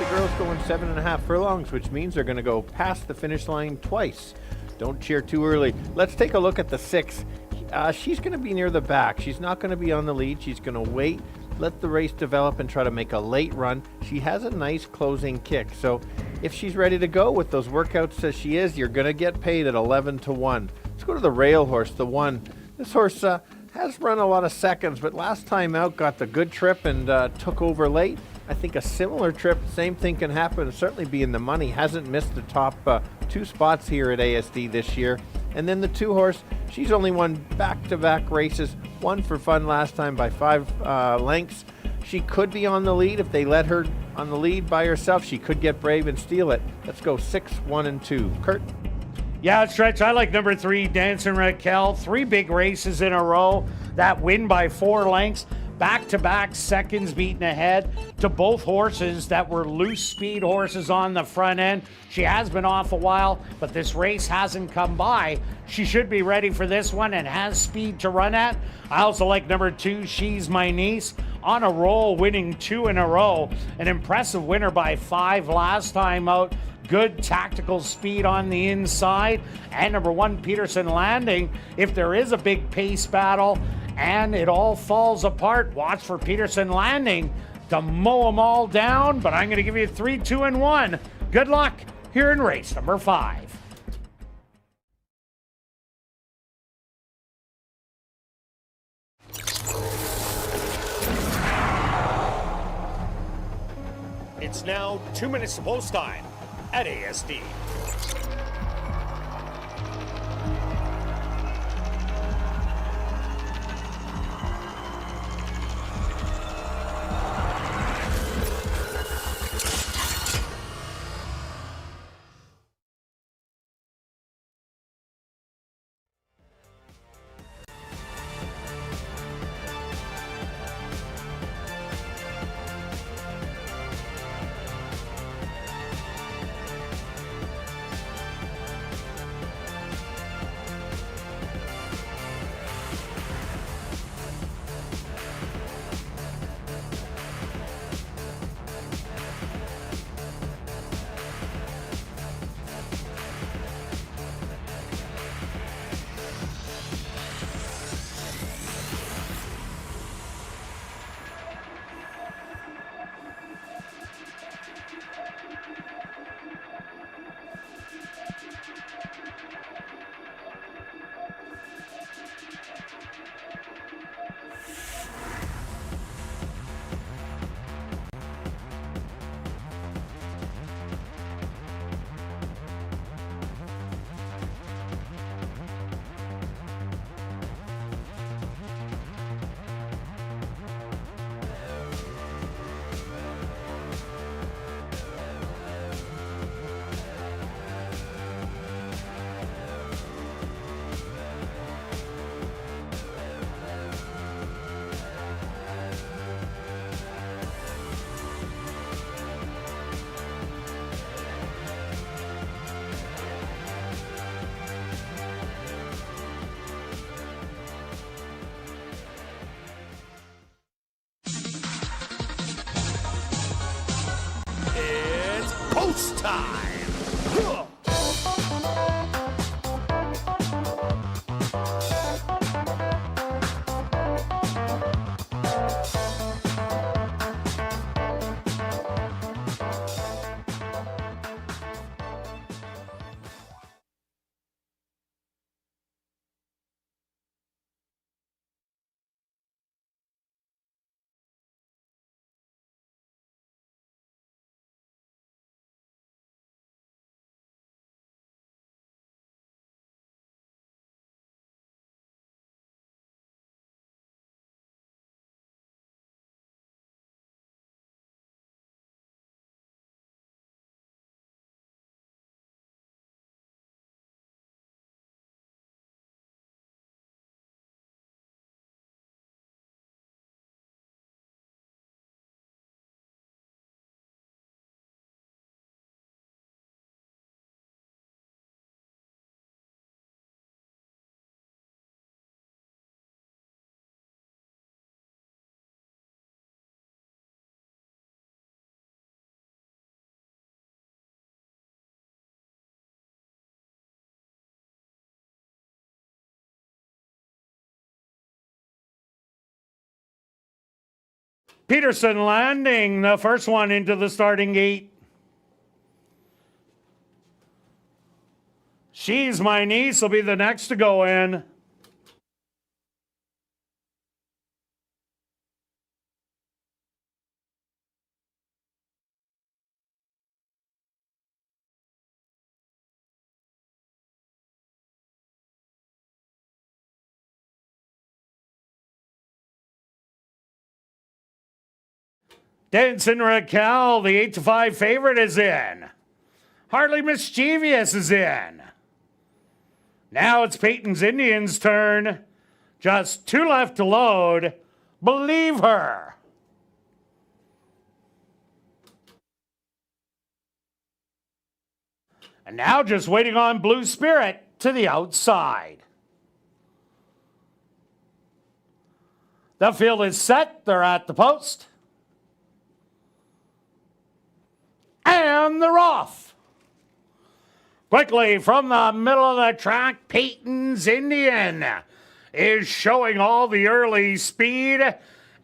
the girls going 7.5 furlongs, which means they're going to go past the finish line twice. Don't cheer too early. Let's take a look at the 6. She's going to be near the back. She's not going to be on the lead. She's going to wait, let the race develop, and try to make a late run. She has a nice closing kick. So if she's ready to go with those workouts as she is, you're going to get paid at 11-1. Let's go to the rail horse, the 1. This horse has run a lot of seconds, but last time out got the good trip and took over late. I think a similar trip, same thing can happen, certainly be in the money. Hasn't missed the top 2 spots here at ASD this year. And then the 2 horse, she's only won back-to-back races, one for fun last time by 5 lengths. She could be on the lead. If they let her on the lead by herself, she could get brave and steal it. Let's go 6, 1, and 2. Kirt? Yeah, Stretch, I like number 3, Dancing Raquel. 3 big races in a row. That win by 4 lengths. Back-to-back seconds beaten ahead to both horses that were loose speed horses on the front end. She has been off a while, but this race hasn't come by. She should be ready for this one and has speed to run at. I also like number 2, She's My Niece. On a roll, winning 2 in a row. An impressive winner by 5 last time out. Good tactical speed on the inside. And number 1, Peterson Landing. If there is a big pace battle and it all falls apart, watch for Peterson Landing to mow them all down. But I'm going to give you 3, 2, and 1. Good luck here in race number 5. It's now 2 minutes to post time at ASD. It's post time. Peterson Landing, the first one into the starting gate. She's My Niece will be the next to go in. Dancing Raquel, the 8-5 favorite, is in. Hardly Mischievous is in. Now it's Peyton's Indians' turn. Just 2 left to load. Believe Her. And now just waiting on Blue Spirit to the outside. The field is set. They're at the post. And they're off. Quickly from the middle of the track, Peyton's Indian is showing all the early speed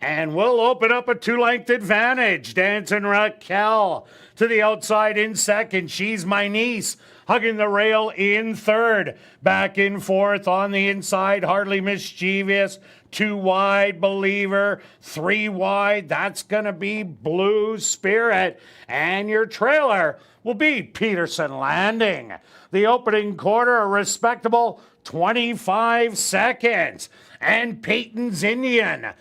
and will open up a 2-length advantage. Dancing Raquel to the outside in second. She's My Niece hugging the rail in third. Back in fourth on the inside, Hardly Mischievous. 2 wide, Believer. 3 wide, that's going to be Blue Spirit. And your trailer will be Peterson Landing. The opening quarter, a respectable 25 seconds. And Peyton's Indian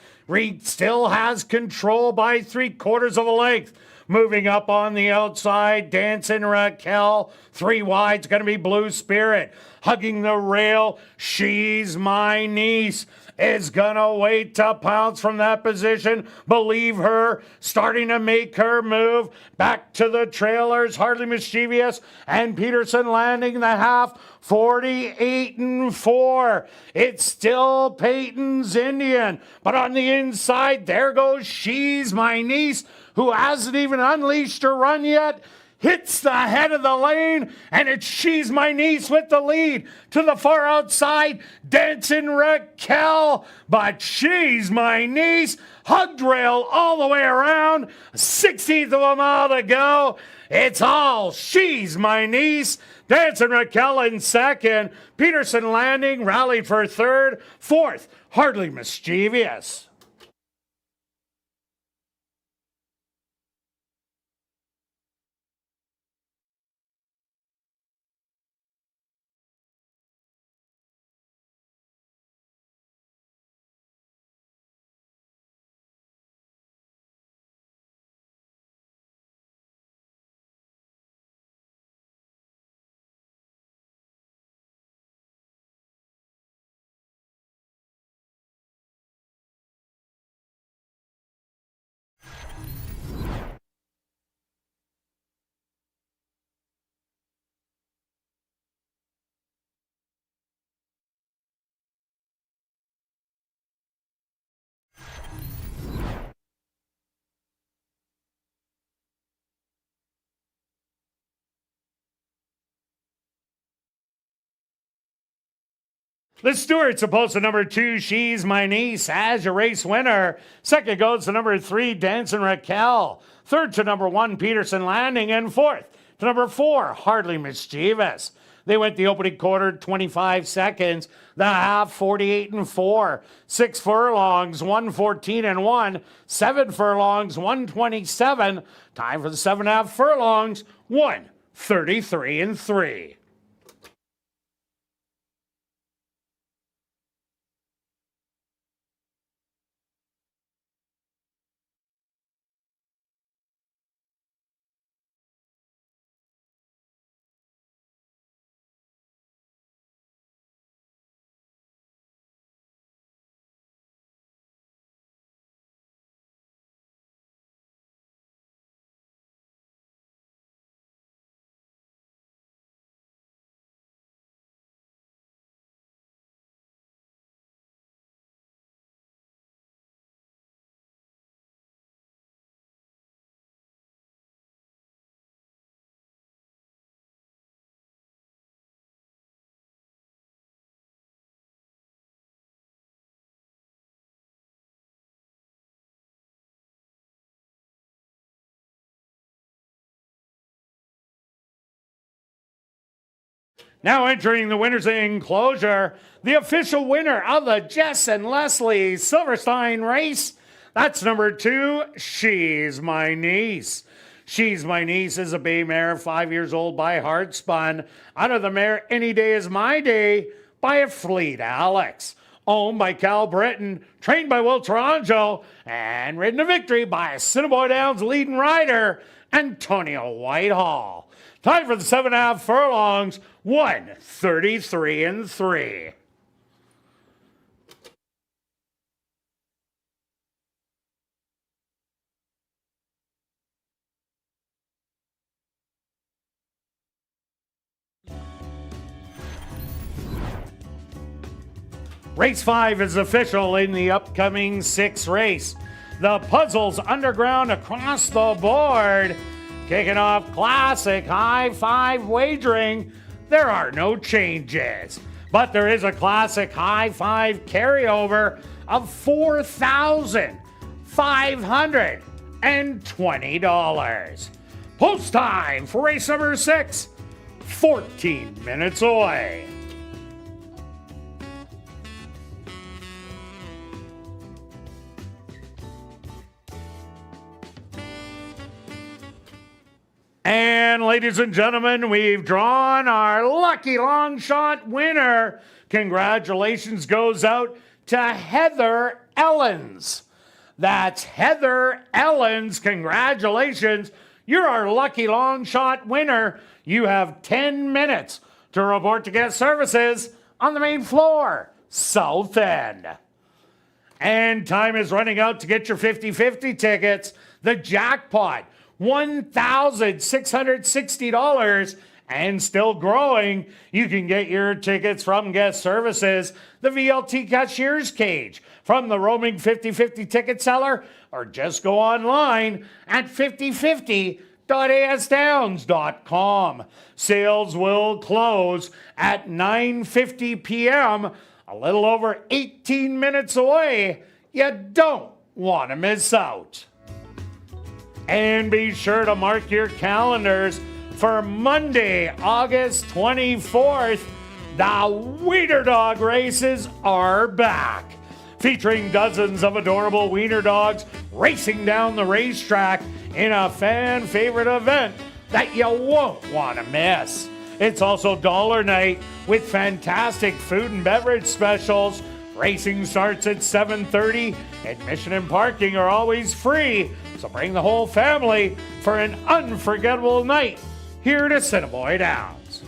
still has control by 3/4 of a length. Moving up on the outside, Dancing Raquel. 3 wide's going to be Blue Spirit. Hugging the rail, She's My Niece is going to wait to pounce from that position. Believe Her starting to make her move. Back to the trailers, Hardly Mischievous and Peterson Landing the half. 48-4. It's still Peyton's Indian. But on the inside, there goes She's My Niece, who hasn't even unleashed her run yet. Hits the head of the lane, and it's She's My Niece with the lead. To the far outside, Dancing Raquel, but She's My Niece hugged rail all the way around. 16th of a mile to go. It's all She's My Niece. Dancing Raquel in second. Peterson Landing rallied for third. Fourth, Hardly Mischievous. The Stewarts opposed to number 2, She's My Niece, as your race winner. Second goes to number 3, Dancing Raquel. Third to number 1, Peterson Landing. And fourth to number 4, Hardly Mischievous. They went the opening quarter 25 seconds. The half 48-4. 6 furlongs, 114-1. 7 furlongs, 127. Time for the 7.5 furlongs, 133-3. Now entering the winner's enclosure, the official winner of the Jess and Leslie Silverstein race. That's number 2, She's My Niece. She's My Niece is a bay mare, 5 years old by Hard Spun. Out of the mare, Any Day Is My Day by a Fleet Alex. Owned by Cal Britton, trained by Will Toronto, and ridden to victory by Assiniboia Downs leading rider, Antonio Whitehall. Time for the 7.5 furlongs, 1:33 3. Race 5 is official in the upcoming 6 race. The Puzzles Underground across the board. Kicking off classic high 5 wagering. There are no changes, but there is a classic high 5 carryover of $4,520. Post time for race number 6, 14 minutes away. And ladies and gentlemen, we've drawn our lucky long shot winner. Congratulations goes out to Heather Ellens. That's Heather Ellens. Congratulations. You're our lucky long shot winner. You have 10 minutes to report to guest services on the main floor, south end. And time is running out to get your 50-50 tickets. The jackpot, $1,660 and still growing. You can get your tickets from guest services, the VLT cashier's cage, from the roaming 50-50 ticket seller, or just go online at 5050.asdowns.com. Sales will close at 9:50 p.m., a little over 18 minutes away. You don't want to miss out. And be sure to mark your calendars for Monday, August 24th. The Wiener Dog races are back, featuring dozens of adorable wiener dogs racing down the racetrack in a fan favorite event that you won't want to miss. It's also dollar night with fantastic food and beverage specials. Racing starts at 7:30. Admission and parking are always free, so bring the whole family for an unforgettable night here to Assiniboia Downs.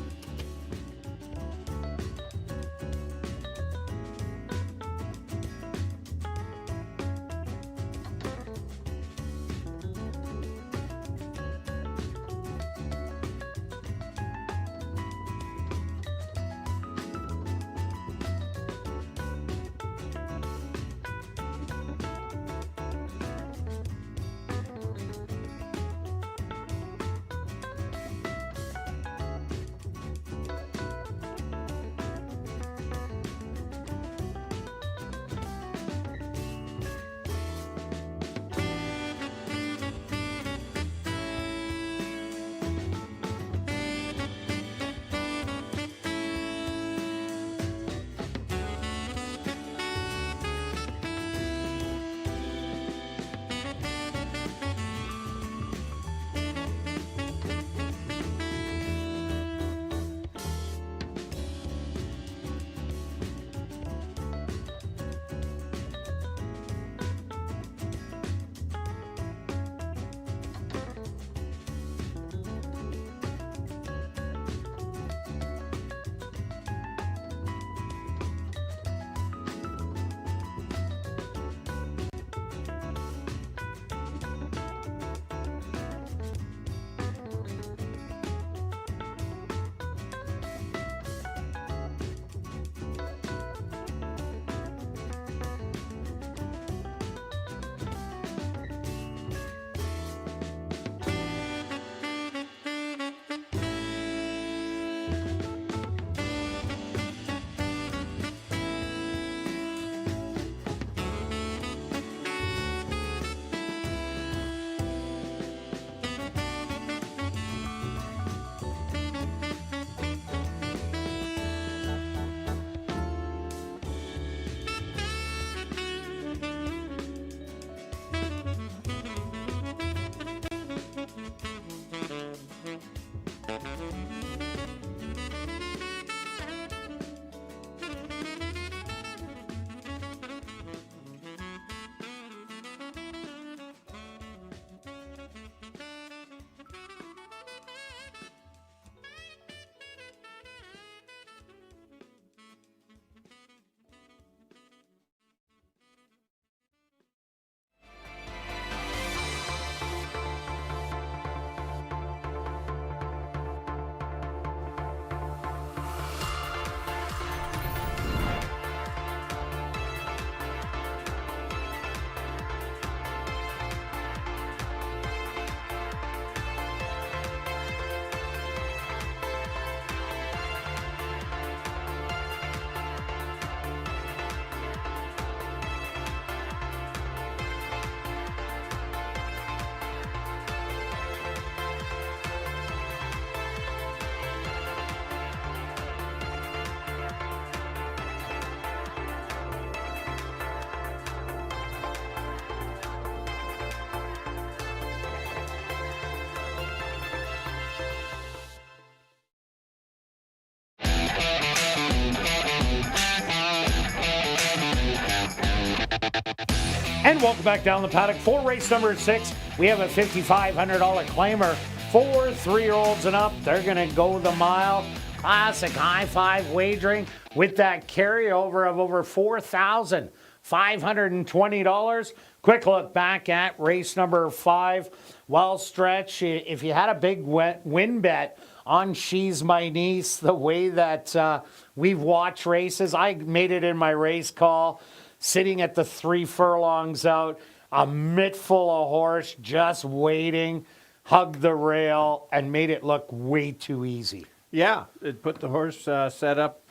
And welcome back down the paddock for race number 6. We have a $5,500 claimer for 3-year-olds and up. They're going to go the mile. Classic high five wagering with that carryover of over $4,520. Quick look back at race number 5. Well, Stretch, if you had a big win bet on She's My Niece, the way that we've watched races, I made it in my race call, sitting at the 3 furlongs out, a mitt full of horse just waiting, hugged the rail, and made it look way too easy. Yeah, it put the horse set up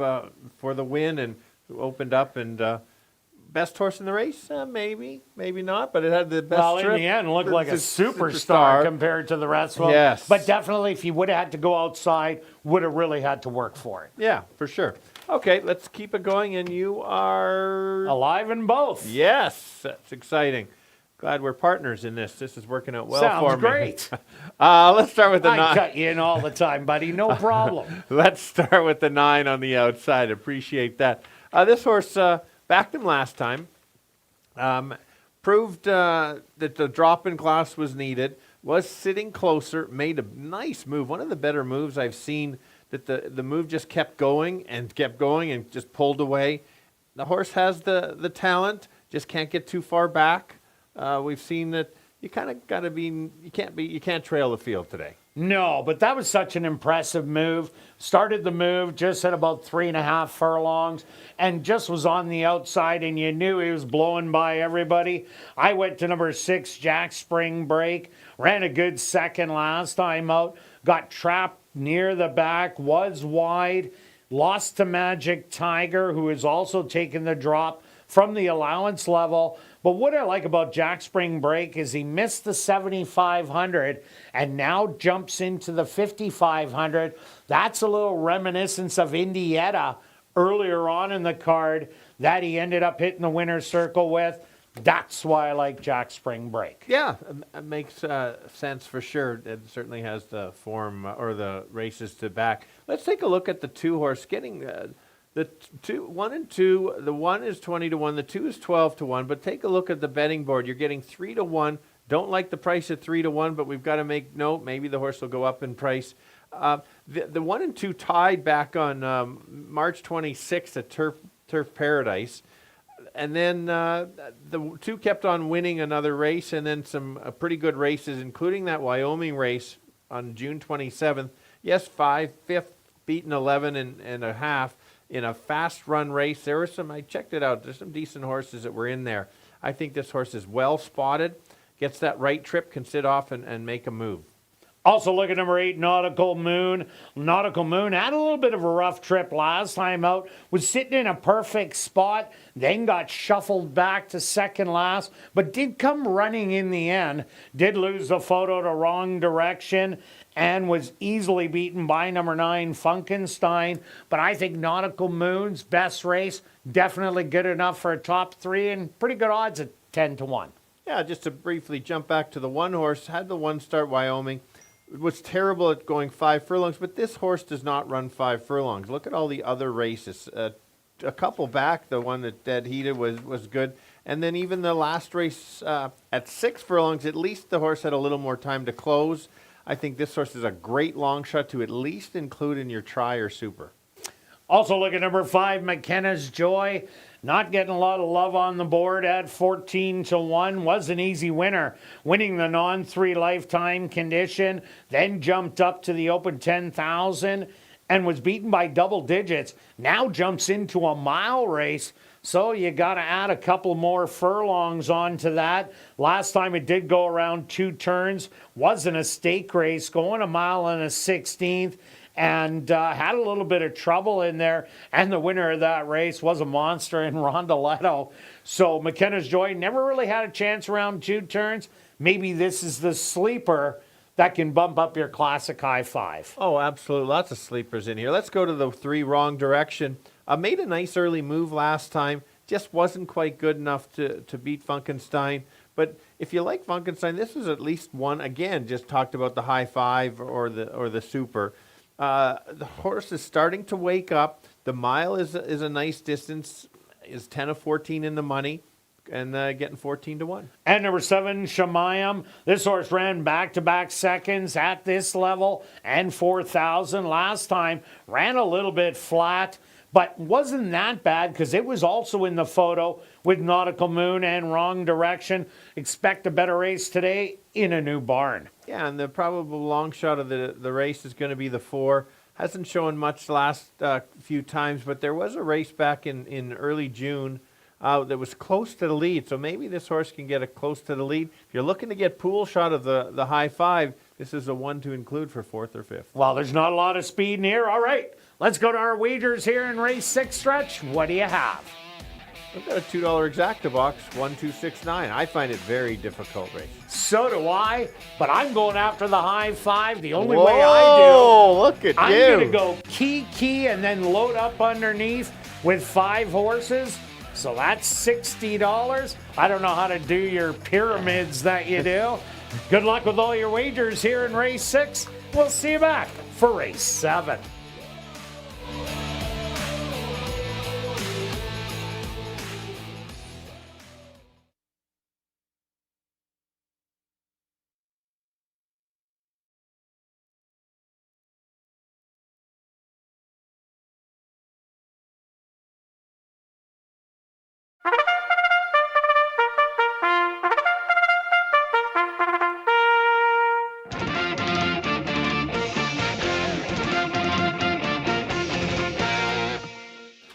for the win and opened up and best horse in the race? Maybe not, but it had the best Well, trip. in the end, it looked like a superstar compared to the rest of them. Yes. But definitely, if he would have had to go outside, would have really had to work for it. Yeah, for sure. Okay, let's keep it going, and you are... Alive in both. Yes, that's exciting. Glad we're partners in this. This is working out well Sounds for me. great. Let's start with the I 9. cut you in all the time, buddy. No problem. Let's start with the 9 on the outside. Appreciate that. This horse backed him last time. Proved that the drop in class was needed. Was sitting closer. Made a nice move. One of the better moves I've seen. That the move just kept going and just pulled away. The horse has the talent. Just can't get too far back. We've seen that you kind of got to be. You can't trail the field today. No, but that was such an impressive move. Started the move just at about 3.5 furlongs and just was on the outside, and you knew he was blowing by everybody. I went to number 6, Jack Spring Break. Ran a good second last time out. Got trapped near the back, was wide. Lost to Magic Tiger, who has also taken the drop from the allowance level. But what I like about Jack Spring Break is he missed the 7,500 and now jumps into the 5,500. That's a little reminiscence of Indietta earlier on in the card that he ended up hitting the winner's circle with. That's why I like Jack Spring Break. Yeah, it makes sense for sure. It certainly has the form or the races to back. Let's take a look at the 2 horse getting the 1 and 2. The 1 is 20 to 1. The 2 is 12 to 1. But take a look at the betting board. You're getting 3 to 1. Don't like the price at 3 to 1, but we've got to make note. Maybe the horse will go up in price. The 1 and 2 tied back on March 26th at Turf Paradise. And then the 2 kept on winning another race, and then some pretty good races, including that Wyoming race on June 27th. Yes, 5th, beaten 11 and a half in a fast run race. There were some, I checked it out, there's some decent horses that were in there. I think this horse is well spotted, gets that right trip, can sit off and make a move. Also look at number 8, Nautical Moon. Nautical Moon had a little bit of a rough trip last time out. Was sitting in a perfect spot, then got shuffled back to second last, but did come running in the end. Did lose the photo to wrong direction and was easily beaten by number 9, Funkenstein. But I think Nautical Moon's best race, definitely good enough for a top 3 and pretty good odds at 10 to 1. Yeah, just to briefly jump back to the 1 horse, had the 1 start Wyoming. Was terrible at going 5 furlongs, but this horse does not run 5 furlongs. Look at all the other races. A couple back, the one that dead heated was good. And then even the last race at 6 furlongs, at least the horse had a little more time to close. I think this horse is a great long shot to at least include in your try or super. Also look at number 5, McKenna's Joy. Not getting a lot of love on the board at 14 to 1. Was an easy winner, winning the non-3 lifetime condition, then jumped up to the open 10,000 and was beaten by double digits. Now jumps into a mile race, so you got to add a couple more furlongs onto that. Last time it did go around 2 turns. Wasn't a stake race, going a mile and a 16th. And had a little bit of trouble in there. And the winner of that race was a monster in Rondoletto. So McKenna's Joy never really had a chance around 2 turns. Maybe this is the sleeper that can bump up your classic high 5. Oh, absolutely. Lots of sleepers in here. Let's go to the 3 wrong direction. Made a nice early move last time. Just wasn't quite good enough to beat Funkenstein. But if you like Funkenstein, this is at least one. Again, just talked about the high 5 or the super. The horse is starting to wake up. The mile is a nice distance, is 10 of 14 in the money. and getting 14 to 1. And number 7, Shemayim. This horse ran back-to-back seconds at this level and 4,000 last time. Ran a little bit flat, but wasn't that bad because it was also in the photo with Nautical Moon and Wrong Direction. Expect a better race today in a new barn. Yeah, and the probable long shot of the race is going to be the 4. Hasn't shown much last few times, but there was a race back in early June that was close to the lead, so maybe this horse can get close to the lead. If you're looking to get pool shot of the high 5, this is a one to include for 4th or 5th. Well, there's not a lot of speed in here. All right, let's go to our wagers here in race 6 stretch. What do you have? I've got a $2 exacta box, 1269. I find it very difficult race. So do I, but I'm going after the high 5. The only Whoa, way I do, look at I'm you. going to go key, and then load up underneath with 5 horses. So that's $60. I don't know how to do your pyramids that you do. Good luck with all your wagers here in race 6. We'll see you back for race 7.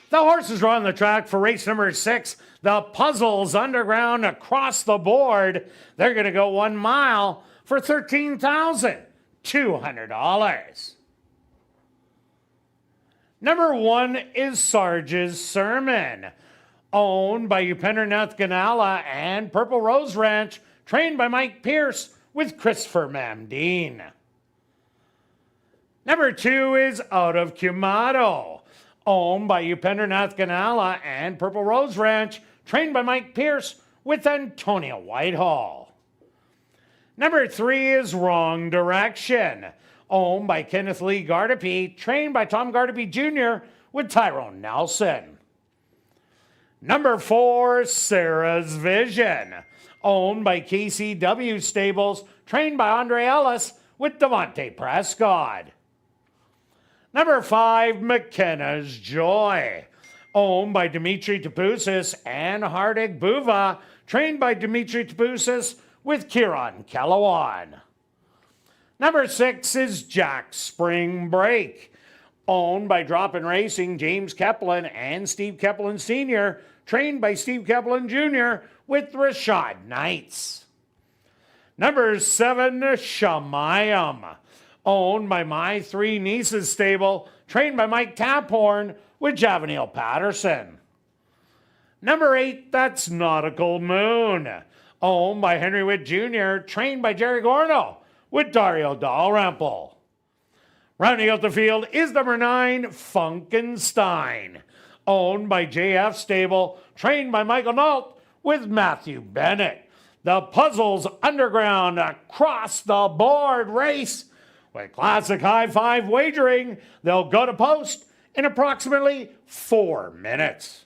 The horses are on the track for race number 6. The Puzzles Underground across the board. They're going to go 1 mile for $13,200. Number 1 is Sarge's Sermon, owned by Upendranath Ganala and Purple Rose Ranch, trained by Mike Pierce with Christopher Mamdeen. Number 2 is Out of Kumado, owned by Upendranath Ganala and Purple Rose Ranch, trained by Mike Pierce with Antonia Whitehall. Number 3 is Wrong Direction, owned by Kenneth Lee Gardepee, trained by Tom Gardepee Jr. with Tyrone Nelson. Number 4, Sarah's Vision, owned by KCW Stables, trained by Andre Ellis with Devontae Prescott. Number 5, McKenna's Joy, owned by Dimitri Tapoussis and Hardik Buva, trained by Dimitri Tapoussis with Kieran Kellawan. Number 6 is Jack Spring Break, owned by Drop-In Racing, James Keplin and Steve Keplin Sr., trained by Steve Keplin Jr. with Rashad Knights. Number 7, Shemayim, owned by My Three Nieces Stable, trained by Mike Taphorn with Javanil Patterson. Number 8, that's Nautical Moon, owned by Henry Witt Jr., trained by Jerry Gorno with Dario Dalrymple. Rounding out the field is number 9, Funkenstein, owned by JF Stable, trained by Michael Nault with Matthew Bennett. The Puzzles Underground across the board race with classic high 5 wagering. They'll go to post in approximately 4 minutes.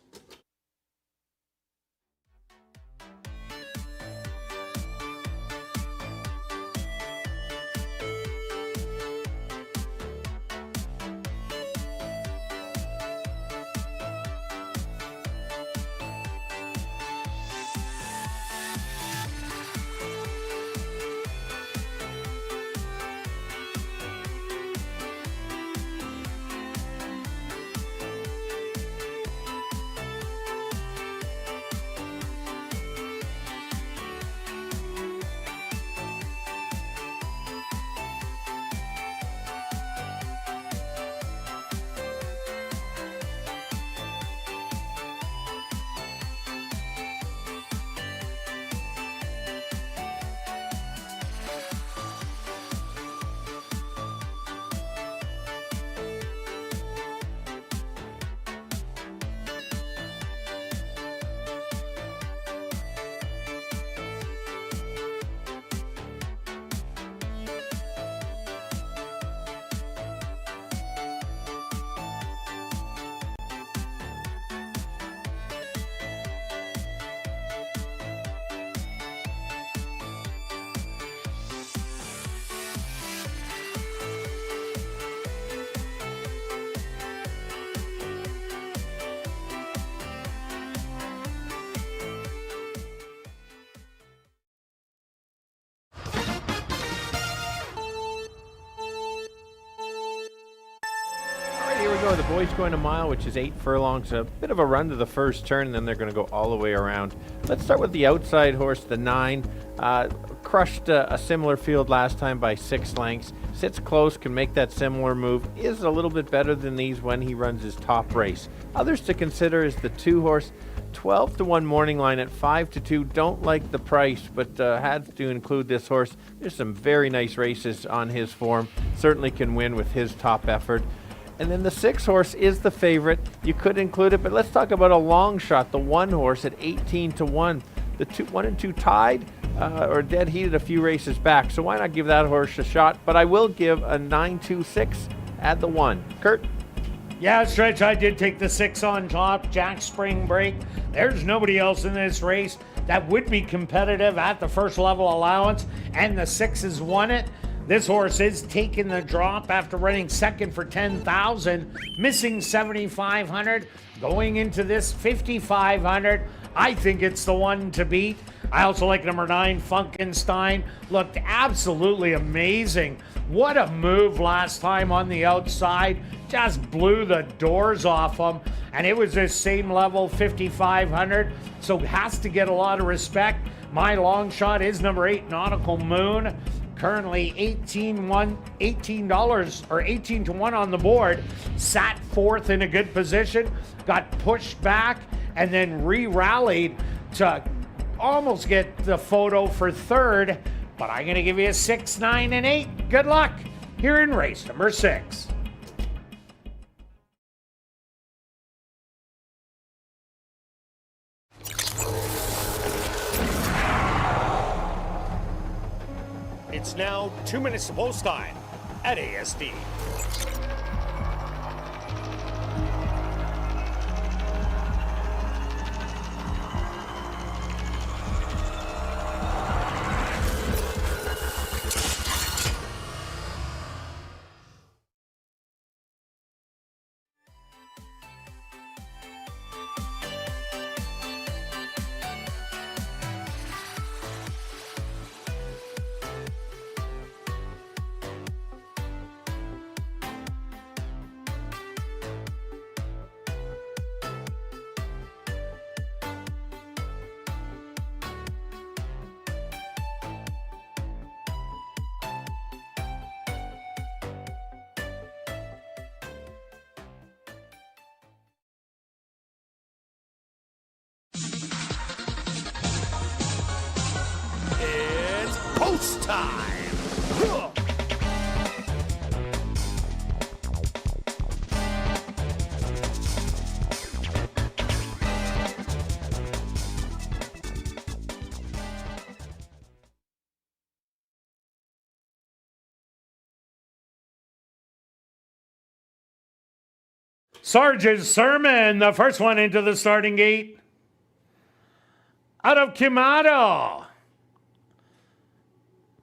go. The boys going a mile, which is 8 furlongs. A bit of a run to the first turn, and then they're going to go all the way around. Let's start with the outside horse, the 9. Crushed a similar field last time by 6 lengths. Sits close, can make that similar move. Is a little bit better than these when he runs his top race. Others to consider is the 2 horse. 12-1 morning line at 5-2. Don't like the price, but had to include this horse. There's some very nice races on his form. Certainly can win with his top effort. And then the 6 horse is the favorite. You could include it, but let's talk about a long shot. The 1 horse at 18-1. The 1 and 2 tied or dead heated a few races back. So why not give that horse a shot? But I will give a 9-2-6. Add the 1. Kirt? Yeah, Stretch, I did take the 6 on top, Jack Spring Break. There's nobody else in this race that would be competitive at the first level allowance, and the 6 has won it. This horse is taking the drop after running second for 10,000, missing 7,500, going into this 5,500. I think it's the one to beat. I also like number 9, Funkenstein. Looked absolutely amazing. What a move last time on the outside. Just blew the doors off him. And it was this same level, 5,500. So has to get a lot of respect. My long shot is number 8, Nautical Moon. Currently $18 or 18-1 on the board. Sat 4th in a good position. Got pushed back and then re-rallied to almost get the photo for 3rd. But I'm going to give you a 6, 9, and 8. Good luck here in race number 6. It's now 2 minutes to post time at ASD. It's post time. Sarge's Sermon, the first one into the starting gate. Out of Kimado.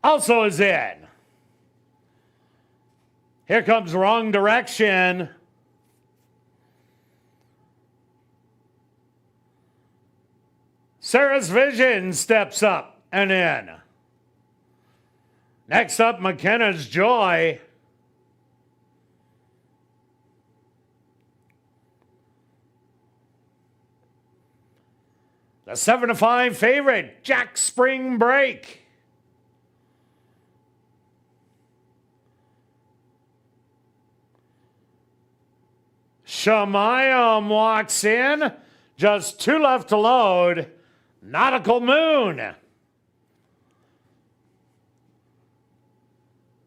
Also is in. Here comes Wrong Direction. Sarah's Vision steps up and in. Next up, McKenna's Joy. The 7-5 favorite, Jack Spring Break. Shamayam walks in. Just 2 left to load. Nautical Moon.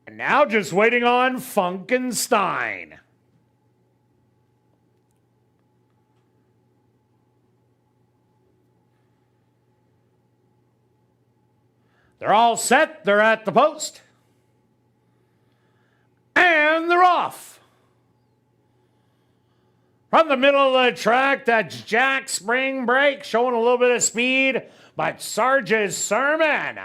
And now just waiting on Funkenstein. They're all set. They're at the post. And they're off. From the middle of the track, that's Jack Spring Break, showing a little bit of speed. But Sarge's Sermon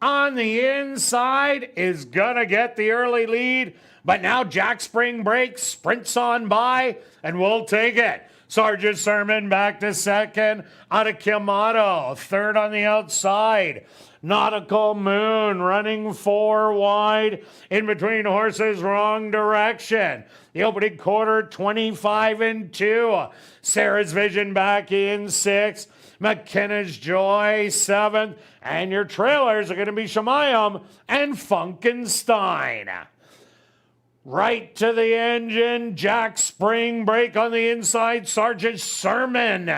on the inside is going to get the early lead. But now Jack Spring Break sprints on by, and we'll take it. Sarge's Sermon back to second. Out of Kimado, third on the outside. Nautical Moon running 4 wide. In between horses, wrong direction. The opening quarter, 25-2. Sarah's Vision back in 6th. McKenna's Joy 7th. And your trailers are going to be Shemayim and Funkenstein. Right to the engine, Jack Spring Break on the inside, Sergeant Sermon.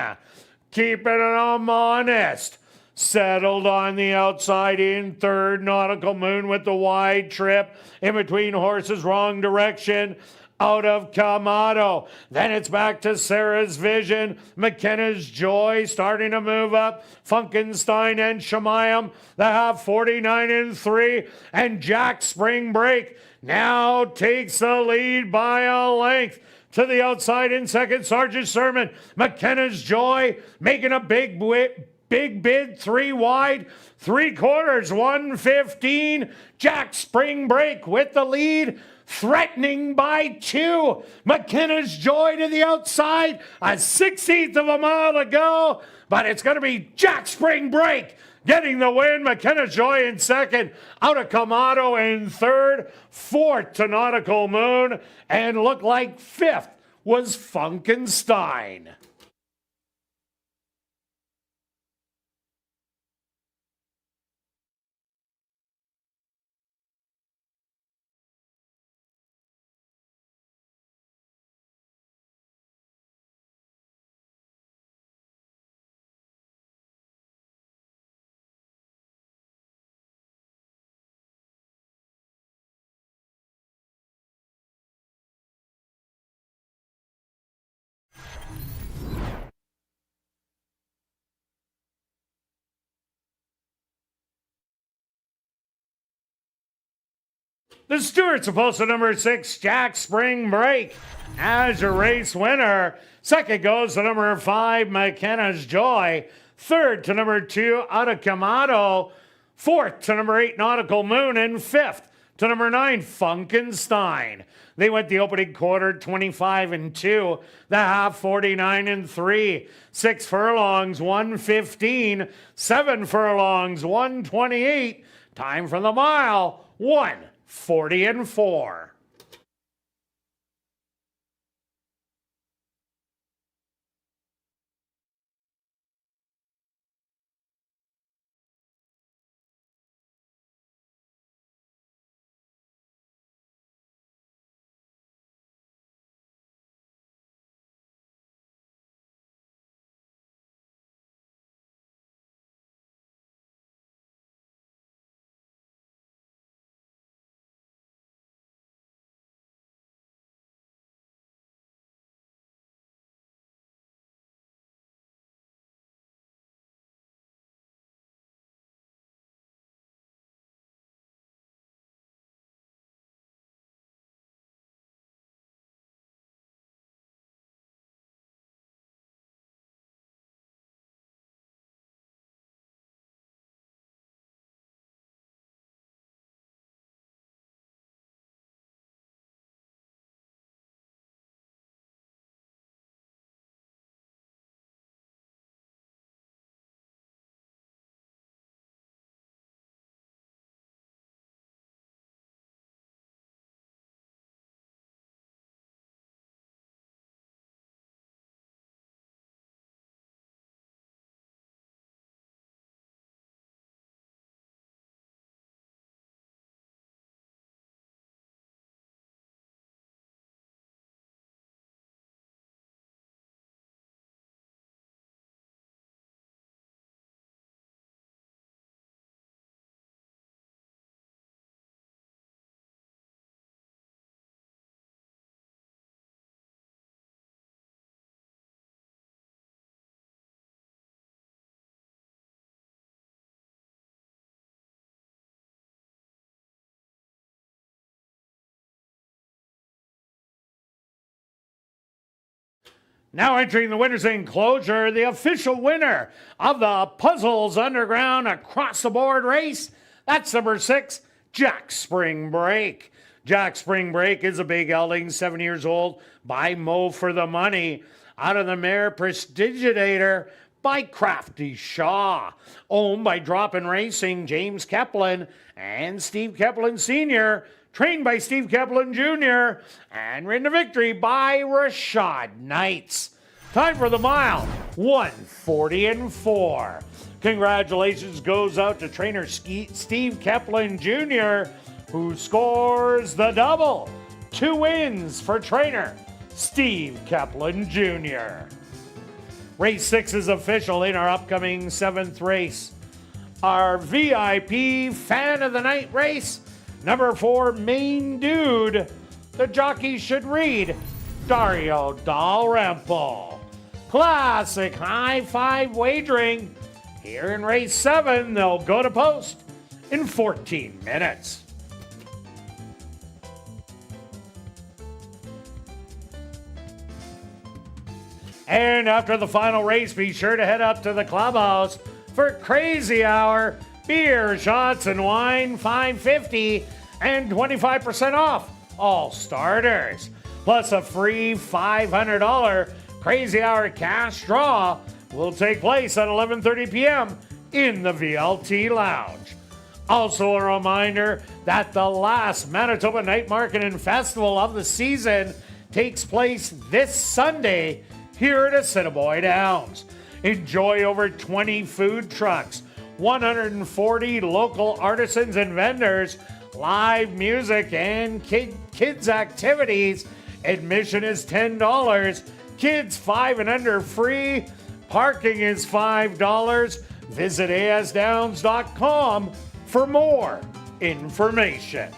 Keeping it honest. Settled on the outside in 3rd, Nautical Moon with the wide trip. In between horses, wrong direction. Out of Kamado. Then it's back to Sarah's Vision. McKenna's Joy starting to move up. Funkenstein and Shemayim. They have 49-3. And Jack Spring Break now takes the lead by a length. To the outside in 2nd, Sergeant Sermon. McKenna's Joy making a big bid, 3 wide, 3/4, 115. Jack Spring Break with the lead, threatening by 2. McKenna's Joy to the outside, a 1/16 of a mile to go, but it's going to be Jack Spring Break getting the win. McKenna's Joy in 2nd, out of Kamado in 3rd, 4th to Nautical Moon, and looked like 5th was Funkenstein. The Stewart's supposed to number 6, Jack Spring Break, as your race winner. 2nd goes to number 5, McKenna's Joy. 3rd to number 2, out of Kamado. 4th to number 8, Nautical Moon. And 5th to number 9, Funkenstein. They went the opening quarter 25-2, the half 49-3, 6 furlongs 115, 7 furlongs 128. Time for the mile 1:40-4. Now entering the winner's enclosure, the official winner of the Puzzles Underground Across the Board race. That's number 6, Jack Spring Break. Jack Spring Break is a big gelding, 7 years old, by Mo for the Money. Out of the mare Prestidigitator, by Crafty Shaw. Owned by Drop-In Racing, James Keplin and Steve Keplin Sr., trained by Steve Keplin Jr., and ridden to victory by Rashad Knights. Time for the mile, 1:40.4. Congratulations goes out to trainer Steve Keplin Jr., who scores the double. 2 wins for trainer Steve Keplin Jr. Race 6 is official in our upcoming 7th race. Our VIP Fan of the Night race, number 4, Main Dude. The jockey should read Dario Dalrymple. Classic high five wagering. Here in race 7, they'll go to post in 14 minutes. And after the final race, be sure to head up to the clubhouse for Crazy Hour. Beer, shots, and wine, $5.50 and 25% off all starters. Plus a free $500 Crazy Hour cash draw will take place at 11:30 p.m. in the VLT Lounge. Also a reminder that the last Manitoba Night Market and Festival of the season takes place this Sunday here at Assiniboia Downs. Enjoy over 20 food trucks, 140 local artisans and vendors, live music, and kids activities. Admission is $10. Kids 5 and under free. Parking is $5. Visit asdowns.com for more information.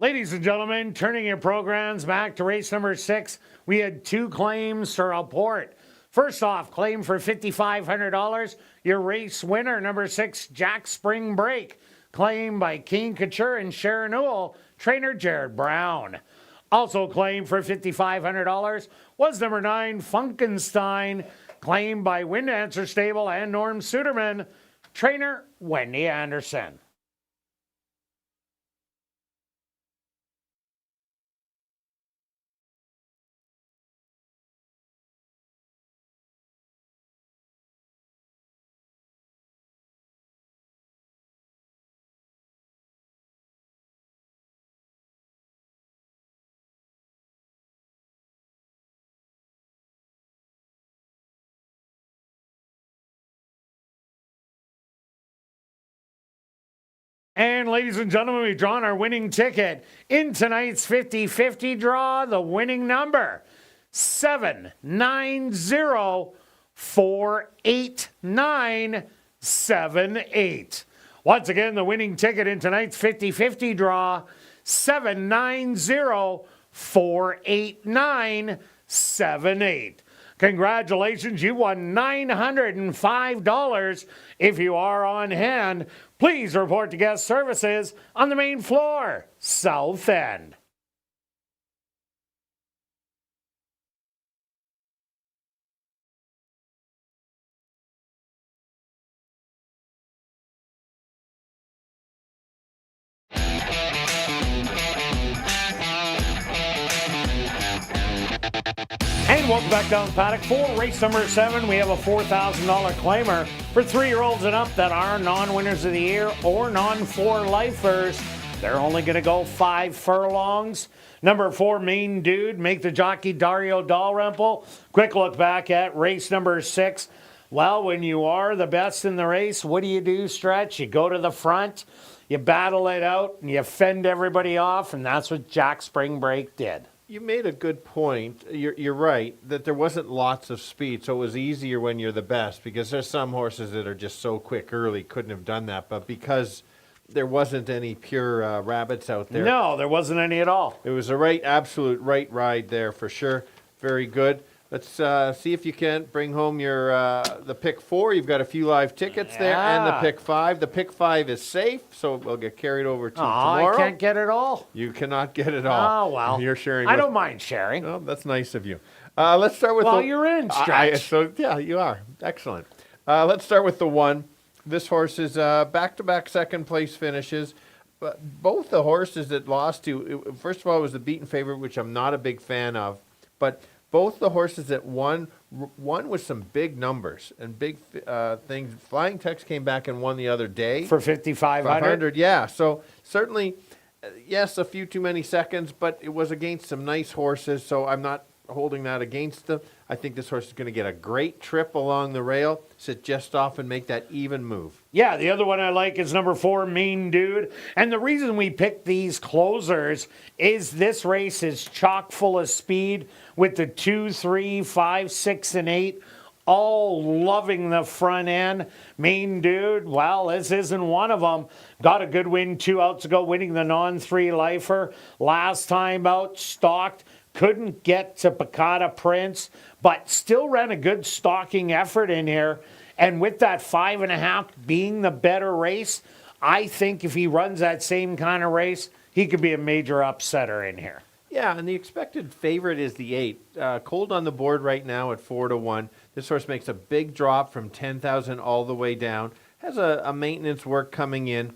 Ladies and gentlemen, turning your programs back to race number 6, we had 2 claims to report. First off, claim for $5,500. Your race winner, number 6, Jack Spring Break. Claim by Keen Couture and Sharon Newell, trainer Jared Brown. Also claimed for $5,500 was number 9, Funkenstein. Claimed by Wind Answer Stable and Norm Suderman, trainer Wendy Anderson. And ladies and gentlemen, we've drawn our winning ticket in tonight's 50-50 draw. The winning number, 790-48978. Once again, the winning ticket in tonight's 50-50 draw, 790-48978. Congratulations, you won $905. If you are on hand, please report to guest services on the main floor, south end. And welcome back down the paddock for race number 7. We have a $4,000 claimer for 3-year-olds and up that are non-winners of the year or non-4 lifers. They're only going to go 5 furlongs. Number 4, Main Dude, make the jockey Dario Dalrymple. Quick look back at race number 6. Well, when you are the best in the race, what do, Stretch? You go to the front, you battle it out, and you fend everybody off, and that's what Jack Spring Break did. You made a good point. You're right that there wasn't lots of speed, so it was easier when you're the best, because there's some horses that are just so quick early, couldn't have done that. But because there wasn't any pure rabbits out there. No, there wasn't any at all. It was a absolute right ride there for sure. Very good. Let's see if you can bring home your the pick 4. You've got a few live tickets there, and the pick 5. The pick 5 is safe, so it will get carried over to tomorrow. I can't get it all. You cannot get it all. Oh, well. You're sharing. I don't mind sharing. Oh, that's nice of you. Let's start with you're in, Stretch. Yeah, you are. Excellent. Let's start with the 1. This horse is back-to-back second place finishes. But both the horses that lost to, first of all, it was the beaten favorite, which I'm not a big fan of, but both the horses that won with some big numbers and big things. Flying Tex came back and won the other day. For 5,500? Yeah. So certainly, yes, a few too many seconds, but it was against some nice horses, so I'm not holding that against them. I think this horse is going to get a great trip along the rail, sit just off and make that even move. Yeah, the other one I like is number 4, Mean Dude. And the reason we picked these closers is this race is chock full of speed with the 2, 3, 5, 6, and 8 all loving the front end. Mean Dude, well, this isn't one of them. Got a good win 2 outs ago, winning the non-3 lifer. Last time out, stalked. Couldn't get to Picata Prince, but still ran a good stalking effort in here. And with that 5.5 being the better race, I think if he runs that same kind of race, he could be a major upsetter in here. Yeah, and the expected favorite is the 8. Cold on the board right now at 4-1. This horse makes a big drop from 10,000 all the way down. Has a maintenance work coming in.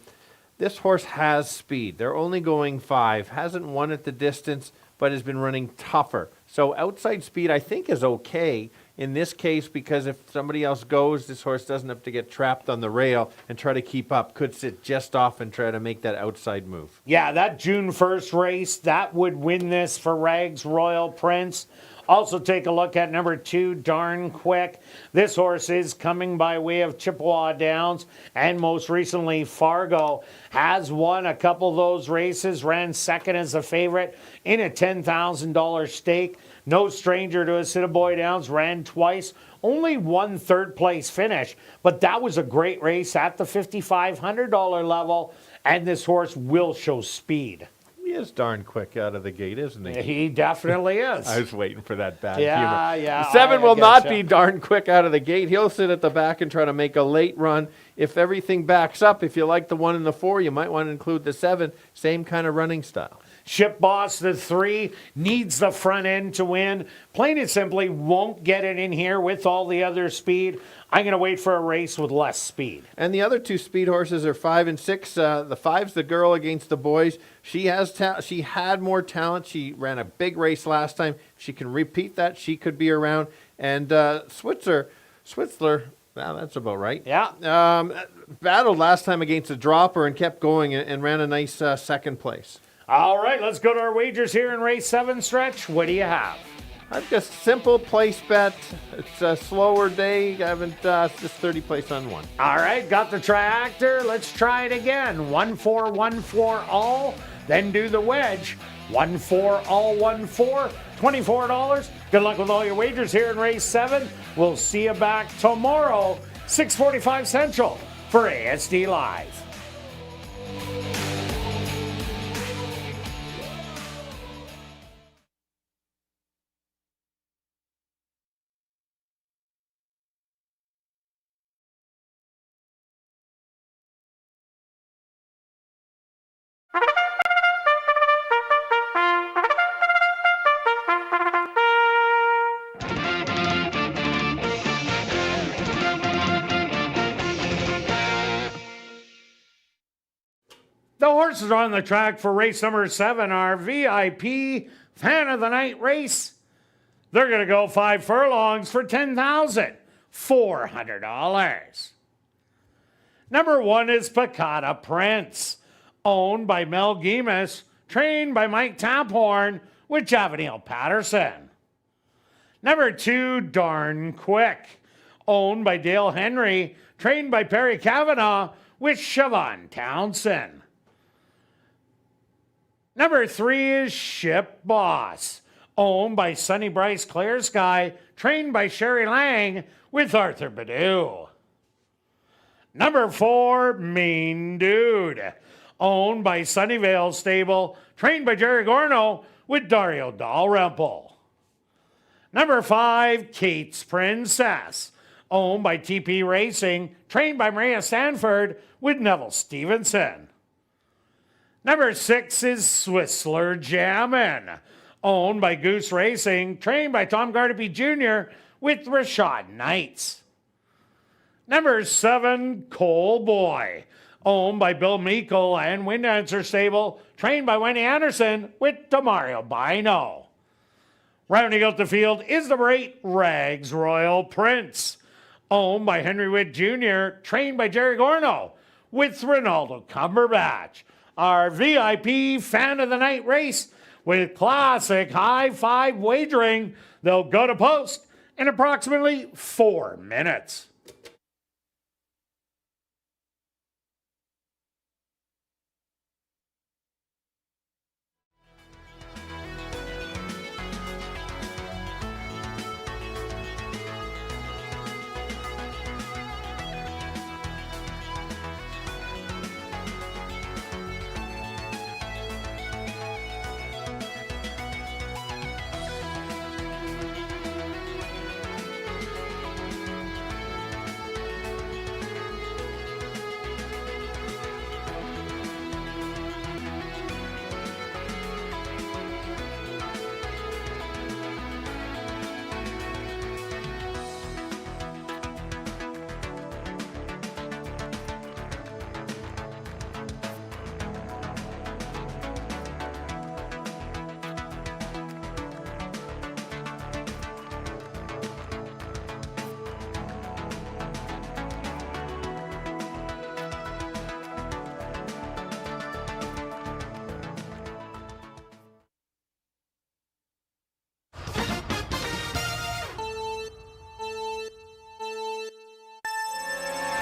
This horse has speed. They're only going 5. Hasn't won at the distance, but has been running tougher. So outside speed, I think, is okay in this case, because if somebody else goes, this horse doesn't have to get trapped on the rail and try to keep up. Could sit just off and try to make that outside move. Yeah, that June 1st race, that would win this for Rags Royal Prince. Also take a look at number 2, Darn Quick. This horse is coming by way of Chippewa Downs and most recently Fargo. Has won a couple of those races, ran second as a favorite in a $10,000 stake. No stranger to Assiniboia Downs, ran twice, only one third place finish. But that was a great race at the $5,500 level, and this horse will show speed. He is darn quick out of the gate, isn't he? He definitely is. I was waiting for that bad Yeah, humor. yeah, 7 I will not getcha. be darn quick out of the gate. He'll sit at the back and try to make a late run. If everything backs up, if you like the 1 and the 4, you might want to include the 7. Same kind of running style. Ship Boss, the 3, needs the front end to win. Plain and simply won't get it in here with all the other speed. I'm going to wait for a race with less speed. And the other 2 speed horses are 5 and 6. The 5's the girl against the boys. She had more talent. She ran a big race last time. If she can repeat that, she could be around. And Switzler, well, that's about right. Yeah. Battled last time against a dropper and kept going and ran a nice second place. All right, let's go to our wagers here in race 7 stretch. What do you have? I've just simple place bet. It's a slower day. I haven't, it's just 30 place on 1. All right, got the triactor. Let's try it again. 1-4, 1-4 all. Then do the wedge. 1-4 all, 1-4. $24. Good luck with all your wagers here in race 7. We'll see you back tomorrow, 6:45 Central for ASD Live. The horses are on the track for race number 7, our VIP Fan of the Night race. They're going to go 5 furlongs for $10,400. Number 1 is Picata Prince, owned by Mel Gemus, trained by Mike Taphorn with Javanil Patterson. Number 2, Darn Quick, owned by Dale Henry, trained by Perry Cavanaugh with Siobhan Townsend. Number 3 is Ship Boss, owned by Sonny Bryce Clear Sky, trained by Sherry Lang with Arthur Badu. Number 4, Mean Dude, owned by Sunnyvale Stable, trained by Jerry Gorno with Dario Dalrymple. Number 5, Kate's Princess, owned by TP Racing, trained by Maria Stanford with Neville Stevenson. Number 6 is Swissler Jammin', owned by Goose Racing, trained by Tom Gardapi Jr. with Rashad Knights. Number 7, Cole Boy, owned by Bill Meikle and Wind Dancer Stable, trained by Wendy Anderson with Demario Bino. Rounding out the field is number 8, Rags Royal Prince, owned by Henry Witt Jr., trained by Jerry Gorno with Ronaldo Cumberbatch. Our VIP Fan of the Night race with classic high 5 wagering. They'll go to post in approximately 4 minutes.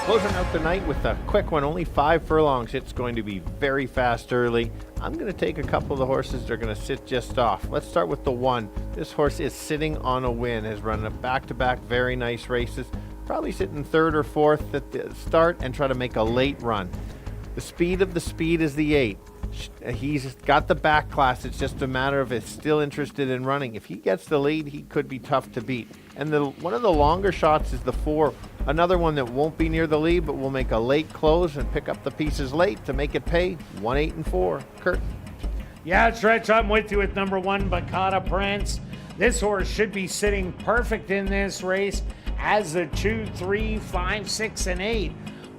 Closing out the night with a quick one, only 5 furlongs. It's going to be very fast early. I'm going to take a couple of the horses that are going to sit just off. Let's start with the 1. This horse is sitting on a win, has run a back-to-back very nice races. Probably sitting 3rd or 4th at the start and try to make a late run. The speed of the speed is the 8. He's got the back class. It's just a matter of it's still interested in running. If he gets the lead, he could be tough to beat. And one of the longer shots is the 4. Another one that won't be near the lead, but will make a late close and pick up the pieces late to make it pay. 1, 8, and 4. Kirt. Yeah, Stretch, I'm with you with number 1, Bacata Prince. This horse should be sitting perfect in this race as the 2, 3, 5, 6, and 8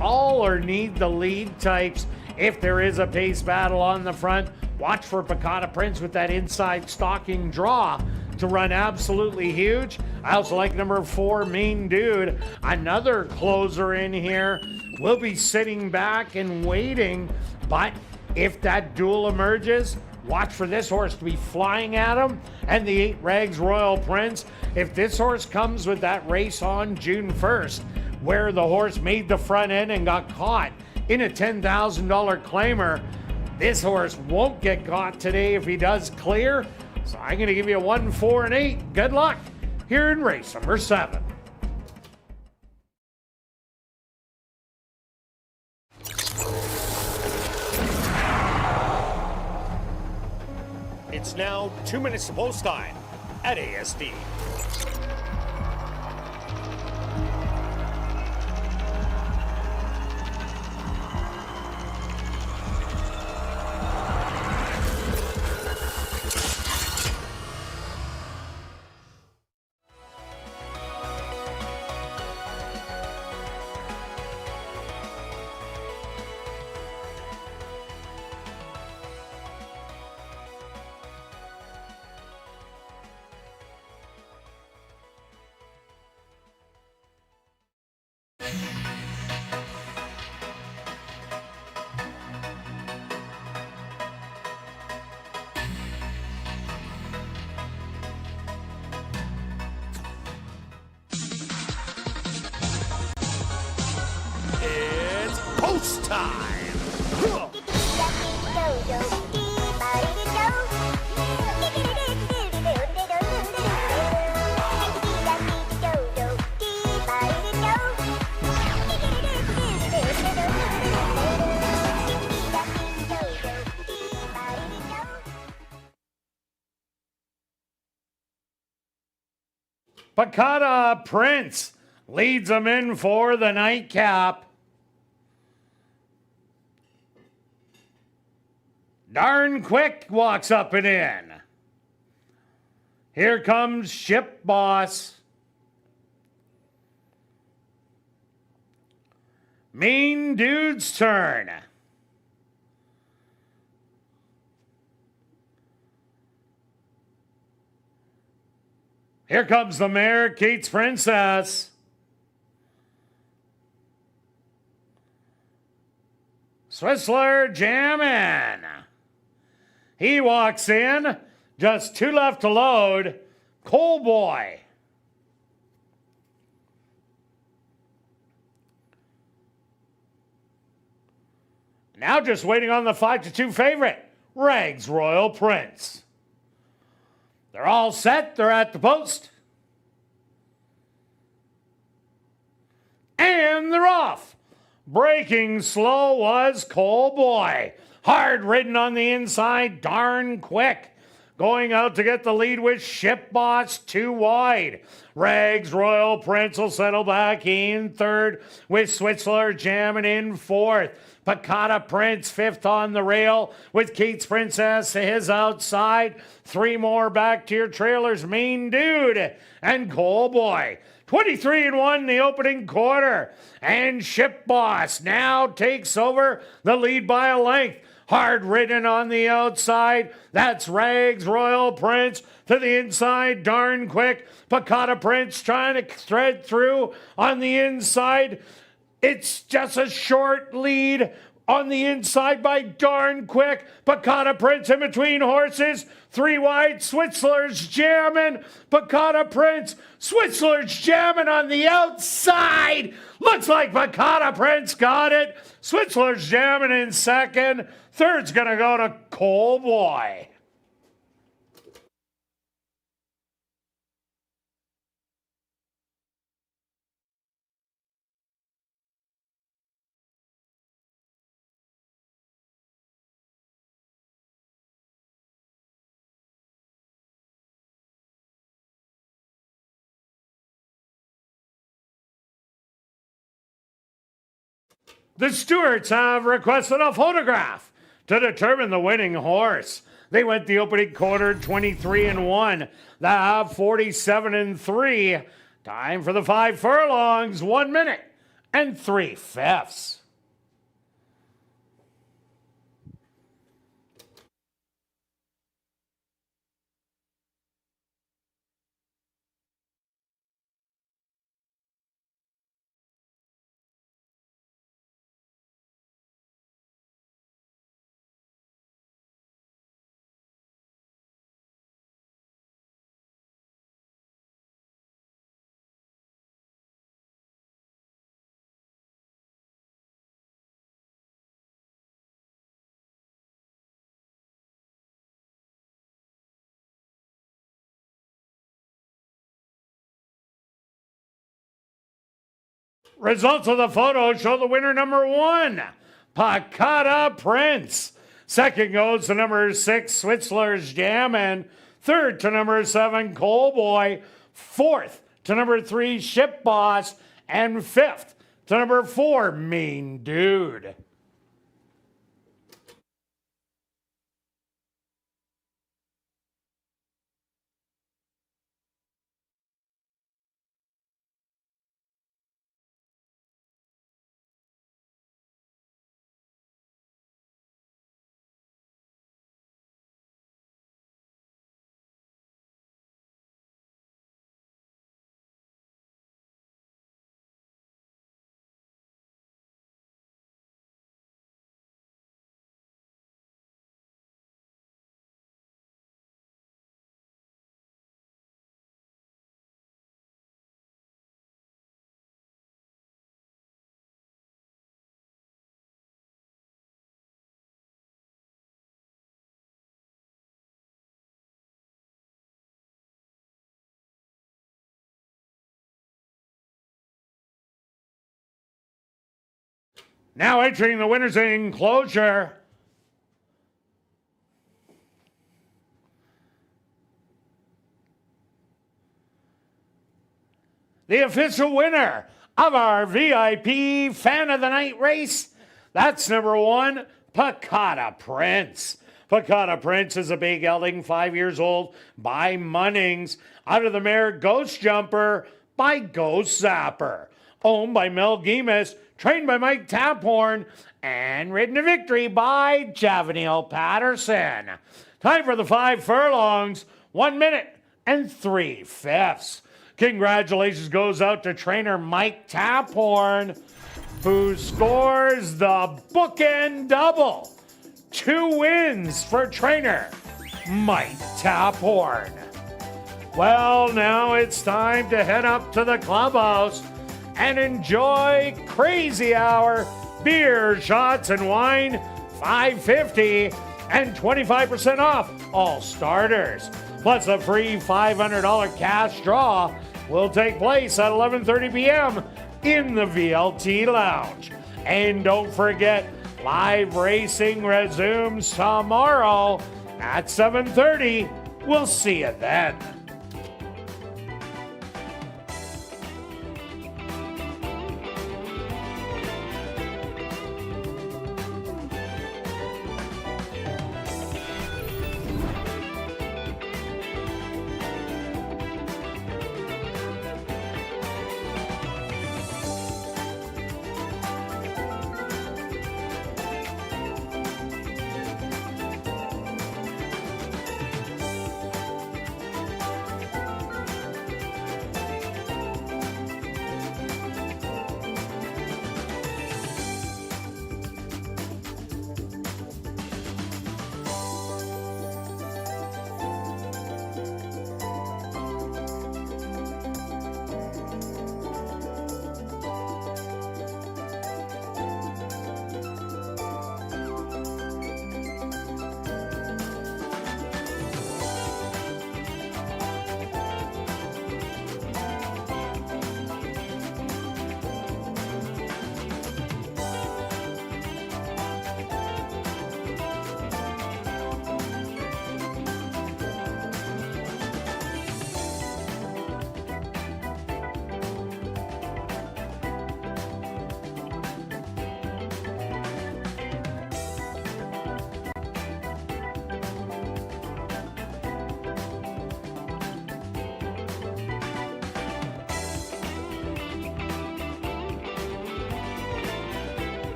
all or need the lead types. If there is a pace battle on the front, watch for Bacata Prince with that inside stalking draw to run absolutely huge. I also like number 4, Mean Dude. Another closer in here. Will be sitting back and waiting, but if that duel emerges, watch for this horse to be flying at him. And the 8, Rags Royal Prince. If this horse comes with that race on June 1st, where the horse made the front end and got caught in a $10,000 claimer, this horse won't get caught today if he does clear. So I'm going to give you a 1, 4, and 8. Good luck here in race number 7. It's now 2 minutes to post time at ASD. It's post time. Bacata Prince leads them in for the nightcap. Darn Quick walks up and in. Here comes Ship Boss. Mean Dude's turn. Here comes the mare, Kate's Princess. Swissler jamming. He walks in. Just 2 left to load. Coal Boy. Now just waiting on the 5-2 favorite, Rags Royal Prince. They're all set. They're at the post. And they're off. Breaking slow was Coal Boy. Hard ridden on the inside, Darn Quick. Going out to get the lead with Ship Boss 2 wide. Rags Royal Prince will settle back in 3rd with Swissler jamming in 4th. Bacata Prince 5th on the rail with Kate's Princess to his outside. 3 more back to your trailers, Mean Dude and Coal Boy. 23-1 the opening quarter. And Ship Boss now takes over the lead by a length. Hard ridden on the outside. That's Rags Royal Prince to the inside. Darn Quick. Bacata Prince trying to thread through on the inside. It's just a short lead on the inside by Darn Quick. Bacata Prince in between horses. 3 wide. Swissler's jamming. Bacata Prince. Swissler's jamming on the outside. Looks like Bacata Prince got it. Swissler's jamming in 2nd. 3rd's going to go to Coal Boy. The stewards have requested a photograph to determine the winning horse. They went the opening quarter 23-1, the half 47-3. Time for the 5 furlongs, 1 minute and 3/5. Results of the photo show the winner number 1, Pakata Prince. Second goes to number 6, Switzler's Jam, and third to number 7, Cowboy. Fourth to number 3, Ship Boss, and fifth to number 4, Mean Dude. Now entering the winner's enclosure, the official winner of our VIP Fan of the Night race, that's number 1, Pakata Prince. Pakata Prince is a big gelding, 5 years old, by Munnings, out of the mare Ghost Jumper by Ghost Zapper. Owned by Mel Gemus, trained by Mike Taphorn, and ridden to victory by Javanil Patterson. Time for the 5 furlongs, 1 minute and 3/5. Congratulations goes out to trainer Mike Taphorn, who scores the bookend double. 2 wins for trainer Mike Taphorn. Well, now it's time to head up to the clubhouse and enjoy Crazy Hour, beer, shots, and wine, $5.50 and 25% off all starters. Plus a free $500 cash draw will take place at 11:30 p.m. in the VLT Lounge. And don't forget, live racing resumes tomorrow at 7:30. We'll see you then.